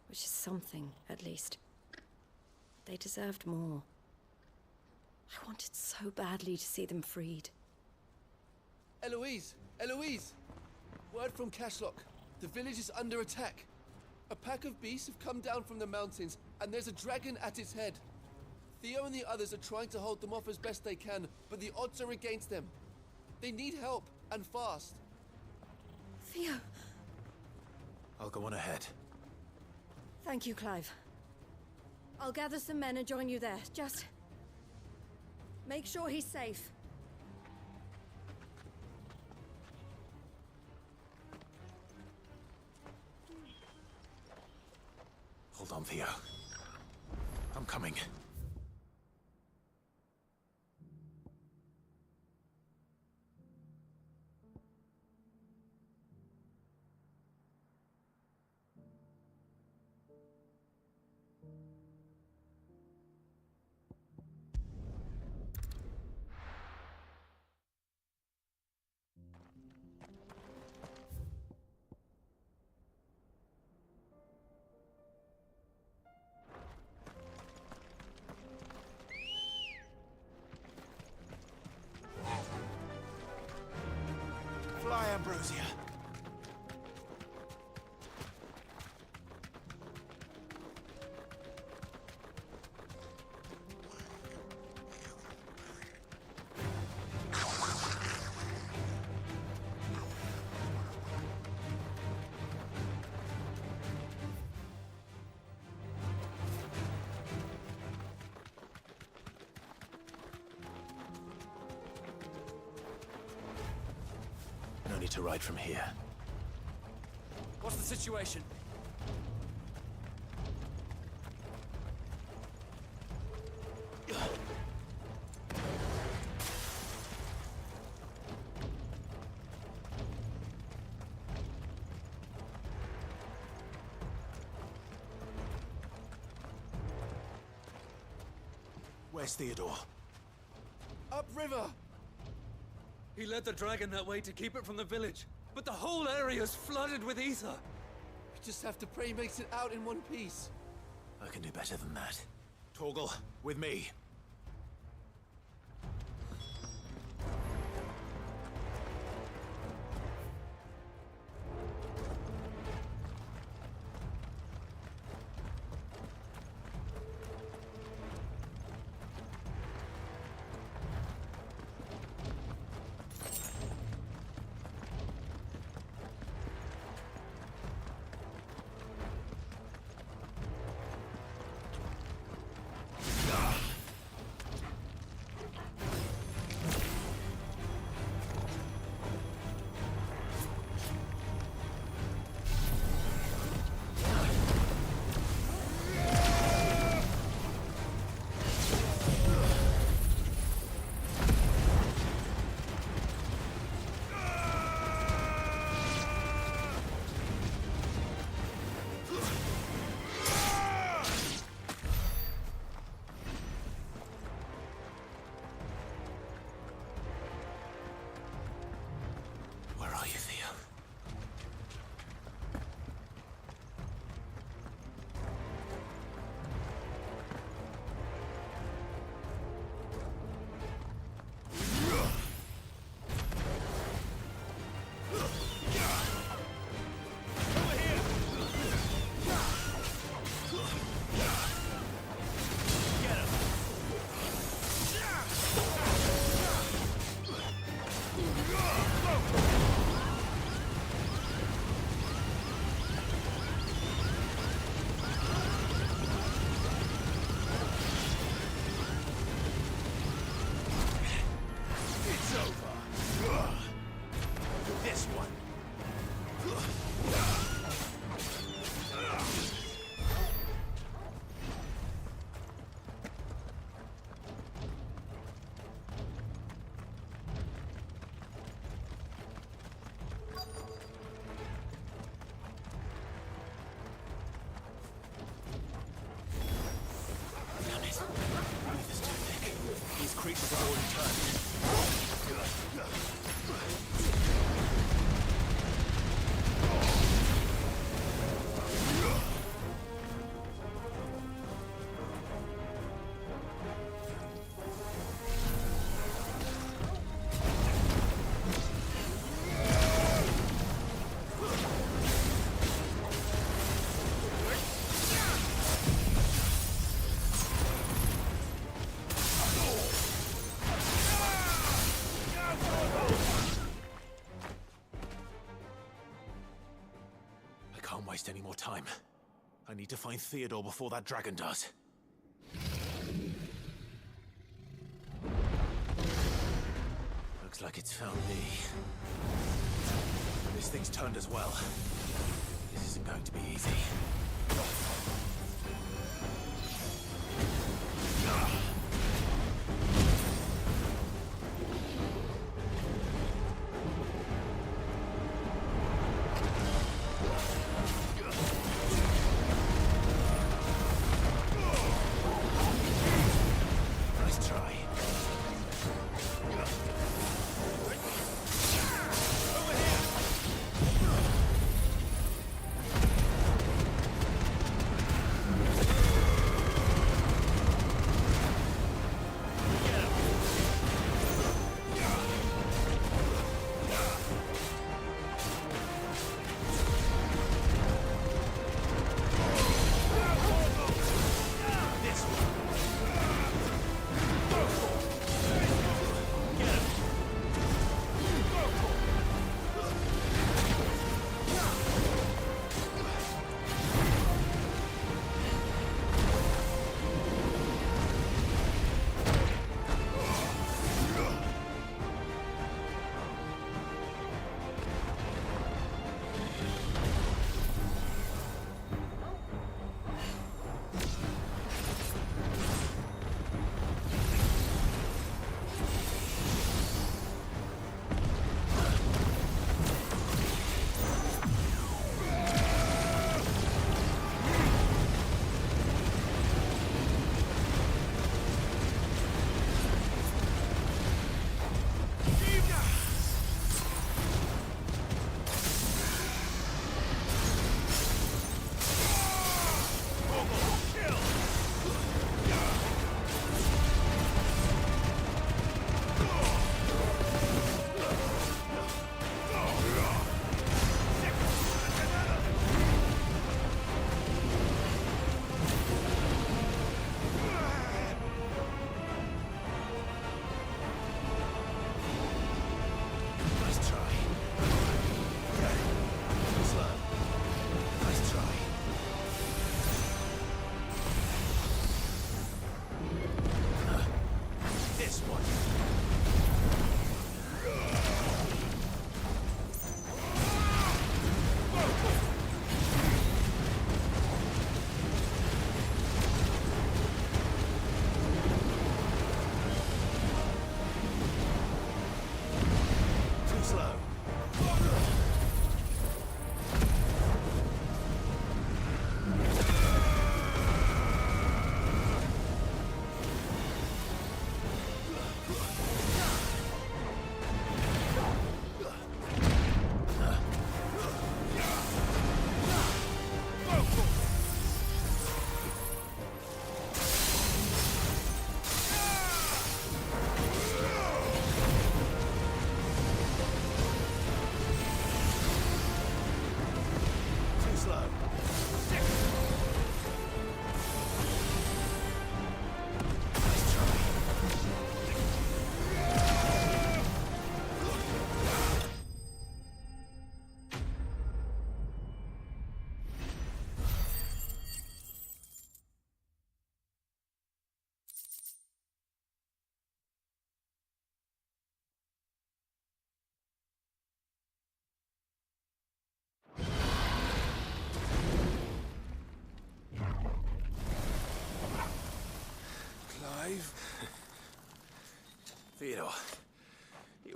Which is something, at least. They deserved more. I wanted so badly to see them freed. Eloise! Eloise! Word from Cashlock. The village is under attack. A pack of beasts have come down from the mountains, and there's a dragon at its head. Theo and the others are trying to hold them off as best they can, but the odds are against them. They need help, and fast. Theo! I'll go on ahead. Thank you, Clive. I'll gather some men and join you there. Just... make sure he's safe. Hold on, Theo. I'm coming. to ride from here. What's the situation? Where's Theodore? Upriver! He led the dragon that way to keep it from the village, but the whole area's flooded with ether. We just have to pray he makes it out in one piece. I can do better than that. Torgal, with me. Creatures have already turned. Can't waste any more time. I need to find Theodore before that dragon does. Looks like it's found me. This thing's turned as well. This isn't going to be easy.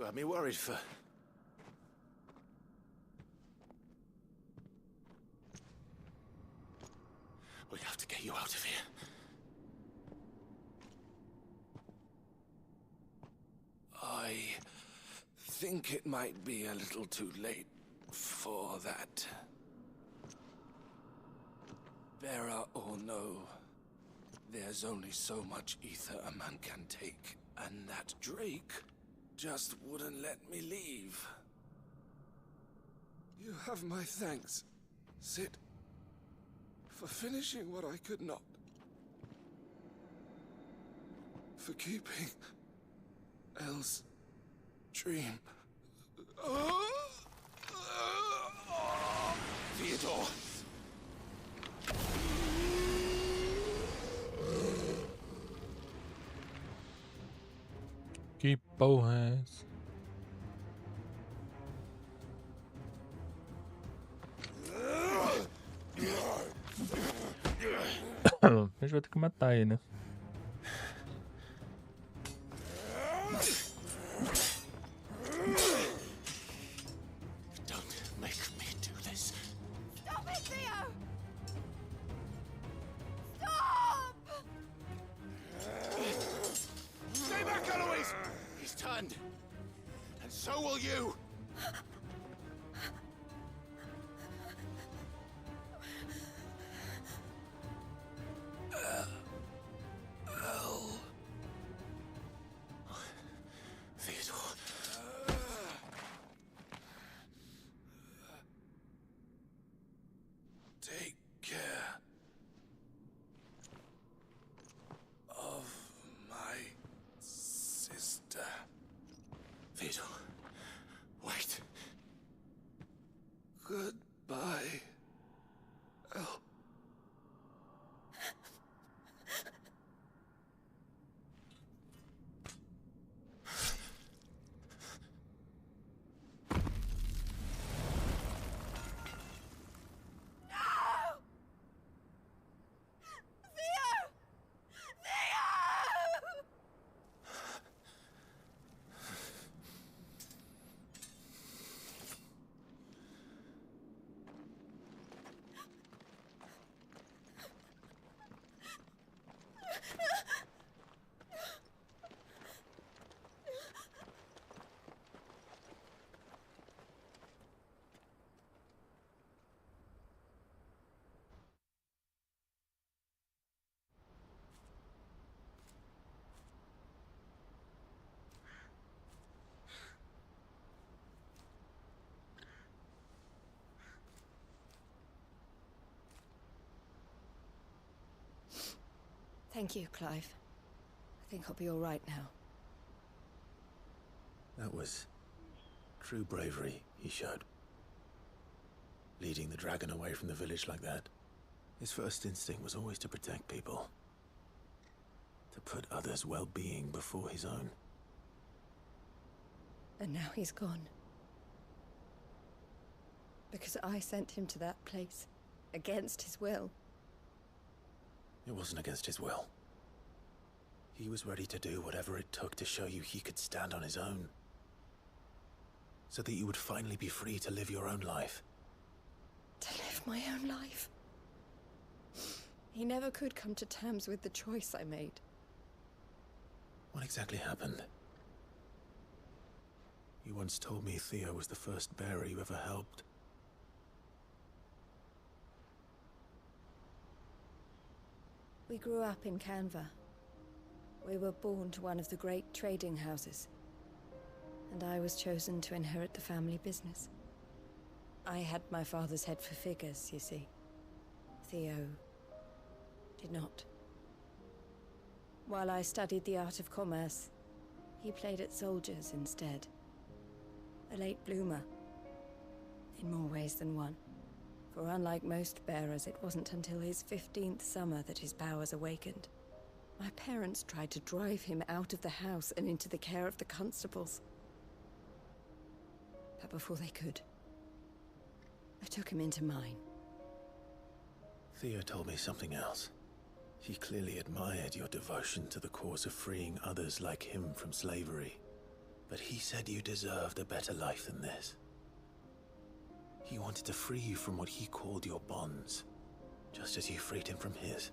had me worried for... We have to get you out of here. I think it might be a little too late for that. Bearer or no, there's only so much ether a man can take, and that Drake just wouldn't let me leave. You have my thanks, Sid, for finishing what I could not. For keeping Elle's dream. Theodore! Que porra é essa? A gente vai ter que matar ele, né? Don't make me do this. Stop it, Theo! Stop! Stay back, Eloise! He's turned. And so will you! Take care of my sister. Theodore, wait. Goodbye, Elle. Thank you, Clive. I think I'll be all right now. That was true bravery he showed. Leading the dragon away from the village like that. His first instinct was always to protect people. To put others' well-being before his own. And now he's gone. Because I sent him to that place, against his will. It wasn't against his will. He was ready to do whatever it took to show you he could stand on his own. So that you would finally be free to live your own life. To live my own life. He never could come to terms with the choice I made. What exactly happened? You once told me Theo was the first bearer you ever helped. We grew up in Canva. We were born to one of the great trading houses. And I was chosen to inherit the family business. I had my father's head for figures, you see. Theo did not. While I studied the art of commerce, he played at soldiers instead. A late bloomer, in more ways than one. For unlike most bearers, it wasn't until his 15th summer that his powers awakened. My parents tried to drive him out of the house and into the care of the constables. But before they could, I took him into mine. Theo told me something else. He clearly admired your devotion to the cause of freeing others like him from slavery. But he said you deserved a better life than this. He wanted to free you from what he called your bonds, just as you freed him from his.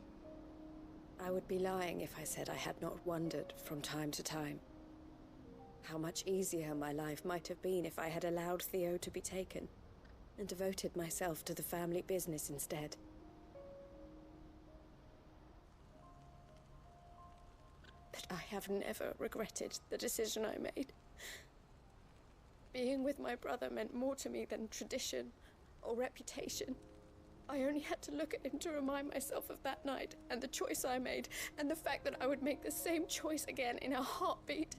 I would be lying if I said I had not wondered from time to time how much easier my life might have been if I had allowed Theo to be taken and devoted myself to the family business instead. But I have never regretted the decision I made. Being with my brother meant more to me than tradition or reputation. I only had to look at him to remind myself of that night and the choice I made, and the fact that I would make the same choice again in a heartbeat.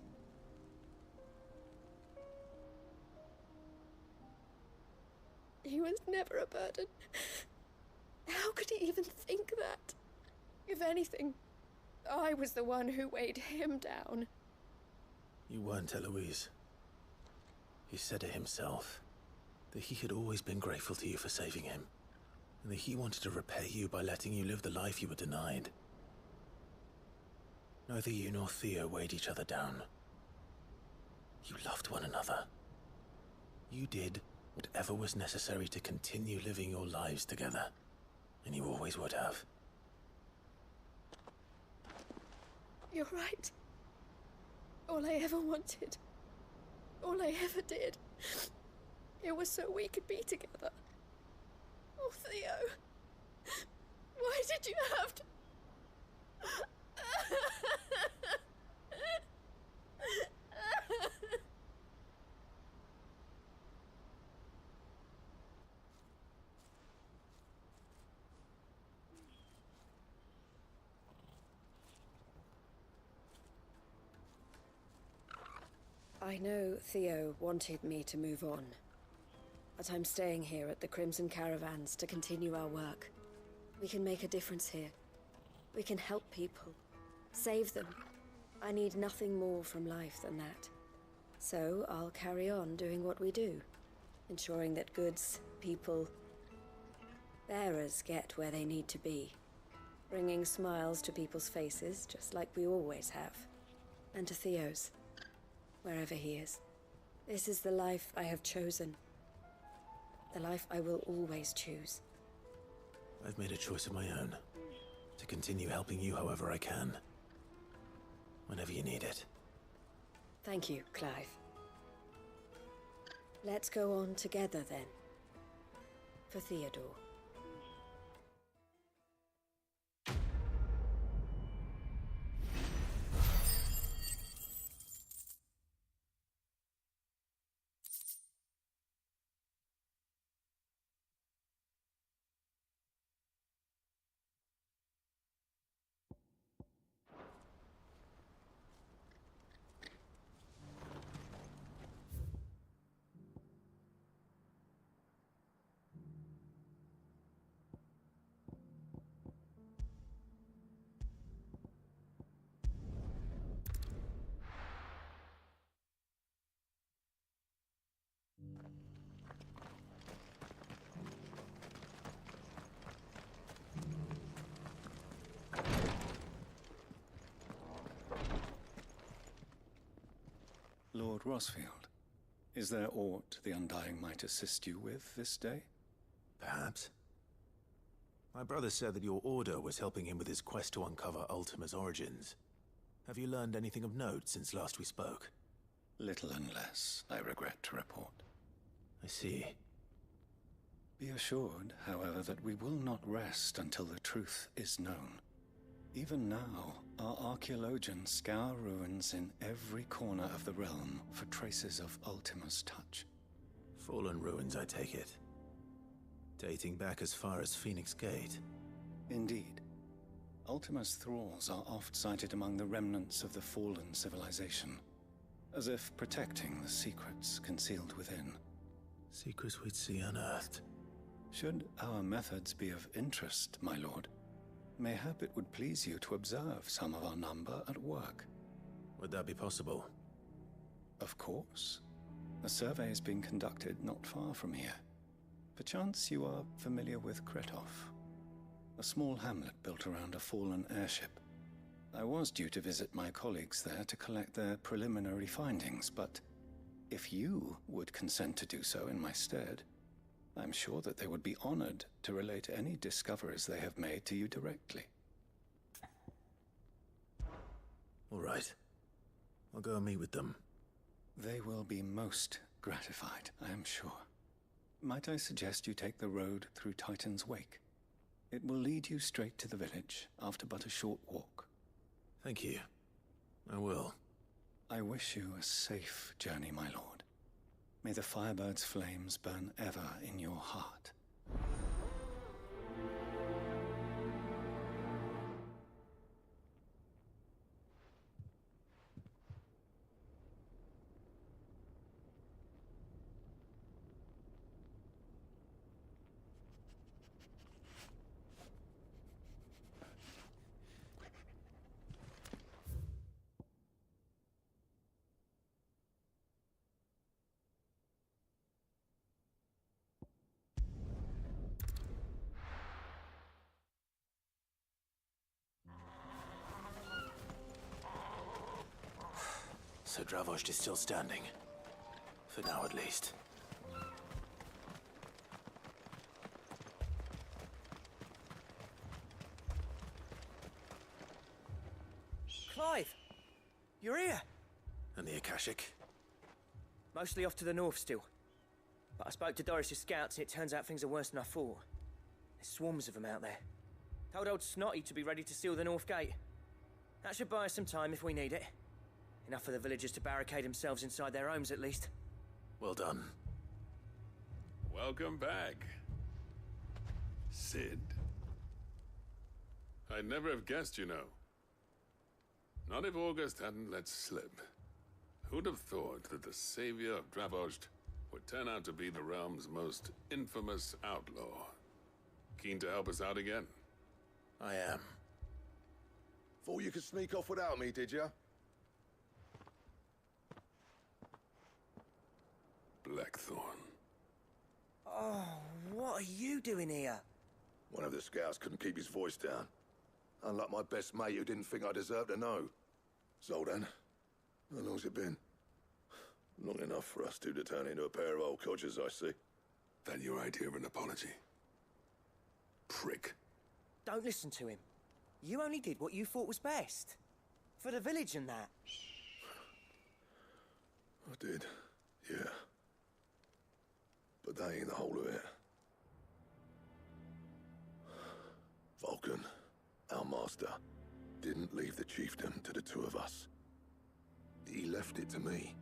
He was never a burden. How could he even think that? If anything, I was the one who weighed him down. You weren't, Eloise. He said it himself, that he had always been grateful to you for saving him, and that he wanted to repay you by letting you live the life you were denied. Neither you nor Theo weighed each other down. You loved one another. You did whatever was necessary to continue living your lives together, and you always would have. You're right. All I ever wanted, all I ever did, it was so we could be together. Oh, Theo, why did you have to... I know Theo wanted me to move on, but I'm staying here at the Crimson Caravans to continue our work. We can make a difference here. We can help people, save them. I need nothing more from life than that. So I'll carry on doing what we do, ensuring that goods, people, bearers get where they need to be, bringing smiles to people's faces just like we always have, and to Theo's, wherever he is. This is the life I have chosen. The life I will always choose. I've made a choice of my own, to continue helping you however I can, whenever you need it. Thank you, Clive. Let's go on together then. For Theodore. Lord Rosfield, is there aught the Undying might assist you with this day? Perhaps. My brother said that your order was helping him with his quest to uncover Ultima's origins. Have you learned anything of note since last we spoke? Little and less, I regret to report. I see. Be assured, however, that we will not rest until the truth is known. Even now, our archaeologians scour ruins in every corner of the realm for traces of Ultima's touch. Fallen ruins, I take it. Dating back as far as Phoenix Gate. Indeed. Ultima's thralls are oft sighted among the remnants of the fallen civilization, as if protecting the secrets concealed within. Secrets we'd see unearthed. Should our methods be of interest, my lord, mayhap it would please you to observe some of our number at work. Would that be possible? Of course. A survey is being conducted not far from here. Perchance you are familiar with Kretov, a small hamlet built around a fallen airship. I was due to visit my colleagues there to collect their preliminary findings, but If you would consent to do so in my stead, I'm sure that they would be honored to relate any discoveries they have made to you directly. All right. I'll go and meet with them. They will be most gratified, I am sure. Might I suggest you take the road through Titan's Wake? It will lead you straight to the village after but a short walk. Thank you. I will. I wish you a safe journey, my lord. May the Firebird's flames burn ever in your heart. So Dravost is still standing. For now, at least. Clive! You're here! And the Akashic? Mostly off to the north still. But I spoke to Doris's scouts and it turns out things are worse than I thought. There's swarms of them out there. Told old Snotty to be ready to seal the north gate. That should buy us some time if we need it. Enough for the villagers to barricade themselves inside their homes, at least. Well done. Welcome back, Sid. I'd never have guessed, you know. Not if August hadn't let slip. Who'd have thought that the savior of Dravost would turn out to be the realm's most infamous outlaw? Keen to help us out again? I am. Thought you could sneak off without me, did you? Blackthorn. Oh, what are you doing here? One of the scouts couldn't keep his voice down. Unlike my best mate who didn't think I deserved to know. Zoldan, how long's it been? Long enough for us two to turn into a pair of old codgers, I see. That your idea of an apology? Prick. Don't listen to him. You only did what you thought was best. For the village and that. I did, yeah. But that ain't the whole of it. Vulcan, our master, didn't leave the chiefdom to the two of us. He left it to me.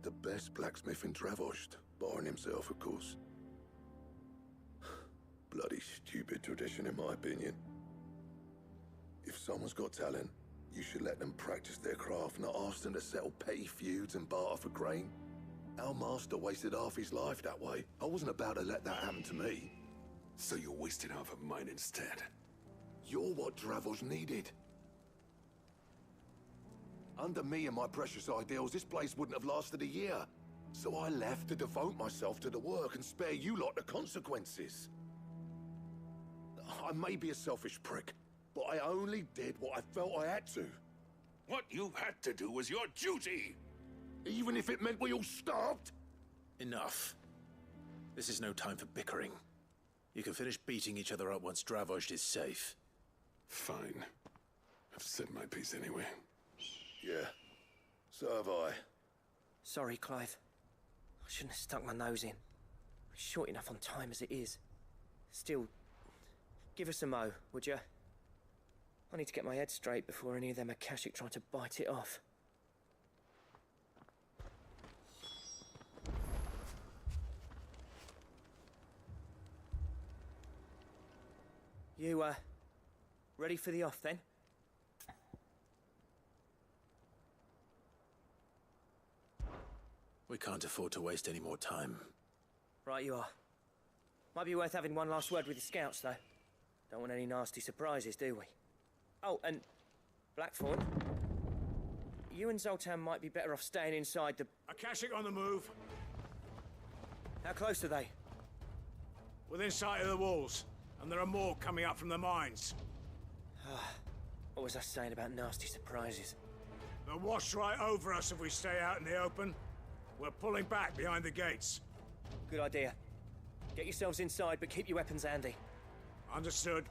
The best blacksmith in Dravost, barring himself, of course. Bloody stupid tradition, in my opinion. If someone's got talent, you should let them practice their craft, not ask them to settle petty feuds and barter for grain. Our master wasted half his life that way. I wasn't about to let that happen to me. So you wasted half of mine instead? You're what Dravost needed. Under me and my precious ideals, this place wouldn't have lasted a year. So I left to devote myself to the work and spare you lot the consequences. I may be a selfish prick, but I only did what I felt I had to. What you had to do was your duty! Even if it meant we all starved? Enough. This is no time for bickering. You can finish beating each other up once Dravost is safe. Fine. I've said my piece anyway. Yeah, so have I. Sorry, Clive. I shouldn't have stuck my nose in. We're short enough on time as it is. Still, give us a mo, would you? I need to get my head straight before any of them Akashic try to bite it off. You, ready for the off, then? We can't afford to waste any more time. Right you are. Might be worth having one last word with the scouts, though. Don't want any nasty surprises, do we? Oh, and Blackthorn, you and Zoltan might be better off staying inside the... Akashic on the move. How close are they? Within sight of the walls. And there are more coming up from the mines. What was I saying about nasty surprises? They'll wash right over us if we stay out in the open. We're pulling back behind the gates. Good idea. Get yourselves inside, but keep your weapons handy. Understood.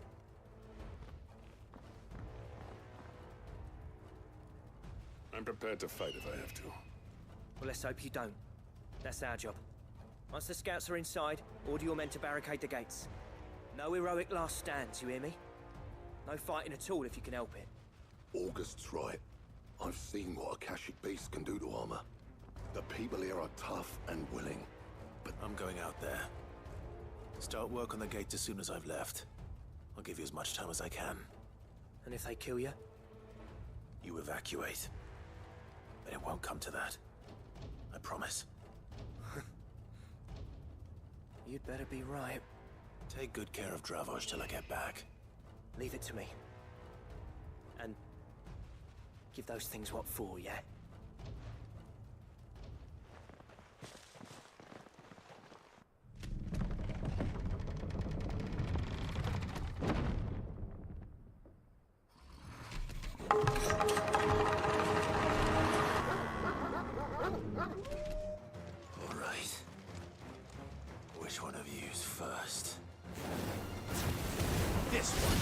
I'm prepared to fight if I have to. Well, let's hope you don't. That's our job. Once the scouts are inside, order your men to barricade the gates. No heroic last stands, you hear me? No fighting at all if you can help it. August's right. I've seen what Akashic beasts can do to armor. The people here are tough and willing. But I'm going out there. Start work on the gate as soon as I've left. I'll give you as much time as I can. And if they kill you? You evacuate. But it won't come to that. I promise. You'd better be right. Take good care of Dravoj till I get back. Leave it to me. And give those things what for, yeah? All right. Which one of you's first? This one.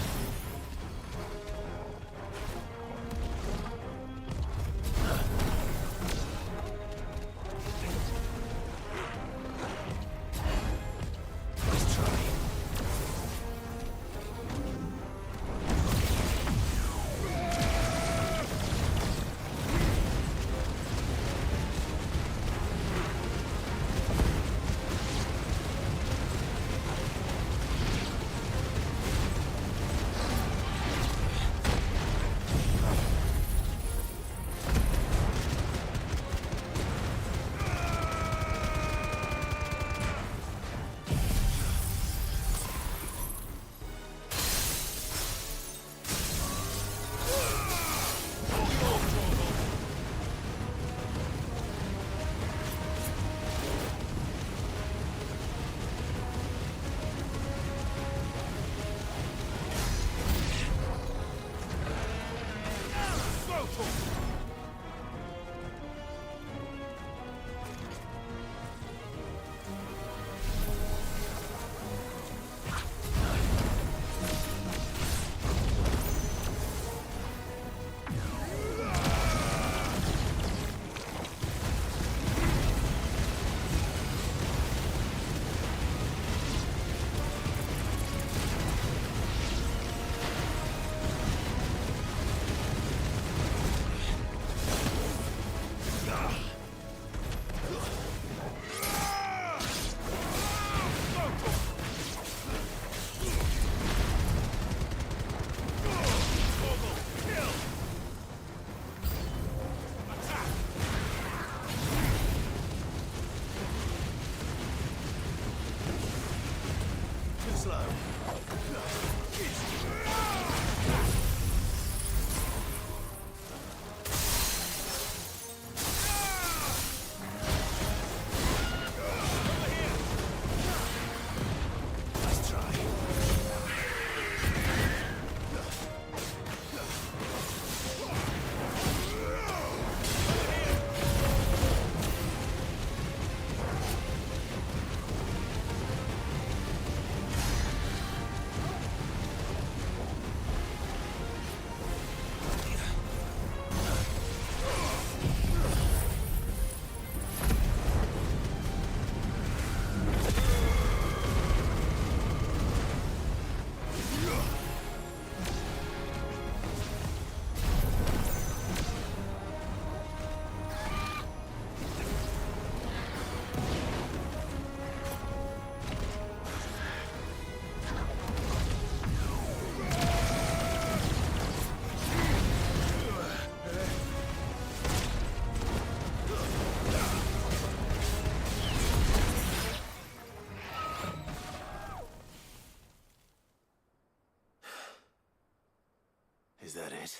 Is that it?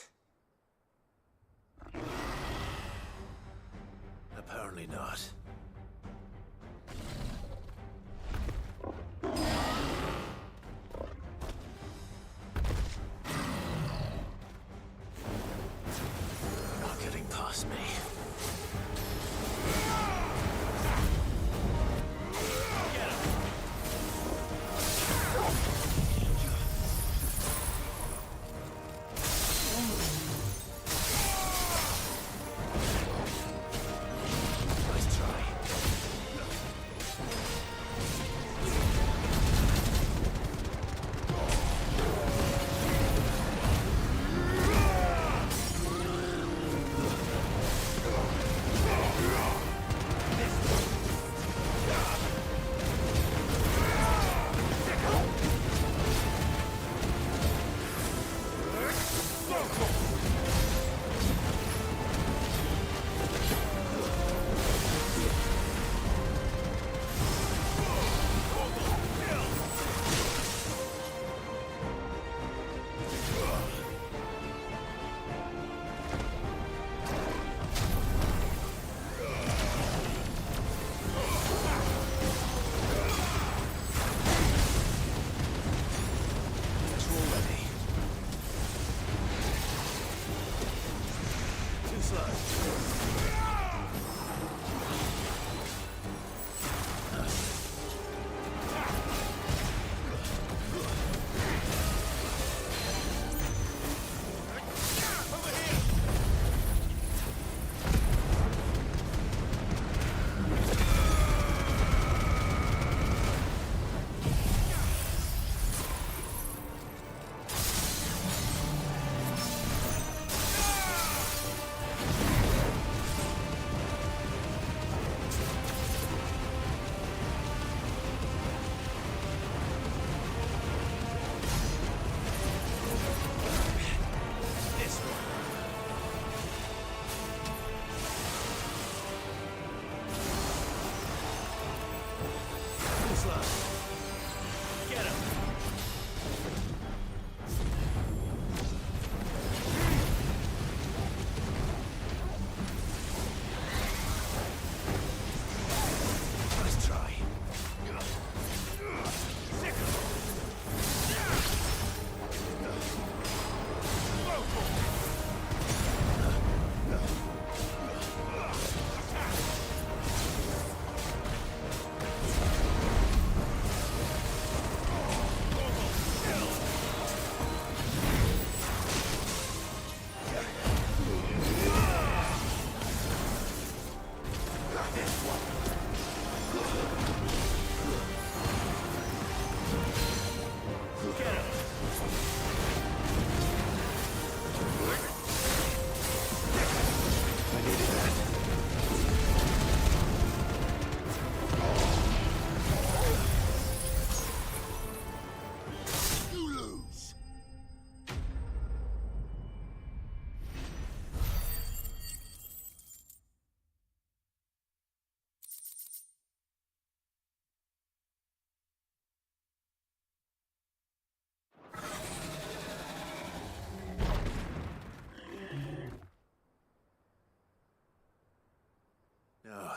Apparently not. Not getting past me.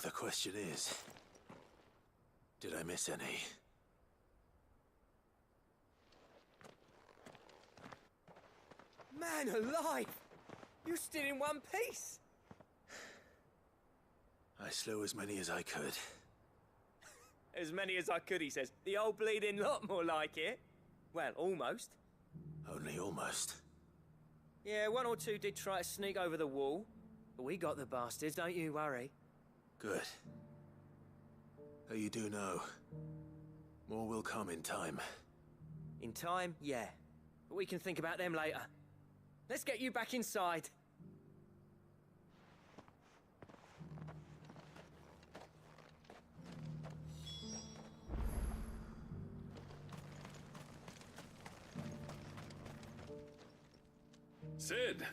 The question is, did I miss any? Man alive! You're still in one piece! I slew as many as I could. As many as I could, he says. The old bleeding lot, more like it. Well, almost. Only almost. Yeah, one or two did try to sneak over the wall. But we got the bastards, don't you worry. Good. Though you do know, more will come in time. In time, yeah. But we can think about them later. Let's get you back inside. Sid!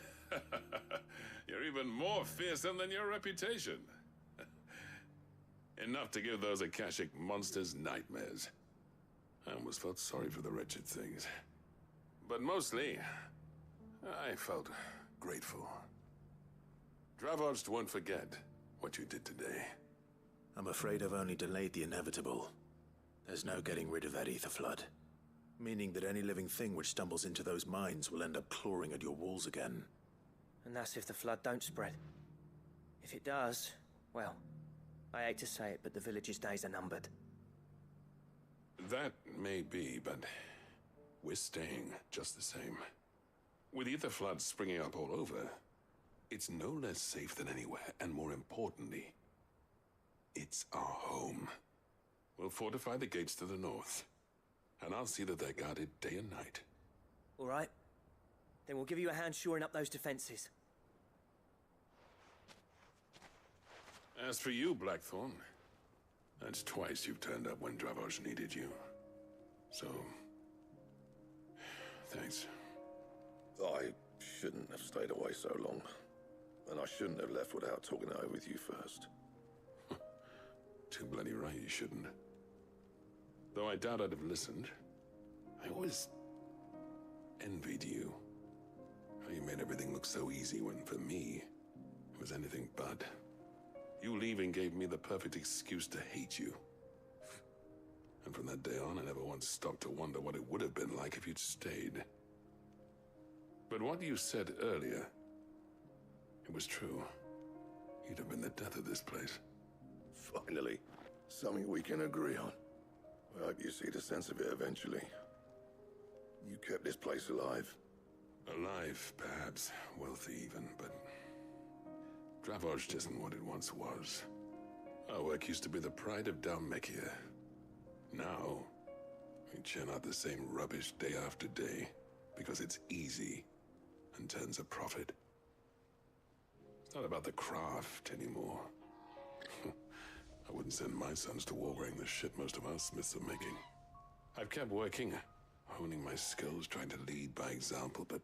You're even more fearsome than your reputation. Enough to give those Akashic monsters nightmares. I almost felt sorry for the wretched things. But mostly, I felt grateful. Dravoged won't forget what you did today. I'm afraid I've only delayed the inevitable. There's no getting rid of that ether flood. Meaning that any living thing which stumbles into those mines will end up clawing at your walls again. And that's if the flood don't spread. If it does, well, I hate to say it, but the village's days are numbered. That may be, but we're staying just the same. With ether floods springing up all over, it's no less safe than anywhere, and more importantly, it's our home. We'll fortify the gates to the north, and I'll see that they're guarded day and night. All right. Then we'll give you a hand shoring up those defenses. As for you, Blackthorn, that's twice you've turned up when Dravoj needed you. So, thanks. I shouldn't have stayed away so long. And I shouldn't have left without talking it over with you first. Too bloody right you shouldn't. Though I doubt I'd have listened. I always envied you. How you made everything look so easy when, for me, it was anything but. You leaving gave me the perfect excuse to hate you. And from that day on, I never once stopped to wonder what it would have been like if you'd stayed. But what you said earlier, it was true. You'd have been the death of this place. Finally, something we can agree on. I hope you see the sense of it eventually. You kept this place alive. Alive, perhaps. Wealthy even, but Dravoj isn't what it once was. Our work used to be the pride of Dalmekia. Now, we churn out the same rubbish day after day because it's easy and turns a profit. It's not about the craft anymore. I wouldn't send my sons to war wearing the shit most of our smiths are making. I've kept working, honing my skills, trying to lead by example, but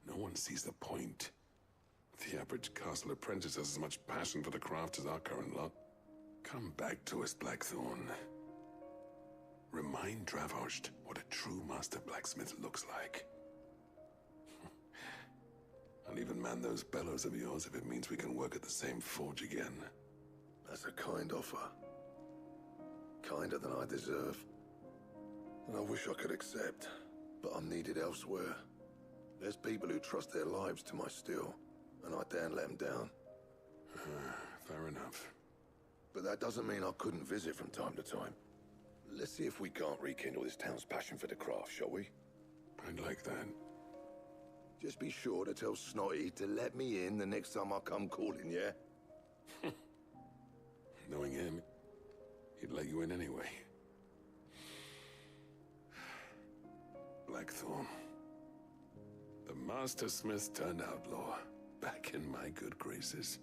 no one sees the point. The average castle apprentice has as much passion for the craft as our current lot. Come back to us, Blackthorn. Remind Dravoj what a true master blacksmith looks like. I'll even man those bellows of yours if it means we can work at the same forge again. That's a kind offer. Kinder than I deserve. And I wish I could accept, but I'm needed elsewhere. There's people who trust their lives to my steel, and I daren't let them down. Fair enough. But that doesn't mean I couldn't visit from time to time. Let's see if we can't rekindle this town's passion for the craft, shall we? I'd like that. Just be sure to tell Snotty to let me in the next time I come calling, yeah? Knowing him, he'd let you in anyway. Blackthorn. The Master Smith turned outlaw, back in my good graces.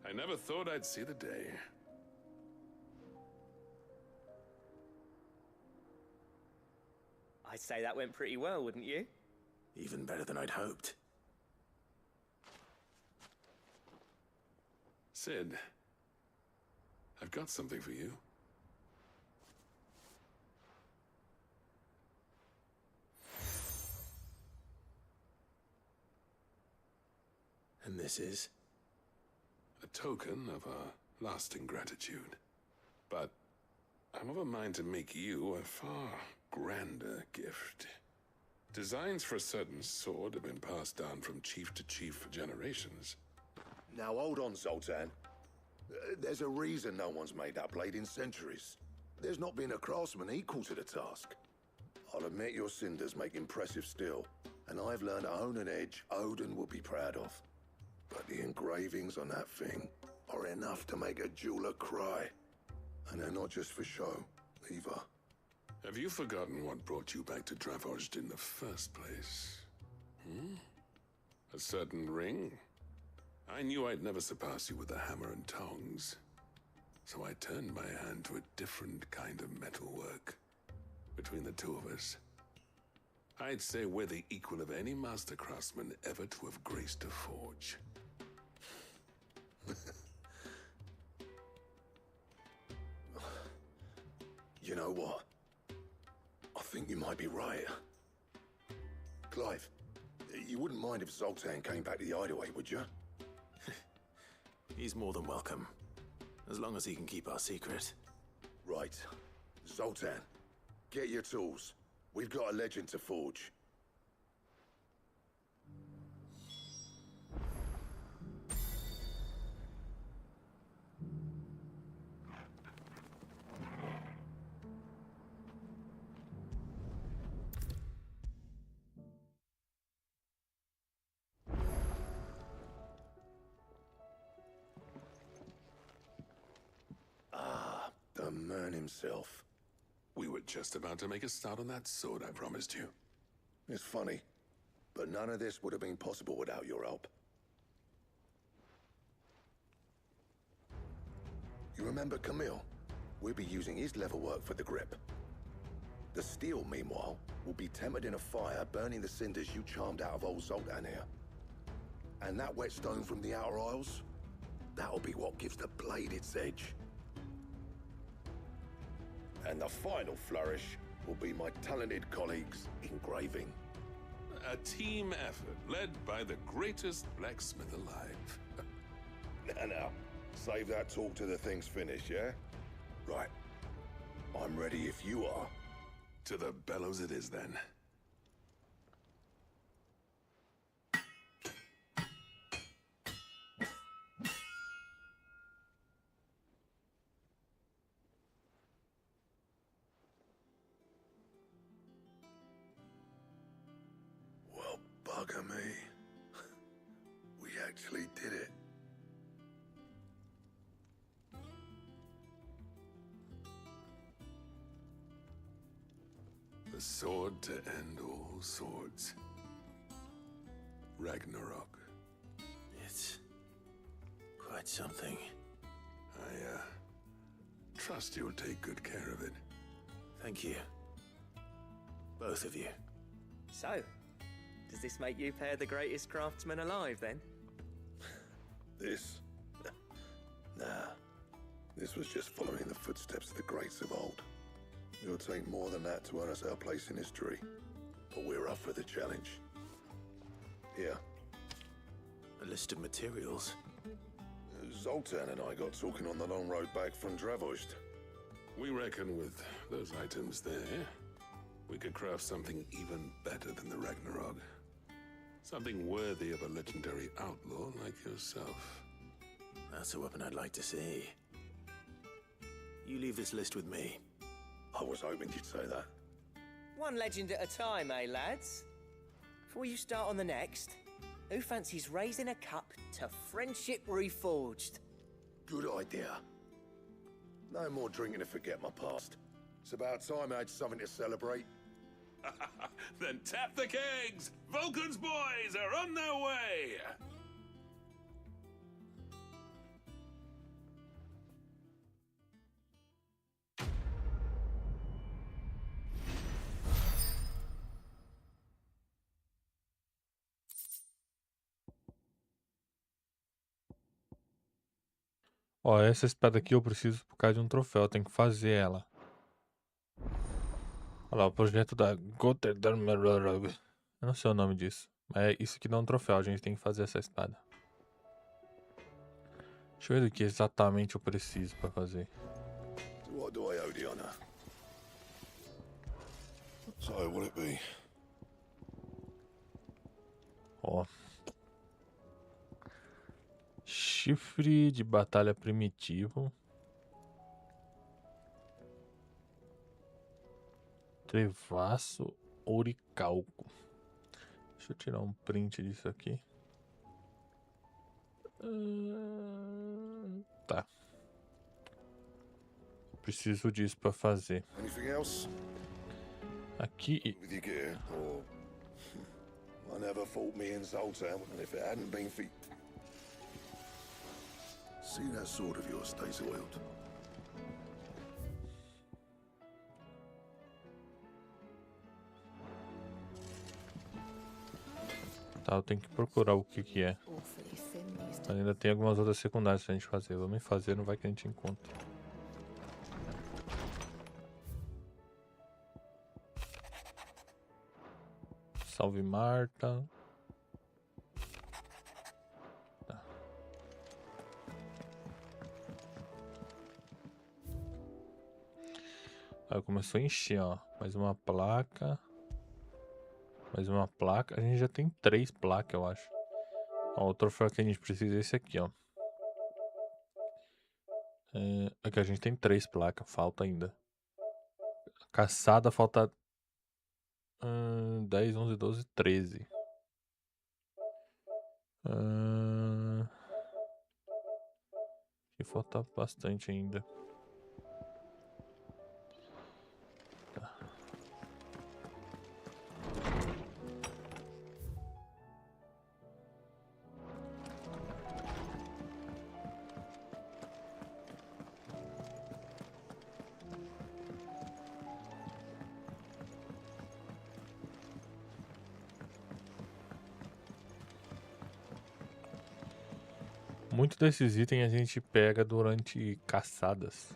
I never thought I'd see the day. I'd say that went pretty well, wouldn't you? Even better than I'd hoped. Sid, I've got something for you. And this is? A token of our lasting gratitude. But I'm of a mind to make you a far grander gift. Designs for a certain sword have been passed down from chief to chief for generations. Now hold on, Zoltan. There's a reason no one's made that blade in centuries. There's not been a craftsman equal to the task. I'll admit your cinders make impressive steel, and I've learned to own an edge Odin will be proud of. But the engravings on that thing are enough to make a jeweler cry. And they're not just for show, either. Have you forgotten what brought you back to Dravozd in the first place? A certain ring? I knew I'd never surpass you with a hammer and tongs. So I turned my hand to a different kind of metalwork. Between the two of us, I'd say we're the equal of any master craftsman ever to have graced a forge. You know what? I think you might be right. Clive, you wouldn't mind if Zoltan came back to the Hideaway, would you? He's more than welcome. As long as he can keep our secret. Right. Zoltan, get your tools. We've got a legend to forge. The man himself. We were just about to make a start on that sword I promised you. It's funny, but none of this would have been possible without your help. You remember Camille? We'll be using his leatherwork for the grip. The steel, meanwhile, will be tempered in a fire, burning the cinders you charmed out of old Zoltan here. And that whetstone from the Outer Isles, that'll be what gives the blade its edge. And the final flourish will be my talented colleagues' engraving. A team effort led by the greatest blacksmith alive. Now, save that talk till the thing's finished, yeah? Right. I'm ready if you are. To the bellows it is, then. Well, bugger me. We actually did it. The sword to end all swords. Ragnarok. It's quite something. I trust you'll take good care of it. Thank you. Both of you. So, does this make you pair the greatest craftsman alive, then? This? Nah. This was just following the footsteps of the greats of old. It'll take more than that to earn us our place in history. But we're up for the challenge. Here. A list of materials. Zoltan and I got talking on the long road back from Dravozd. We reckon with those items there, we could craft something even better than the Ragnarok. Something worthy of a legendary outlaw like yourself. That's a weapon I'd like to see. You leave this list with me. I was hoping you'd say that. One legend at a time, eh, lads? Before you start on the next, who fancies raising a cup to friendship reforged? Good idea. No more drinking to forget my past. It's about time I had something to celebrate. Then tap the kegs! Vulcan's boys are on their way! Ó, essa espada aqui eu preciso por causa de um troféu. Eu tenho que fazer ela. Olha lá, o projeto da eu não sei o nome disso. Mas isso aqui dá um troféu. A gente tem que fazer essa espada. Deixa eu ver o que exatamente eu preciso pra fazer. What do I owe the honor? So, will it be? Ó. Chifre de batalha primitivo. Trevaço oricalco. Deixa eu tirar um print disso aqui. Tá. Preciso disso pra fazer. Anything else? Aqui. With your gear, or... I never thought me and Zoltan, and if it hadn't been for... See that sword of yours stays oiled. Tá, eu tenho que procurar o que é. Mas ainda tem algumas outras secundárias pra gente fazer. Vamos fazer, não vai que a gente encontra. Salve Marta. Tá. Aí começou a encher, ó. Mais uma placa. Mais uma placa. A gente já tem 3 placas, eu acho. Ó, o troféu que a gente precisa é esse aqui, ó. Aqui a gente tem 3 placas. Falta ainda. Caçada falta 10, 11, 12, 13. E falta bastante ainda. Tá. Muitos desses itens a gente pega durante caçadas.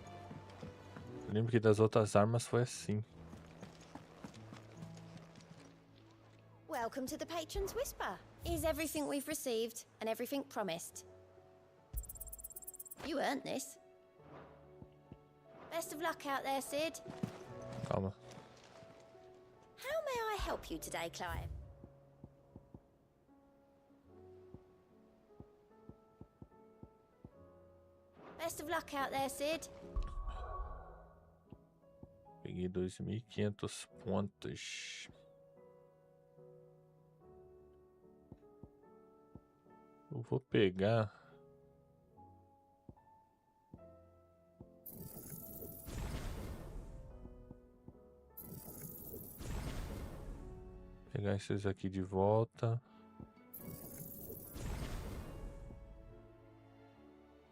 Eu lembro que das outras armas foi assim. Welcome to the Patron's Whisper. Here's everything we've received and everything promised. You earned this. Best of luck out there, Sid. Calma. How may I help you today, Clive? Best of luck out there, Sid. Peguei 2.500 pontos. Eu vou pegar... Pegar esses aqui de volta.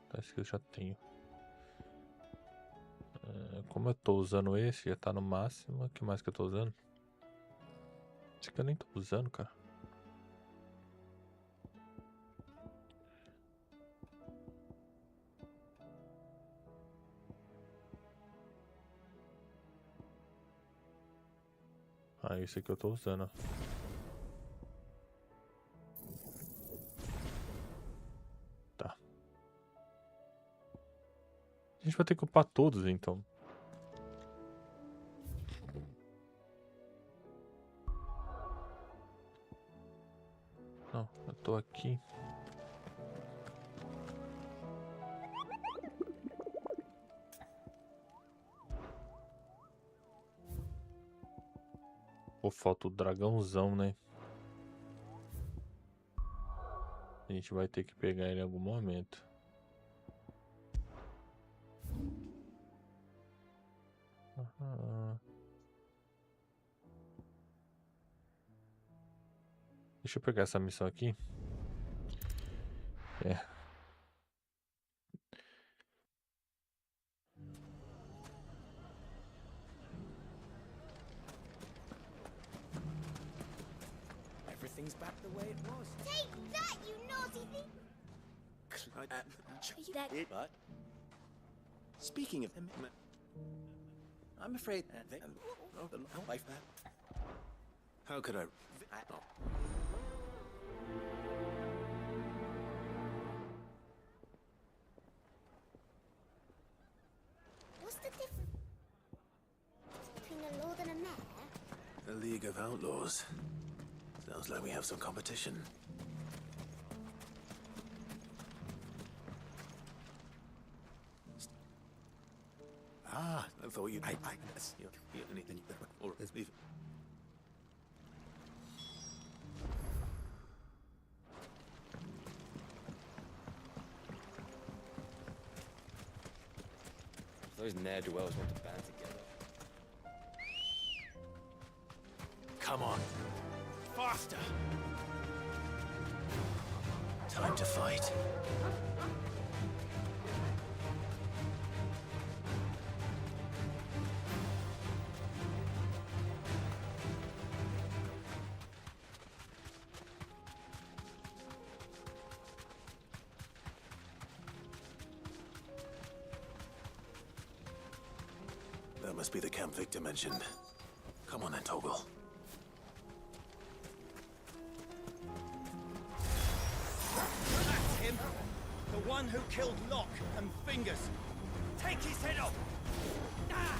Tá, esse que eu já tenho. Como eu tô usando esse, já tá no máximo. O que mais que eu tô usando? Esse aqui eu nem tô usando, cara. Ah, esse aqui eu tô usando. Tá. A gente vai ter que upar todos, então. Não, eu tô aqui. Pô, falta o dragãozão, né? A gente vai ter que pegar ele em algum momento. Deixa eu pegar essa missão aqui. Everything's back the way it was. Take that, you naughty thing! But speaking of them, I'm afraid How could I... League of Outlaws. Sounds like we have some competition. Ah, I thought you'd... Or leave. Those ne'er-do-wells want to band together. Come on. Faster! Time to fight. That must be the camp Victor mentioned. Come on then, Toggle. That's him! The one who killed Locke and Fingers! Take his head off! Ah!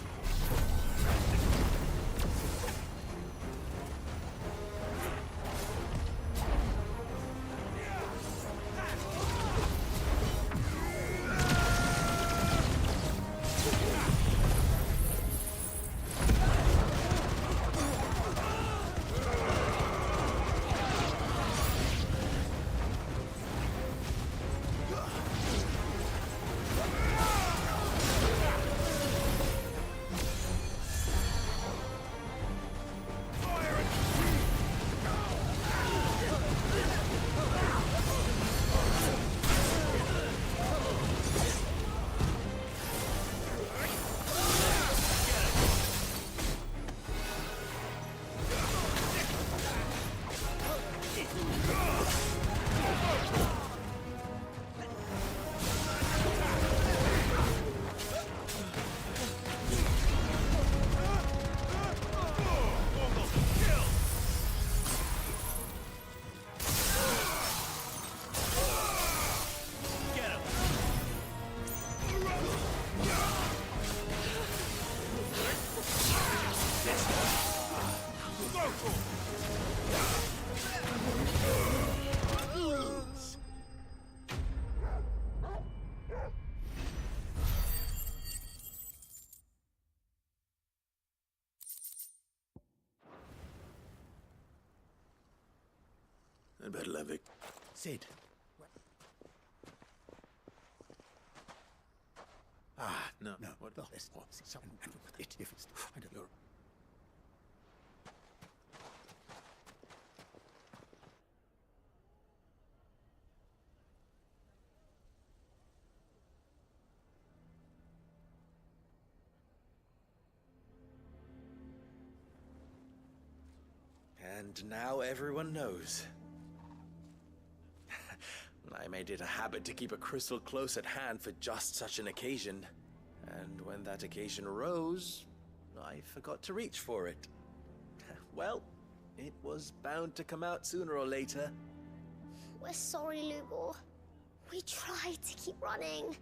I'd better let Vic. Sid. No. No. What? Well, there's something with it. If it's... I don't know. And now everyone knows. I made it a habit to keep a crystal close at hand for just such an occasion. And when that occasion arose, I forgot to reach for it. Well, it was bound to come out sooner or later. We're sorry, Lubor. We tried to keep running,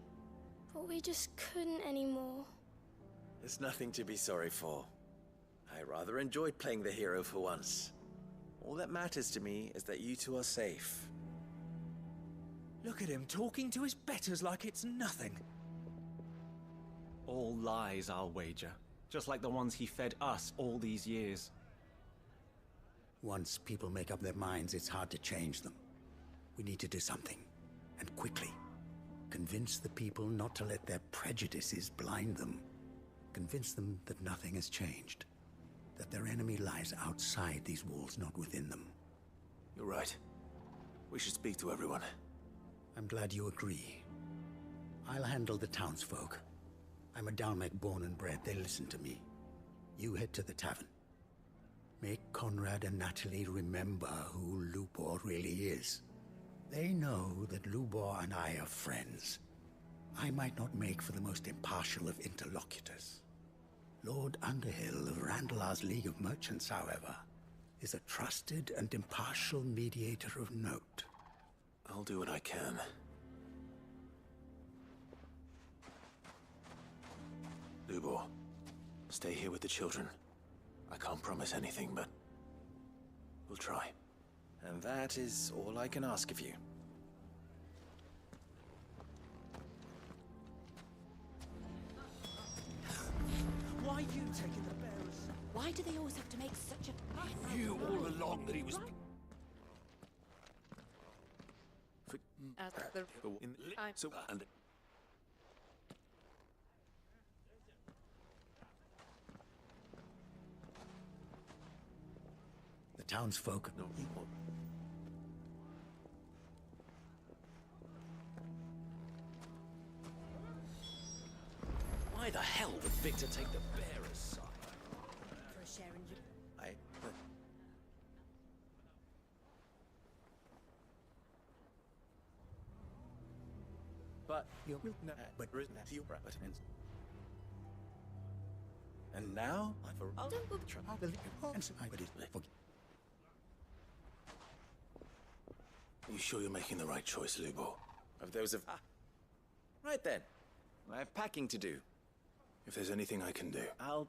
but we just couldn't anymore. There's nothing to be sorry for. I rather enjoyed playing the hero for once. All that matters to me is that you two are safe. Look at him talking to his betters like it's nothing. All lies, I'll wager. Just like the ones he fed us all these years. Once people make up their minds, it's hard to change them. We need to do something, and quickly. Convince the people not to let their prejudices blind them. Convince them that nothing has changed. That their enemy lies outside these walls, not within them. You're right. We should speak to everyone. I'm glad you agree. I'll handle the townsfolk. I'm a Dalmec born and bred. They listen to me. You head to the tavern. Make Conrad and Natalie remember who Lubor really is. They know that Lubor and I are friends. I might not make for the most impartial of interlocutors. Lord Underhill of Randalar's League of Merchants, however, is a trusted and impartial mediator of note. I'll do what I can. Lubor, stay here with the children. I can't promise anything, but We'll try. And that is all I can ask of you. Why you taking the bearers? Why do they always have to make such a... You all along that he was... The townsfolk. Why the hell would Victor take the bearer's side? For a share in... But you will not. But you and now I for You sure you're making the right choice, Lubo? of those of right then. I have packing to do. If there's anything I can do, I'll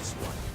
this one.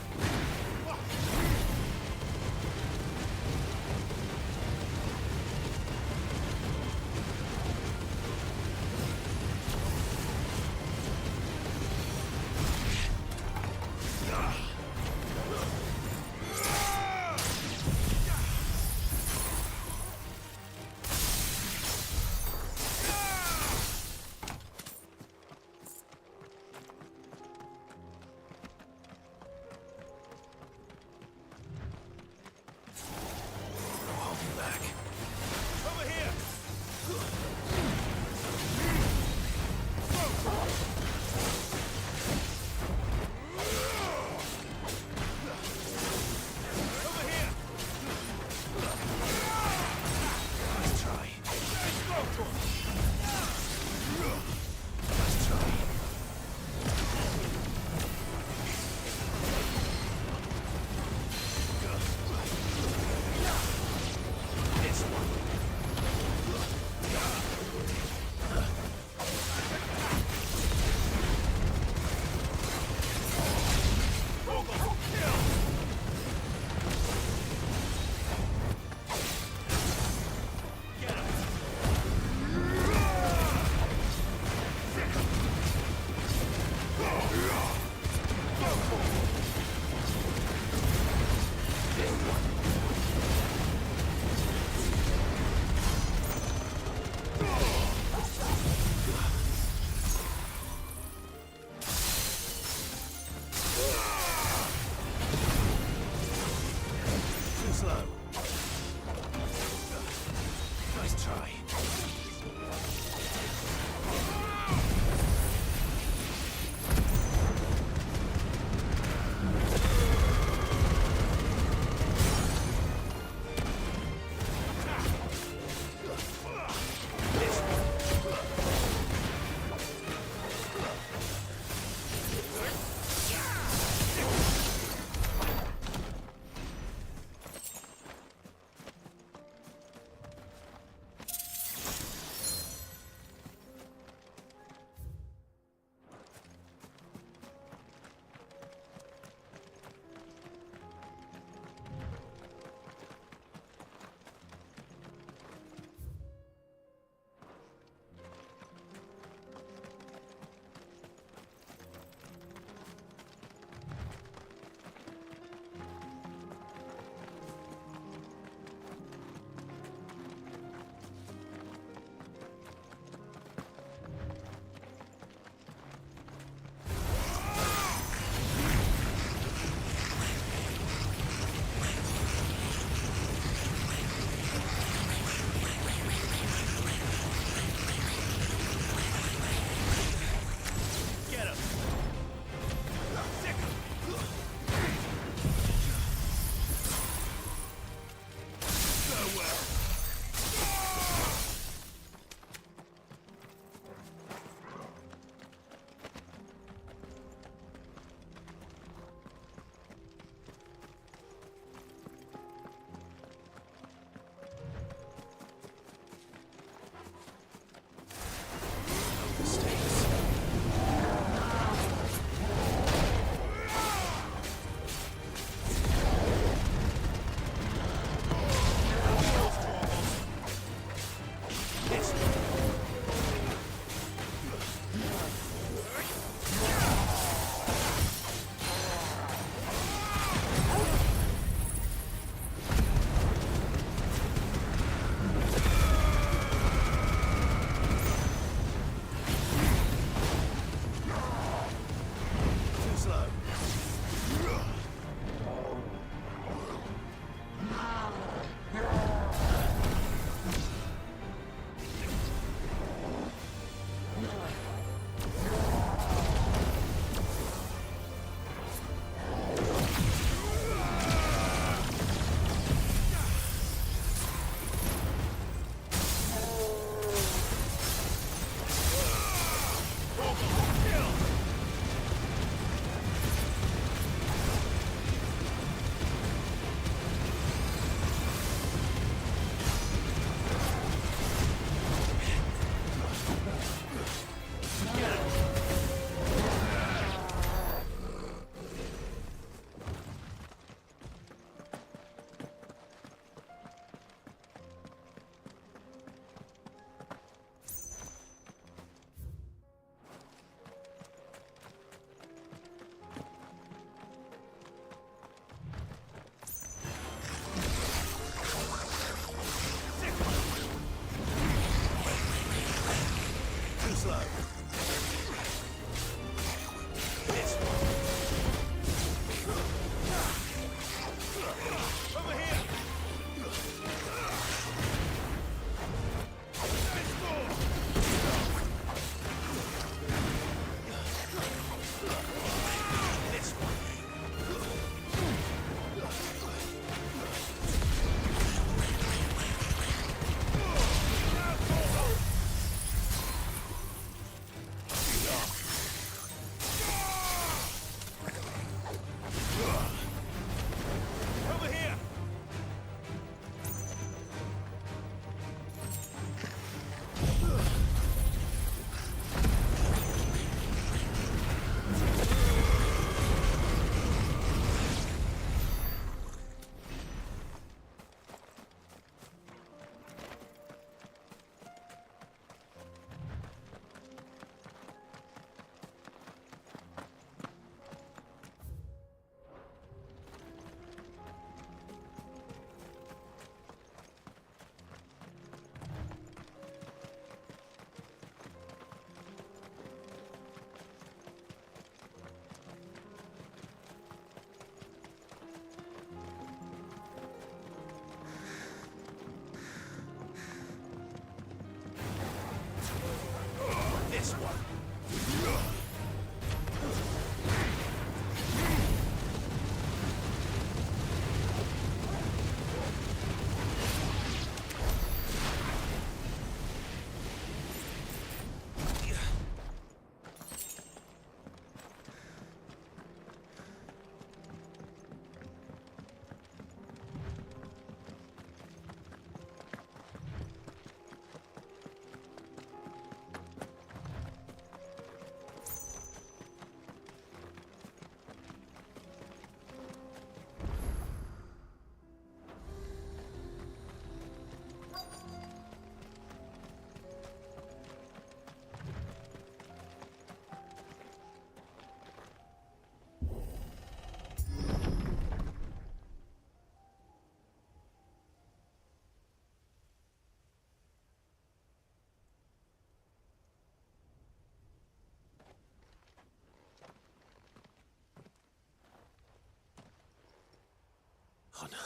Oh no.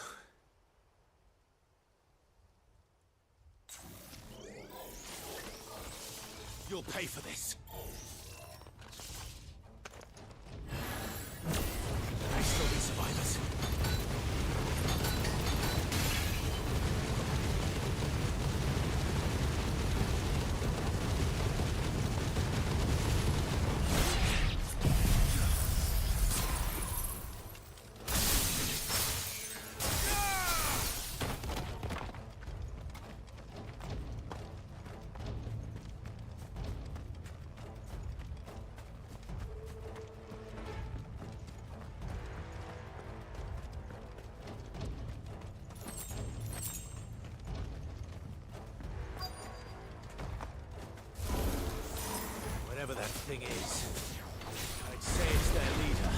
You'll pay for this. May still be survivors. Whatever that thing is, I'd say it's their leader.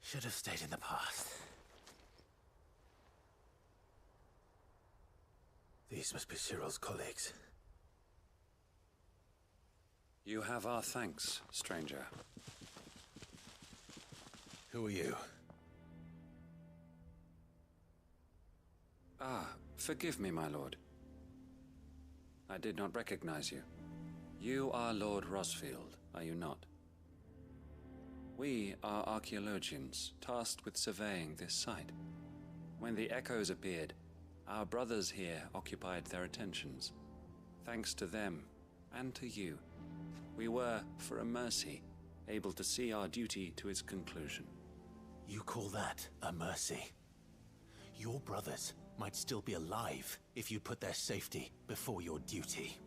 Should have stayed in the past. These must be Cyril's colleagues. You have our thanks, stranger. Who are you? Ah, forgive me, my lord. I did not recognize you. You are Lord Rosfield, are you not? We are archaeologians, tasked with surveying this site. When the echoes appeared, our brothers here occupied their attentions. Thanks to them, and to you, we were, for a mercy, able to see our duty to its conclusion. You call that a mercy? Your brothers might still be alive if you put their safety before your duty.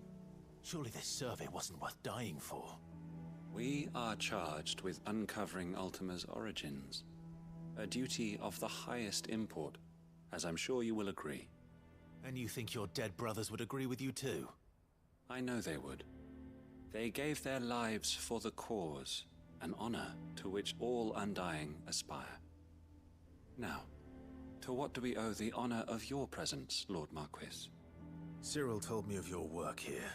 Surely this survey wasn't worth dying for. We are charged with uncovering Ultima's origins. A duty of the highest import, as I'm sure you will agree. And you think your dead brothers would agree with you too? I know they would. They gave their lives for the cause, an honor to which all undying aspire. Now, to what do we owe the honor of your presence, Lord Marquis? Cyril told me of your work here,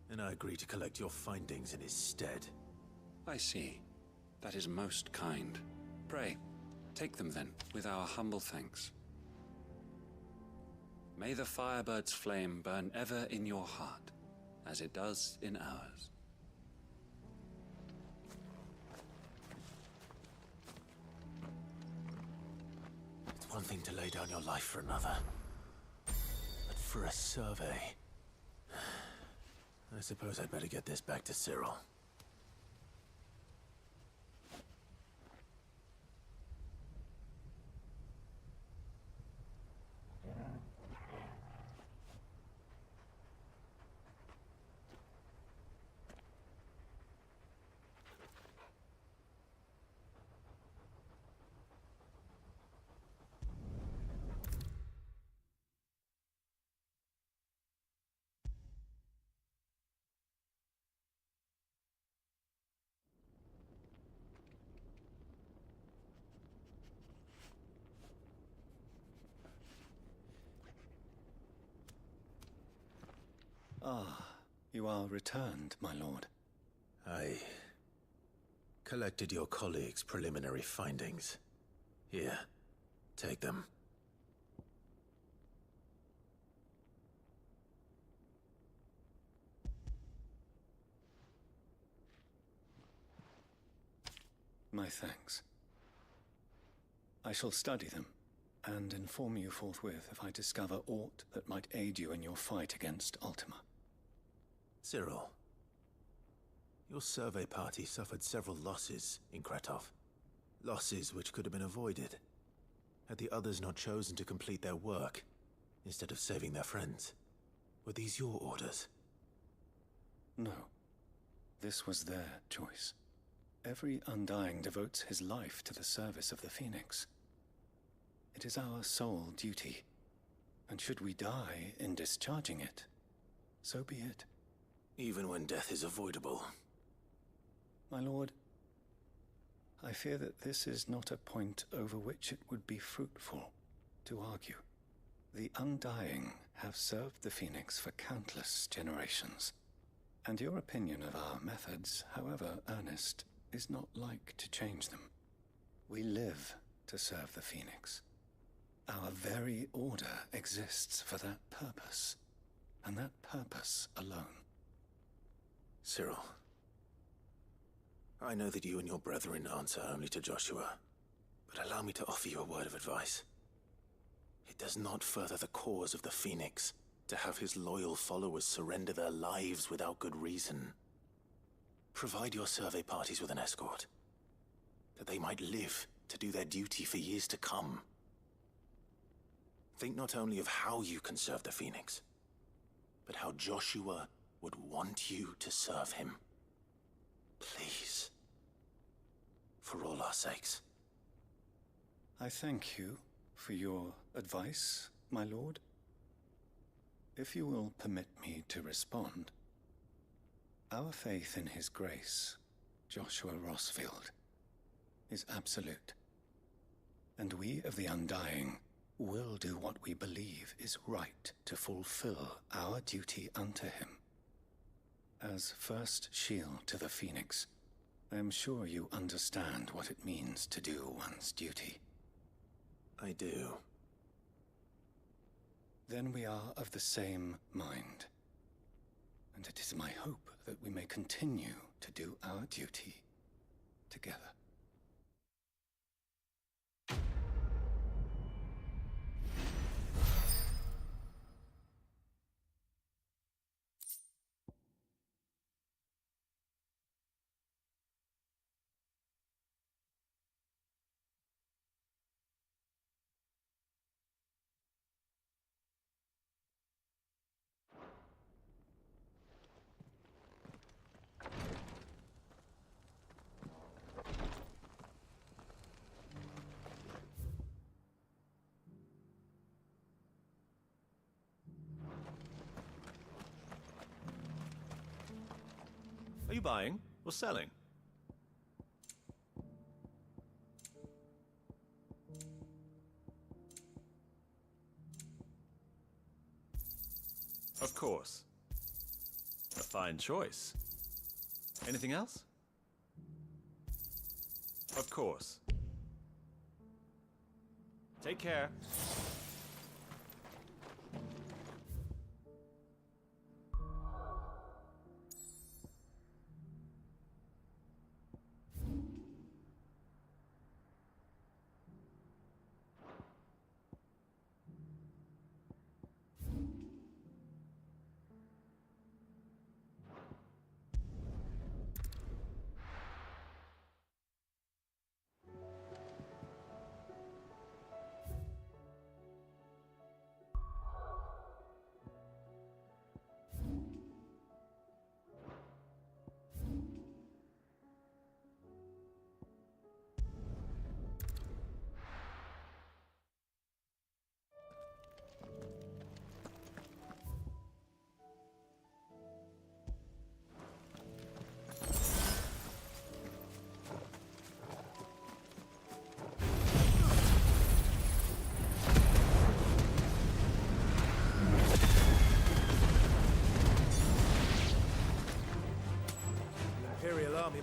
and I agreed to collect your findings in his stead. I see. That is most kind. Pray, take them then, with our humble thanks. May the Firebird's flame burn ever in your heart, as it does in ours. It's one thing to lay down your life for another, for a survey. I suppose I'd better get this back to Cyril. Ah, you are returned, my lord. I collected your colleagues' preliminary findings. Here, take them. My thanks. I shall study them, and inform you forthwith if I discover aught that might aid you in your fight against Ultima. Cyril, your survey party suffered several losses in Kretov. Losses which could have been avoided, had the others not chosen to complete their work, instead of saving their friends. Were these your orders? No. This was their choice. Every Undying devotes his life to the service of the Phoenix. It is our sole duty, and should we die in discharging it, so be it. Even when death is avoidable. My lord, I fear that this is not a point over which it would be fruitful to argue. The Undying have served the Phoenix for countless generations, and your opinion of our methods, however earnest, is not like to change them. We live to serve the Phoenix. Our very order exists for that purpose, and that purpose alone. Cyril, I know that you and your brethren answer only to Joshua, but allow me to offer you a word of advice. It does not further the cause of the Phoenix to have his loyal followers surrender their lives without good reason. Provide your survey parties with an escort, that they might live to do their duty for years to come. Think not only of how you can serve the Phoenix, but how Joshua would want you to serve him. Please. For all our sakes. I thank you for your advice, my lord. If you will permit me to respond, our faith in his grace, Joshua Rosfield, is absolute. And we of the Undying will do what we believe is right to fulfill our duty unto him. As first shield to the Phoenix, I am sure you understand what it means to do one's duty. I do. Then we are of the same mind. And it is my hope that we may continue to do our duty together. Are you buying or selling? Of course. A fine choice. Anything else? Of course. Take care.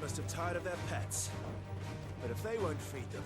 must have tired of their pets. But if they won't feed them...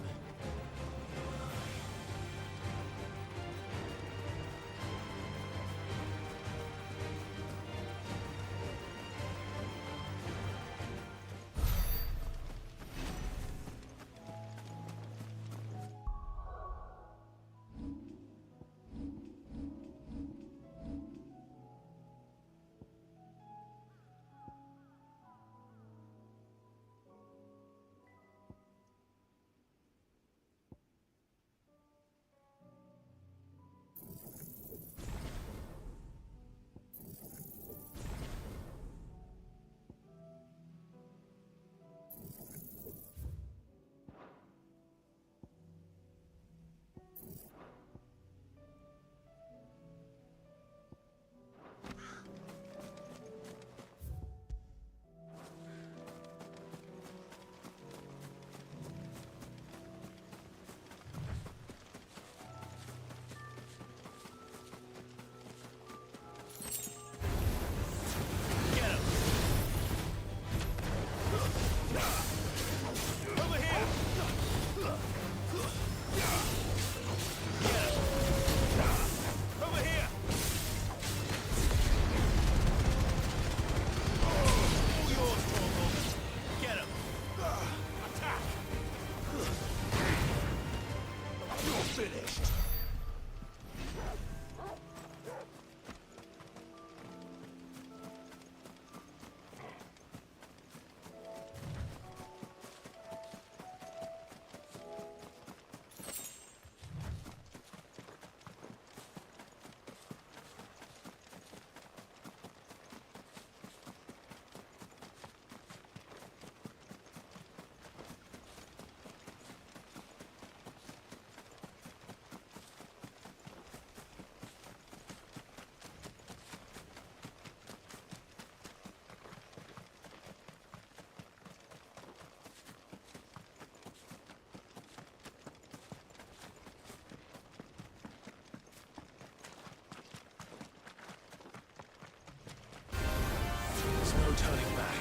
There's no turning back.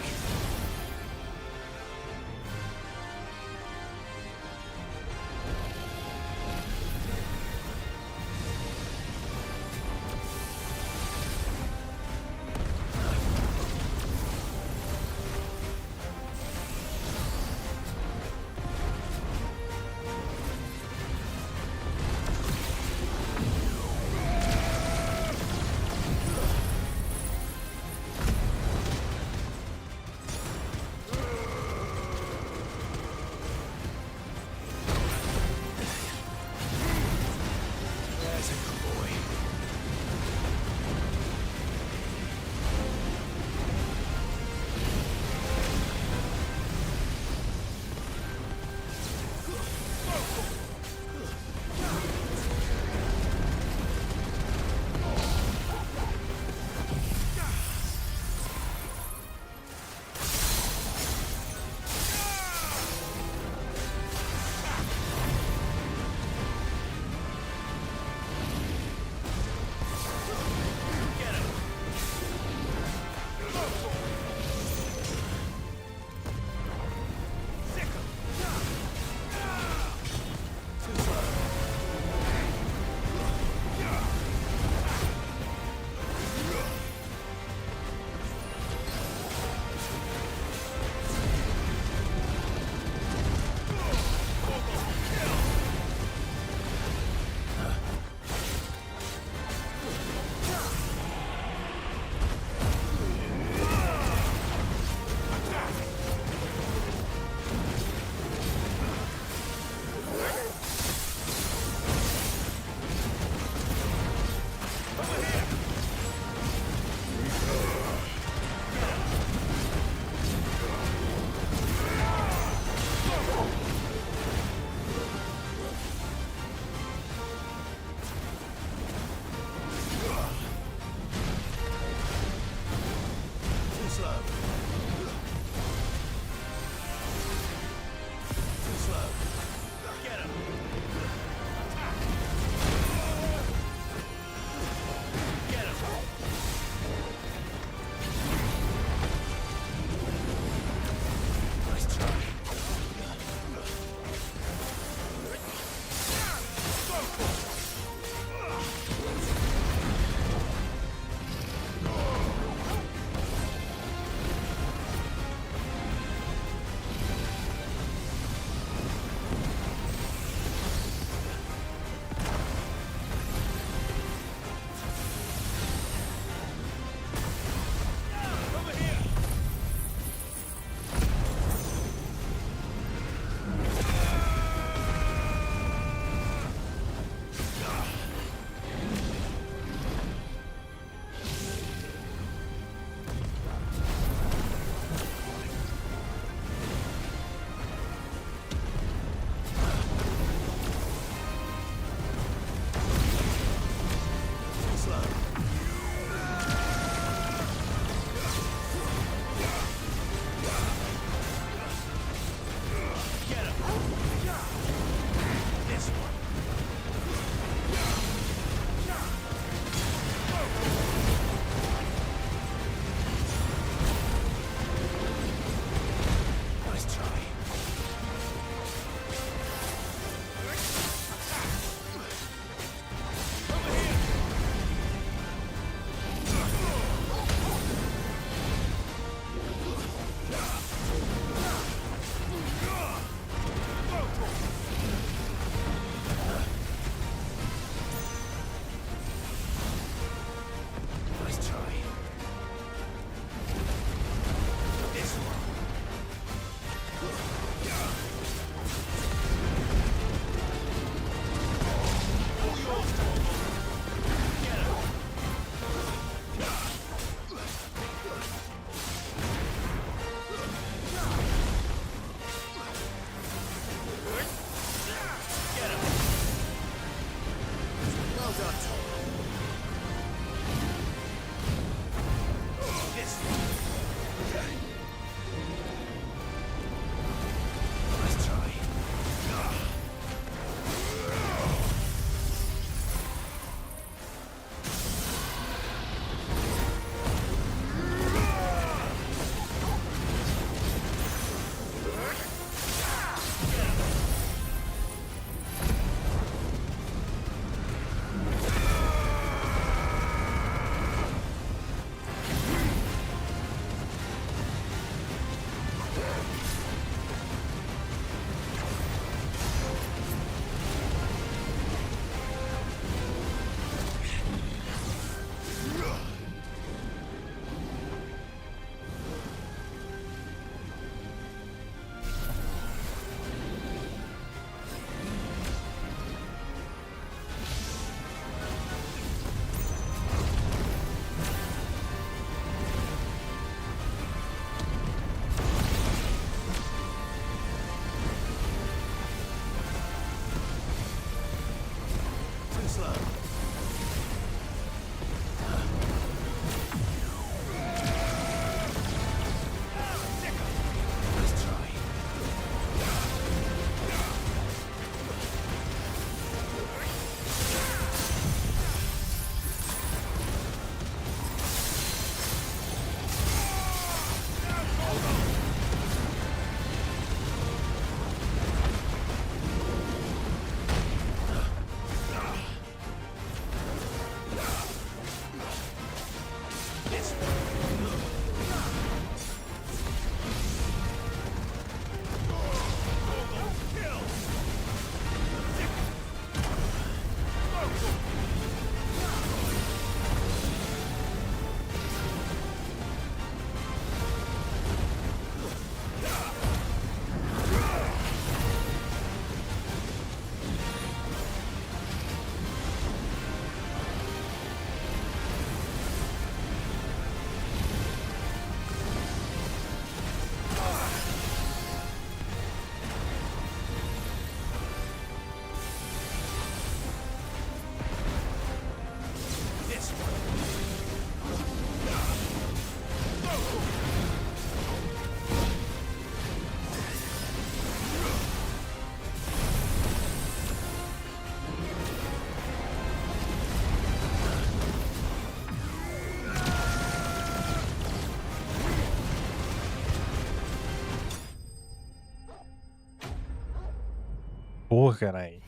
Porra, carai.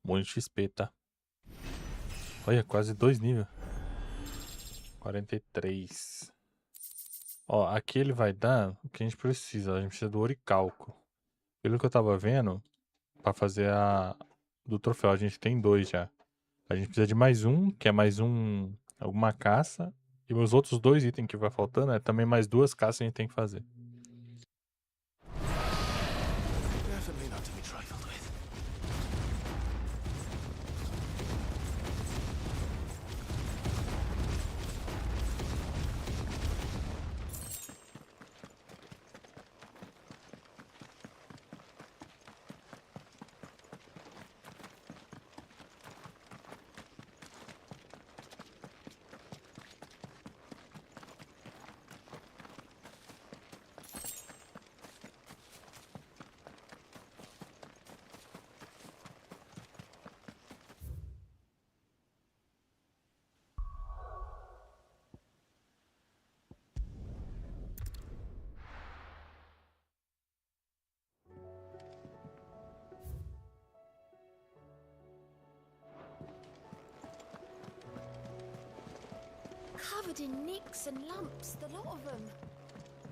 Muito XP, tá? Olha, quase 2 níveis. 43. Ó, aqui ele vai dar o que a gente precisa. A gente precisa do oricalco. Pelo que eu tava vendo, pra fazer a do troféu, a gente tem 2 já. A gente precisa de mais um, que é mais um, alguma caça. E os outros 2 itens que vai faltando é também mais 2 caças que a gente tem que fazer. Definitely not to be trifled with. Covered in nicks and lumps, the lot of them.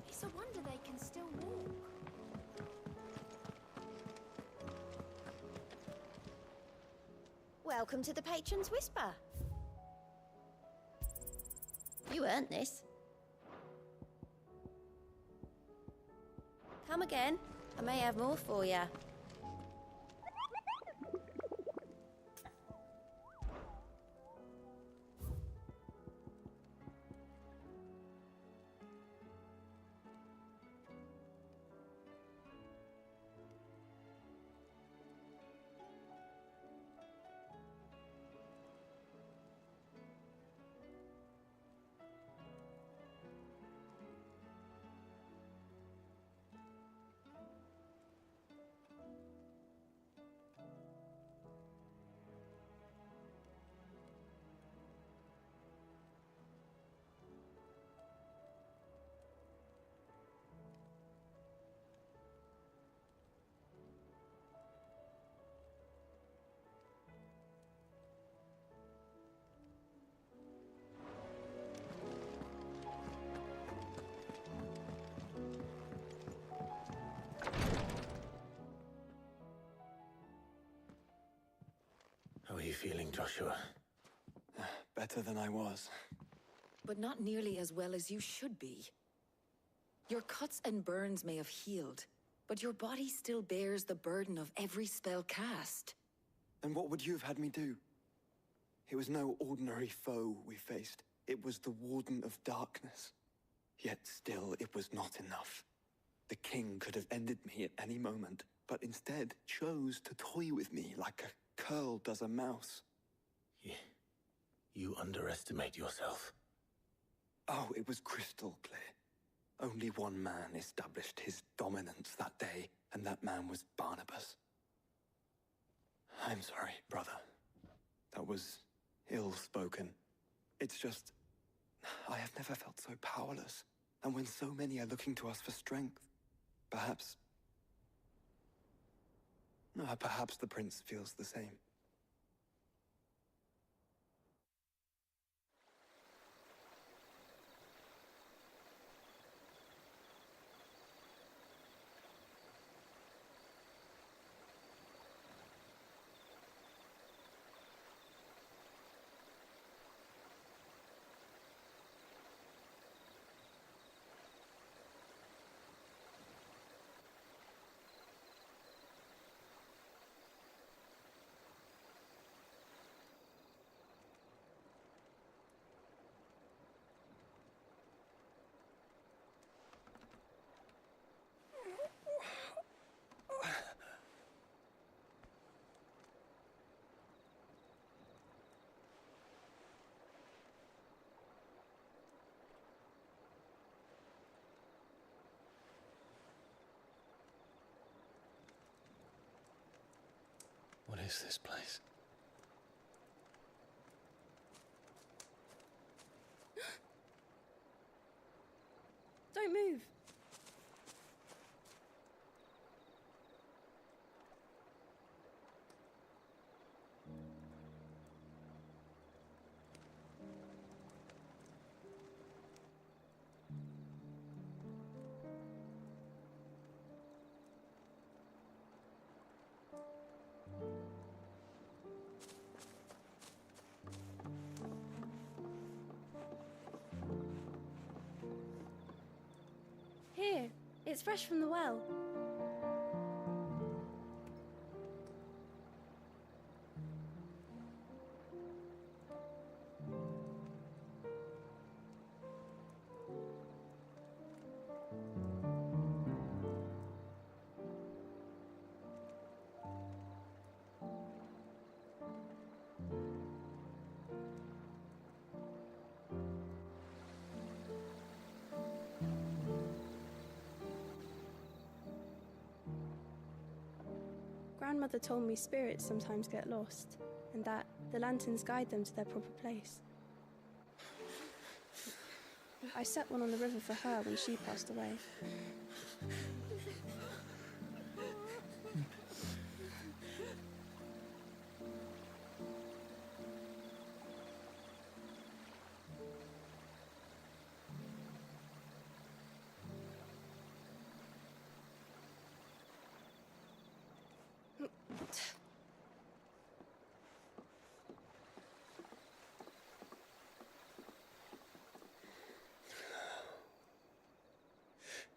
It's a wonder they can still walk. Welcome to the Patron's Whisper. You earned this. Come again. I may have more for you. you feeling, Joshua? Better than I was. But not nearly as well as you should be. Your cuts and burns may have healed, but your body still bears the burden of every spell cast. And what would you have had me do? It was no ordinary foe we faced. It was the Warden of Darkness. Yet still, it was not enough. The king could have ended me at any moment, but instead chose to toy with me like a curl does a mouse. You underestimate yourself. Oh, it was crystal clear. Only one man established his dominance that day, and that man was Barnabas. I'm sorry, brother. That was ill-spoken. It's just, I have never felt so powerless. And when so many are looking to us for strength, perhaps the prince feels the same. What is this place? Don't move. Here, it's fresh from the well. Grandmother told me spirits sometimes get lost, and that the lanterns guide them to their proper place. I set one on the river for her when she passed away.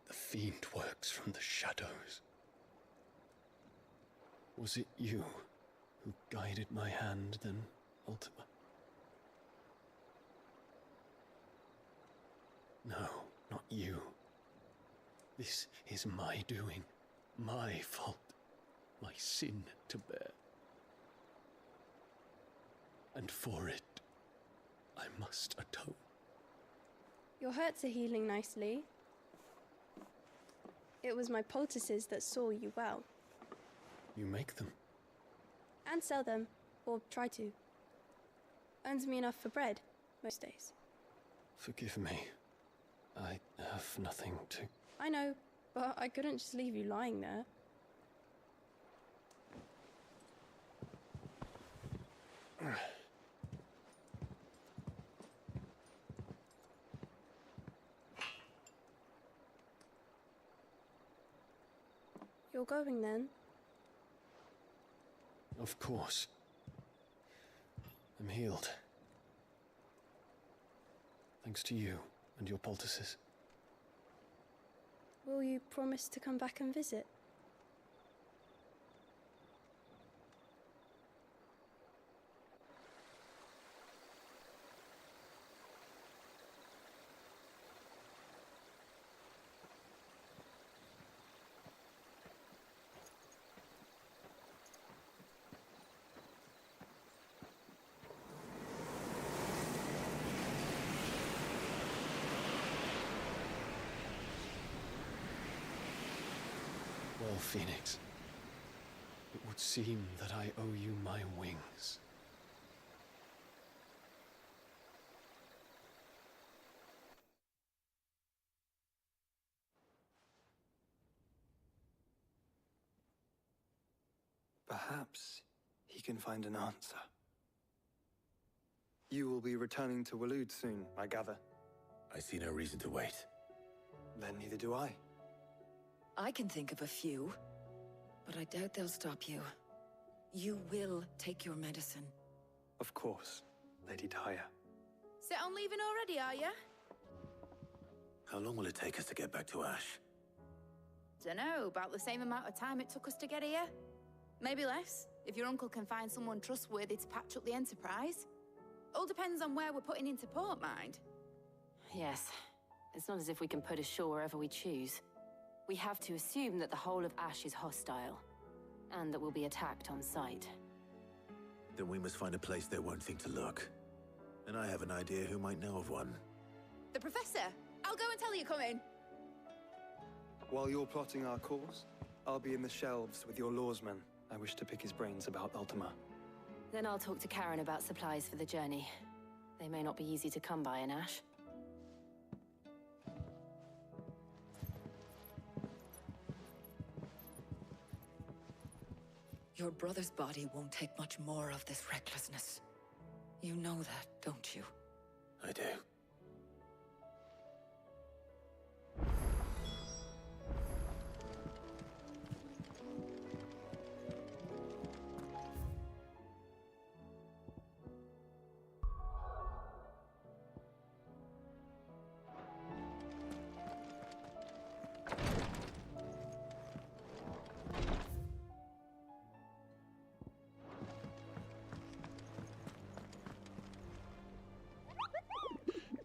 The fiend works from the shadows. Was it you who guided my hand, then, Ultima? No, not you. This is my doing, my fault, my sin to bear. And for it, I must atone. Your hurts are healing nicely. It was my poultices that saw you well. You make them? And sell them, or try to. Earns me enough for bread, most days. Forgive me. I have nothing to... I know, but I couldn't just leave you lying there. You're going then? Of course. I'm healed. Thanks to you and your poultices. Will you promise to come back and visit? Well, Phoenix, it would seem that I owe you my wings. Perhaps he can find an answer. You will be returning to Waloed soon, I gather. I see no reason to wait. Then neither do I. I can think of a few, but I doubt they'll stop you. You will take your medicine. Of course, Lady Daya. Set on leaving already, are you? How long will it take us to get back to Ash? Dunno, about the same amount of time it took us to get here. Maybe less, if your uncle can find someone trustworthy to patch up the Enterprise. All depends on where we're putting into port, mind. Yes, it's not as if we can put ashore wherever we choose. We have to assume that the whole of Ash is hostile, and that we'll be attacked on sight. Then we must find a place they won't think to look. And I have an idea who might know of one. The Professor! I'll go and tell you, come in. While you're plotting our course, I'll be in the shelves with your lawsman. I wish to pick his brains about Ultima. Then I'll talk to Karen about supplies for the journey. They may not be easy to come by in Ash. Your brother's body won't take much more of this recklessness. You know that, don't you? I do.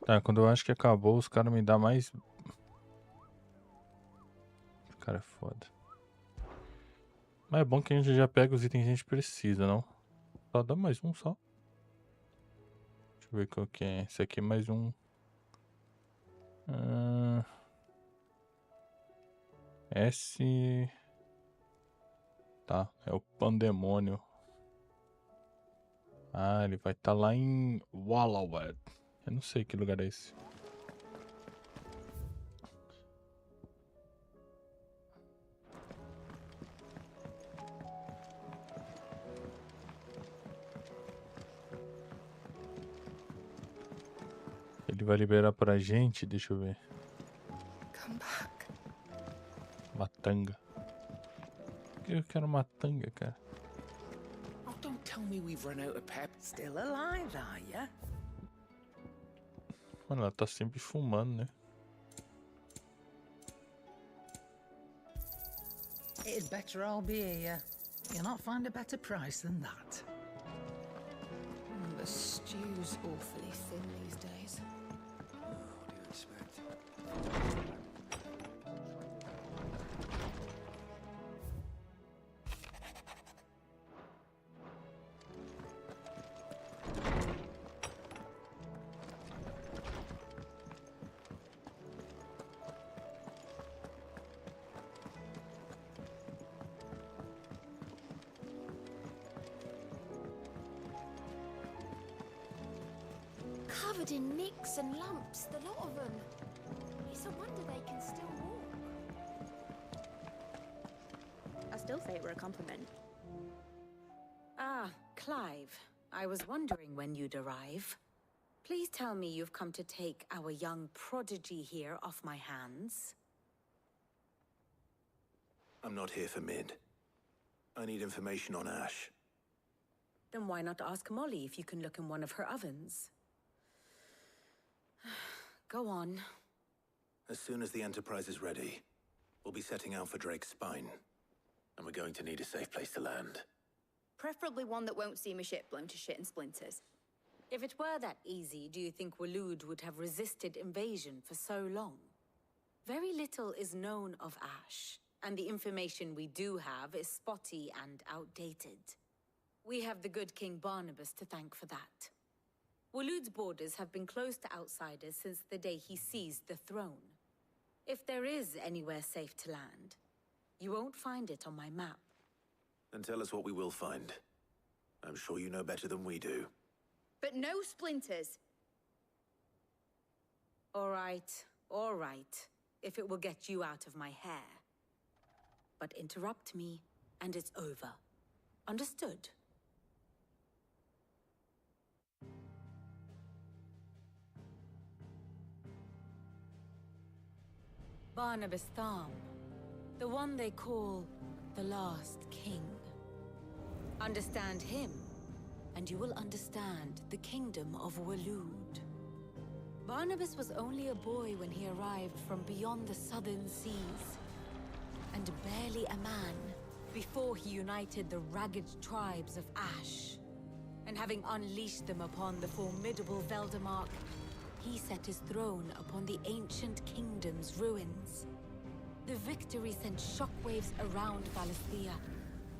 Tá, quando eu acho que acabou, os caras me dão mais... O cara é foda. Mas é bom que a gente já pega os itens que a gente precisa, não? Só dá mais um só. Deixa eu ver qual que é. Esse aqui é mais um. S... Tá, é o Pandemônio. Ah, ele vai estar lá em Wallowed. Eu não sei que lugar é esse. Ele vai liberar pra gente, deixa eu ver. Come back. Matanga. Por que eu quero matanga, cara? Oh, don't tell me we've run out of pep. Still alive, are ya? Mano, ela tá sempre fumando, né? It'd better all be here. You'll not find a better price than that. The stew's awfully thin these days. What do you expect? Covered in nicks and lumps, the lot of them. It's a wonder they can still walk. I still say it were a compliment. Ah, Clive. I was wondering when you'd arrive. Please tell me you've come to take our young prodigy here off my hands. I'm not here for Mid. I need information on Ash. Then why not ask Molly if you can look in one of her ovens? Go on. As soon as the Enterprise is ready, we'll be setting out for Drake's Spine. And we're going to need a safe place to land. Preferably one that won't see my ship blown to shit and splinters. If it were that easy, do you think Waloed would have resisted invasion for so long? Very little is known of Ash, and the information we do have is spotty and outdated. We have the good King Barnabas to thank for that. Waloed's borders have been closed to outsiders since the day he seized the throne. If there is anywhere safe to land, you won't find it on my map. Then tell us what we will find. I'm sure you know better than we do. But no splinters. All right, if it will get you out of my hair. But interrupt me, and it's over. Understood? Barnabas Tham, the one they call the Last King. Understand him, and you will understand the kingdom of Waloed. Barnabas was only a boy when he arrived from beyond the southern seas, and barely a man before he united the ragged tribes of Ash. And having unleashed them upon the formidable Veldemark, he set his throne upon the ancient kingdom's ruins. The victory sent shockwaves around Valisthea,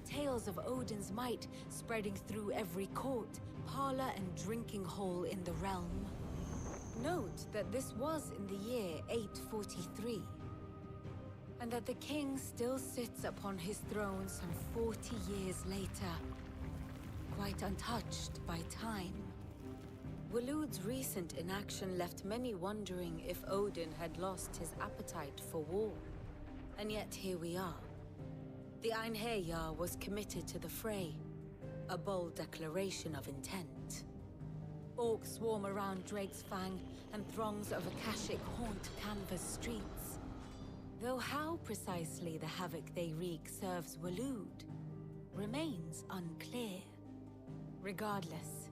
tales of Odin's might spreading through every court, parlor, and drinking hole in the realm. Note that this was in the year 843, and that the king still sits upon his throne some 40 years later, quite untouched by time. Waloed's recent inaction left many wondering if Odin had lost his appetite for war. And yet here we are. The Einherjar was committed to the fray, a bold declaration of intent. Orcs swarm around Drake's Fang, and throngs of Akashic haunt Canvas streets. Though how precisely the havoc they wreak serves Waloed remains unclear. Regardless,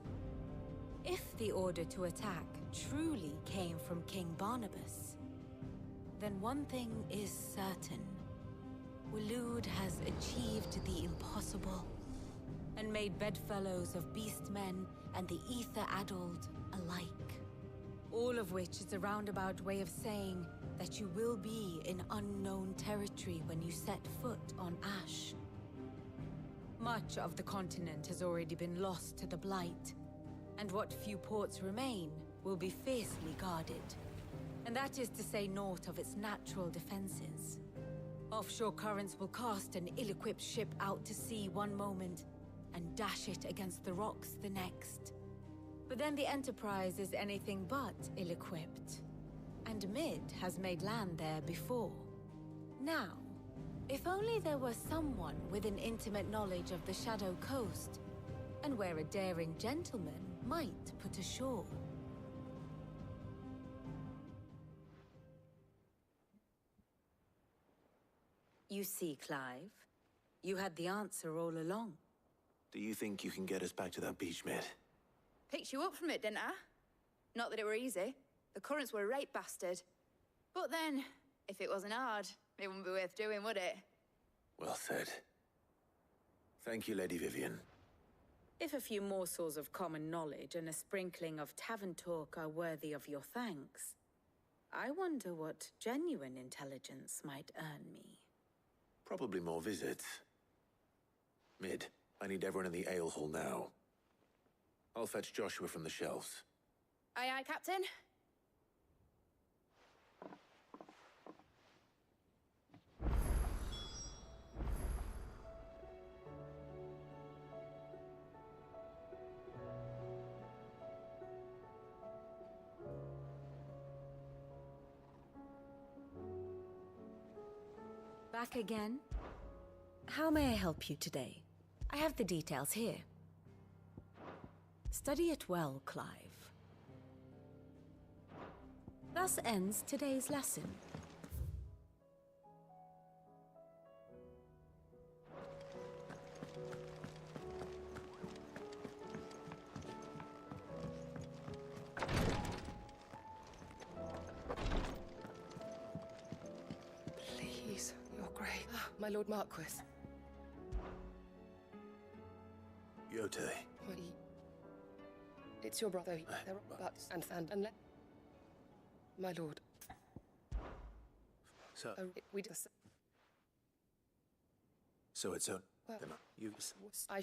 if the order to attack truly came from King Barnabas, then one thing is certain. Waloed has achieved the impossible, and made bedfellows of beastmen and the ether-addled alike. All of which is a roundabout way of saying that you will be in unknown territory when you set foot on Ash. Much of the continent has already been lost to the Blight, and what few ports remain will be fiercely guarded. And that is to say naught of its natural defenses. Offshore currents will cast an ill-equipped ship out to sea one moment, and dash it against the rocks the next. But then the Enterprise is anything but ill-equipped. And Mid has made land there before. Now, if only there were someone with an intimate knowledge of the Shadow Coast, and where a daring gentleman might put ashore. You see, Clive, you had the answer all along. Do you think you can get us back to that beach, Mid? Picked you up from it, didn't I? Not that it were easy. The currents were a right bastard. But then, if it wasn't hard, it wouldn't be worth doing, would it? Well said. Thank you, Lady Vivian. If a few morsels of common knowledge and a sprinkling of tavern talk are worthy of your thanks, I wonder what genuine intelligence might earn me. Probably more visits. Mid, I need everyone in the ale hall now. I'll fetch Joshua from the shelves. Aye, aye, Captain. Back again? How may I help you today? I have the details here. Study it well, Clive. Thus ends today's lesson. my Lord Marquis. Yote. It's your brother. And my lord. So We just. so it's a Well, you. I.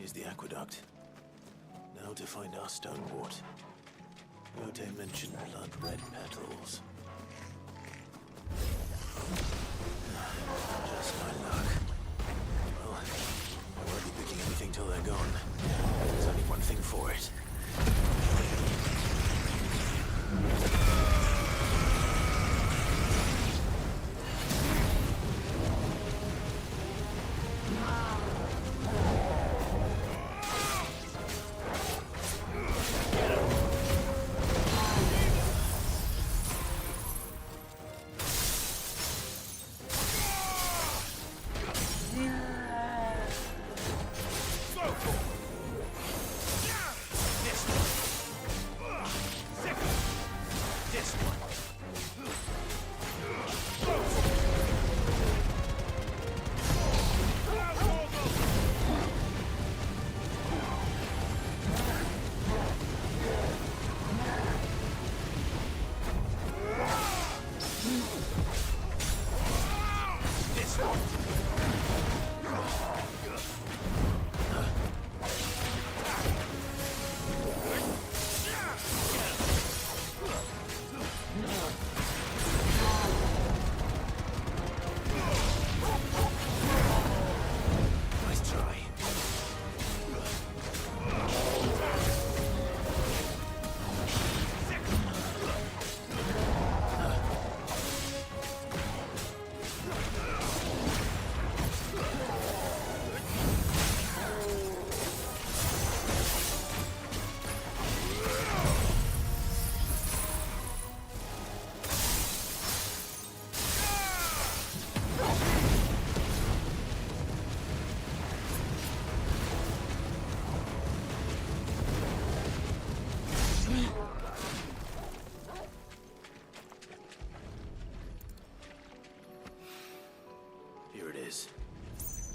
Here's the aqueduct. Now to find our stone wart. Yote mentioned blood-red petals. Just my luck. Well, I won't be picking anything till they're gone. There's only one thing for it.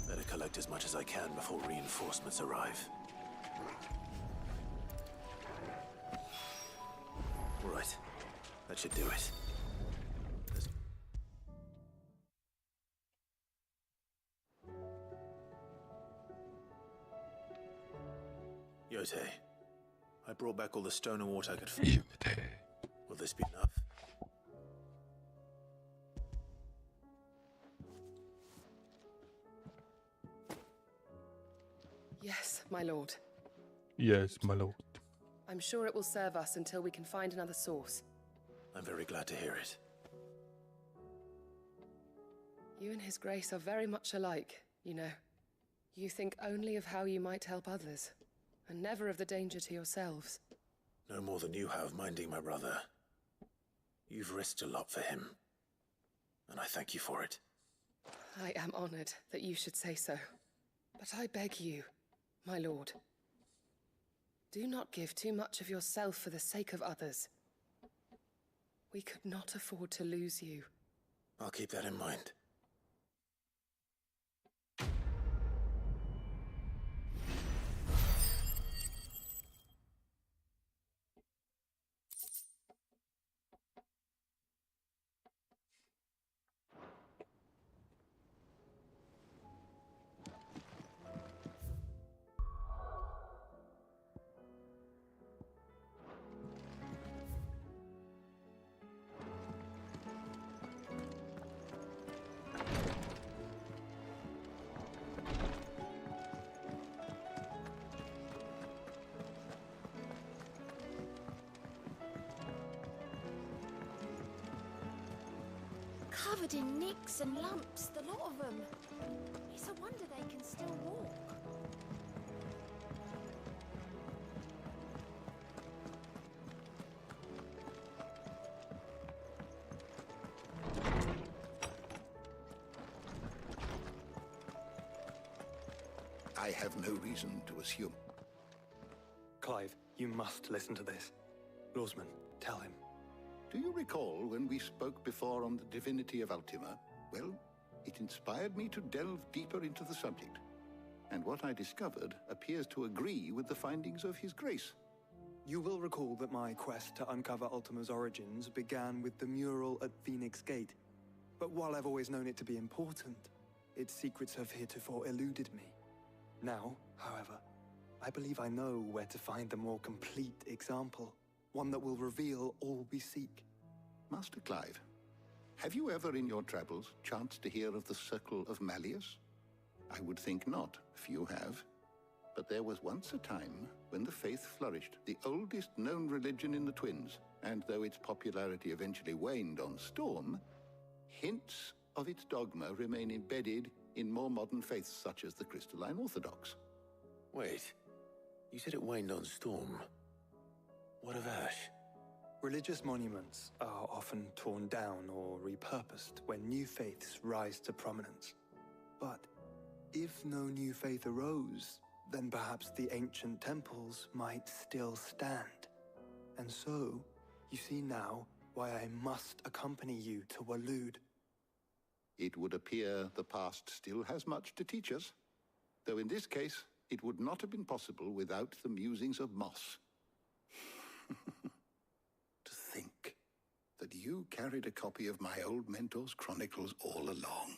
Better collect as much as I can before reinforcements arrive. Right. That should do it. Yote, I brought back all the stone and water I could find. Will this be enough? Yes, my lord. Yes, my lord. I'm sure it will serve us until we can find another source. I'm very glad to hear it. You and His Grace are very much alike, you know. You think only of how you might help others, and never of the danger to yourselves. No more than you have minding my brother. You've risked a lot for him, and I thank you for it. I am honored that you should say so. But I beg you, my lord, do not give too much of yourself for the sake of others. We could not afford to lose you. I'll keep that in mind. Covered in nicks and lumps, the lot of them. It's a wonder they can still walk. I have no reason to assume. Clive, you must listen to this. Lawsman, tell him. Do you recall when we spoke before on the divinity of Ultima? Well, it inspired me to delve deeper into the subject. And what I discovered appears to agree with the findings of His Grace. You will recall that my quest to uncover Ultima's origins began with the mural at Phoenix Gate. But while I've always known it to be important, its secrets have heretofore eluded me. Now, however, I believe I know where to find the more complete example. One that will reveal all we seek. Master Clive, have you ever in your travels chanced to hear of the Circle of Malleus? I would think not, if you have. But there was once a time when the faith flourished, the oldest known religion in the Twins, and though its popularity eventually waned on Storm, hints of its dogma remain embedded in more modern faiths such as the Crystalline Orthodox. Wait, you said it waned on Storm. What of Ash? Religious monuments are often torn down or repurposed when new faiths rise to prominence. But if no new faith arose, then perhaps the ancient temples might still stand. And so, you see now why I must accompany you to Waloed. It would appear the past still has much to teach us, though in this case, it would not have been possible without the musings of Moss. To think that you carried a copy of my old mentor's chronicles all along.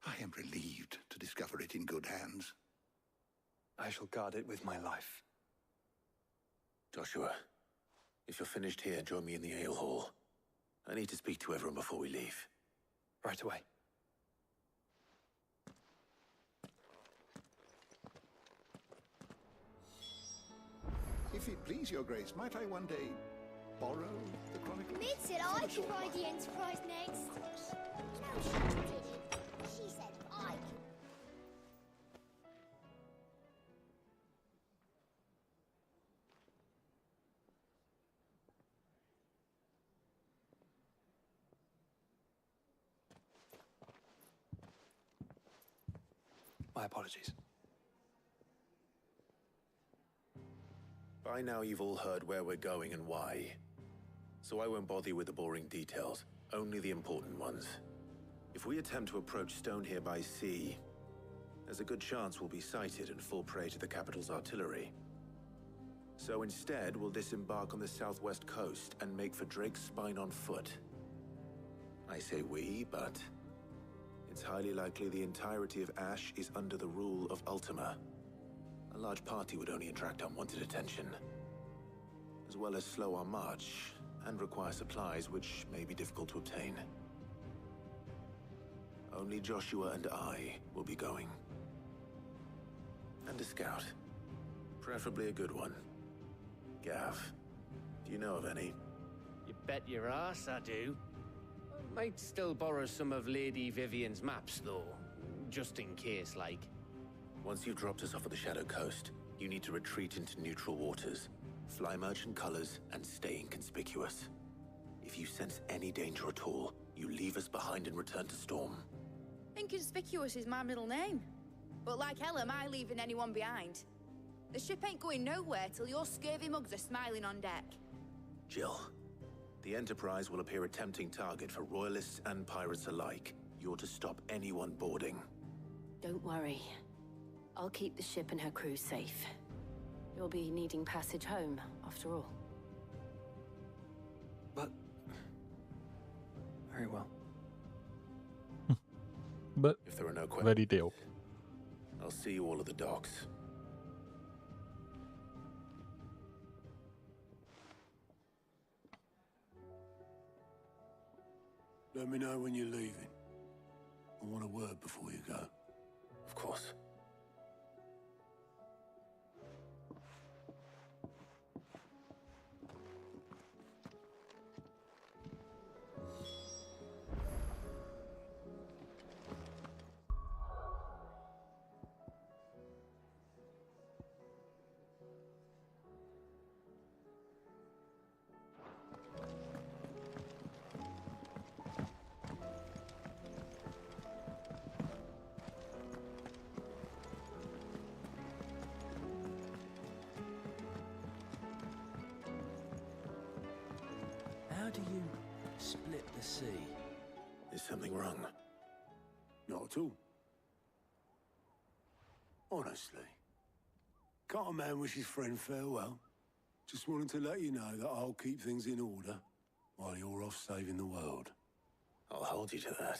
I am relieved to discover it in good hands. I shall guard it with my life. Joshua, if you're finished here, join me in the ale hall. I need to speak to everyone before we leave. Right away. If it please your grace, might I one day borrow the chronicles? Mid said I could ride the Enterprise next. No, she didn't. She said I could. My apologies. By now you've all heard where we're going and why. So I won't bother you with the boring details, only the important ones. If we attempt to approach Stone here by sea, there's a good chance we'll be sighted and fall prey to the capital's artillery. So instead, we'll disembark on the southwest coast and make for Drake's Spine on foot. I say we, but it's highly likely the entirety of Ash is under the rule of Ultima. A large party would only attract unwanted attention, as well as slow our march and require supplies which may be difficult to obtain. Only Joshua and I will be going. And a scout. Preferably a good one. Gav, do you know of any? You bet your ass I do. Might still borrow some of Lady Vivian's maps, though. Just in case, like. Once you've dropped us off at the Shadow Coast, you need to retreat into neutral waters, fly merchant colors, and stay inconspicuous. If you sense any danger at all, you leave us behind and return to Storm. Inconspicuous is my middle name. But like hell am I leaving anyone behind. The ship ain't going nowhere till your scurvy mugs are smiling on deck. Jill, the Enterprise will appear a tempting target for royalists and pirates alike. You're to stop anyone boarding. Don't worry. I'll keep the ship and her crew safe. You'll be needing passage home, after all. But... very well. But if there are no questions, very deal. I'll see you all at the docks. Let me know when you're leaving. I want a word before you go. Of course. How do you split the sea? Is something wrong? Not at all. Honestly. Can't a man wish his friend farewell? Just wanted to let you know that I'll keep things in order while you're off saving the world. I'll hold you to that.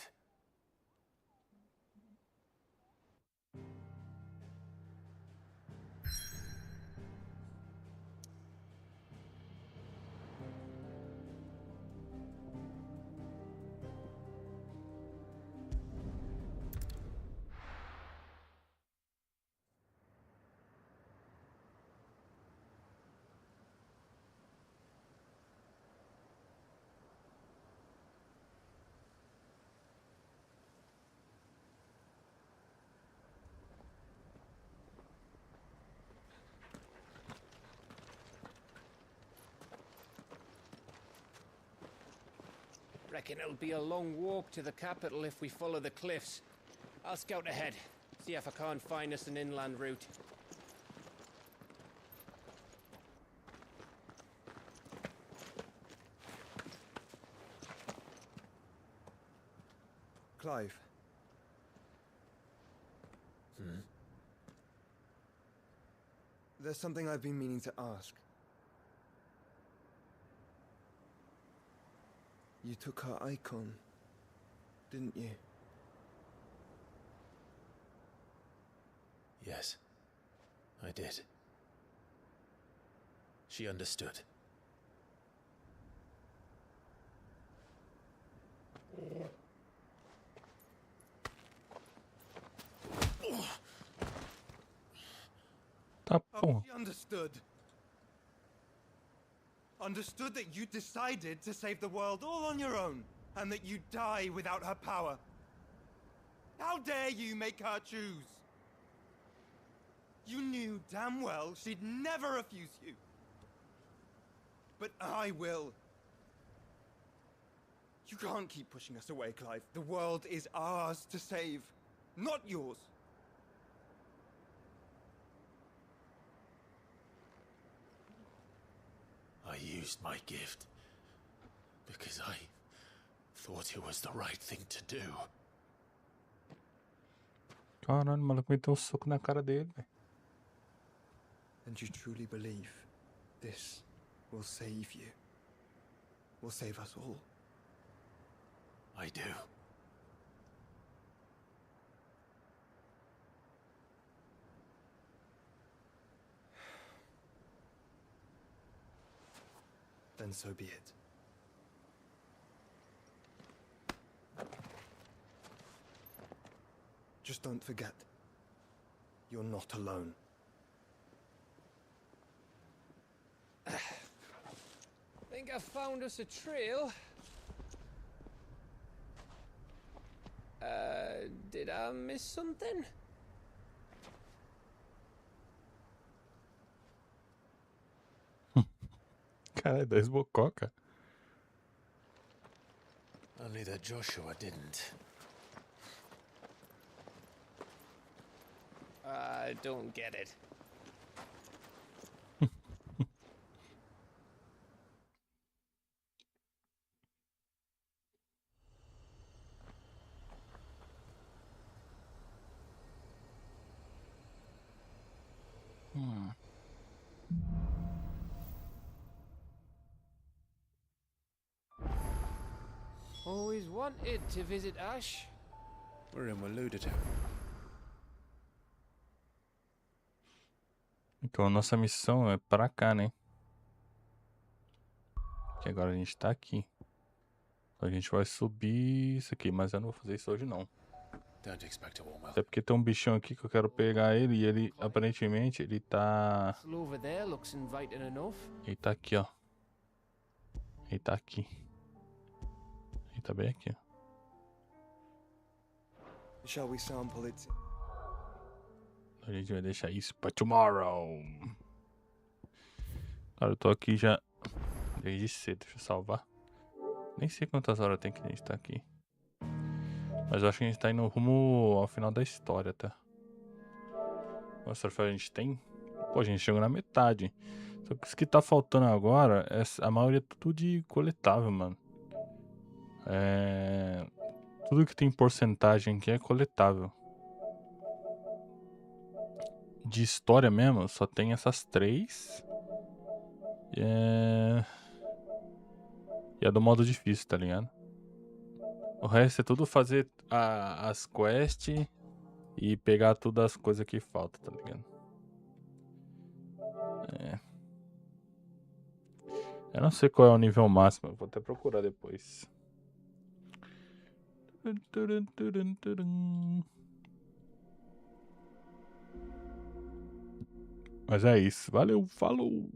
Reckon it'll be a long walk to the capital if we follow the cliffs. I'll scout ahead, see if I can't find us an inland route. Clive. There's something I've been meaning to ask. You took her icon, didn't you? Yes, I did. She understood. Tá bom. She understood. Understood that you decided to save the world all on your own, and that you'd die without her power. How dare you make her choose? You knew damn well she'd never refuse you. But I will. You can't keep pushing us away, Clive. The world is ours to save, not yours. I used my gift because I thought it was the right thing to do. Caralho, o maluco meteu soco na cara dele, velho. And you truly believe this will save you? Will save us all? I do. Then so be it. Just don't forget. You're not alone. Think I found us a trail. Did I miss something? Caralho, 2 bococa. Only that Joshua didn't. I don't get it. Always wanted to visit Ash. We're in Waludito. Então a nossa missão é pra cá, né? Que agora a gente tá aqui. A gente vai subir isso aqui, mas eu não vou fazer isso hoje não. Don't expect a warm Até porque tem um bichão aqui que eu quero pegar ele e ele, aparentemente, ele tá... Over there looks inviting enough. Ele tá aqui, ó. Ele tá aqui. Ele tá bem aqui, ó. Shall we sample it? A gente vai deixar isso pra tomorrow. Cara, eu tô aqui já desde cedo. Deixa eu salvar. Nem sei quantas horas tem que a gente tá aqui. Mas eu acho que a gente tá indo rumo ao final da história, tá? Quantos troféus a gente tem? Pô, a gente chegou na metade. Só que isso que tá faltando agora, a maioria é tudo de coletável, mano. Tudo que tem porcentagem aqui é coletável. De história mesmo, só tem essas 3. E é do modo difícil, tá ligado? O resto é tudo fazer as quests e pegar todas as coisas que faltam, tá ligado? Eu não sei qual é o nível máximo, eu vou até procurar depois. Mas é isso. Valeu, falou!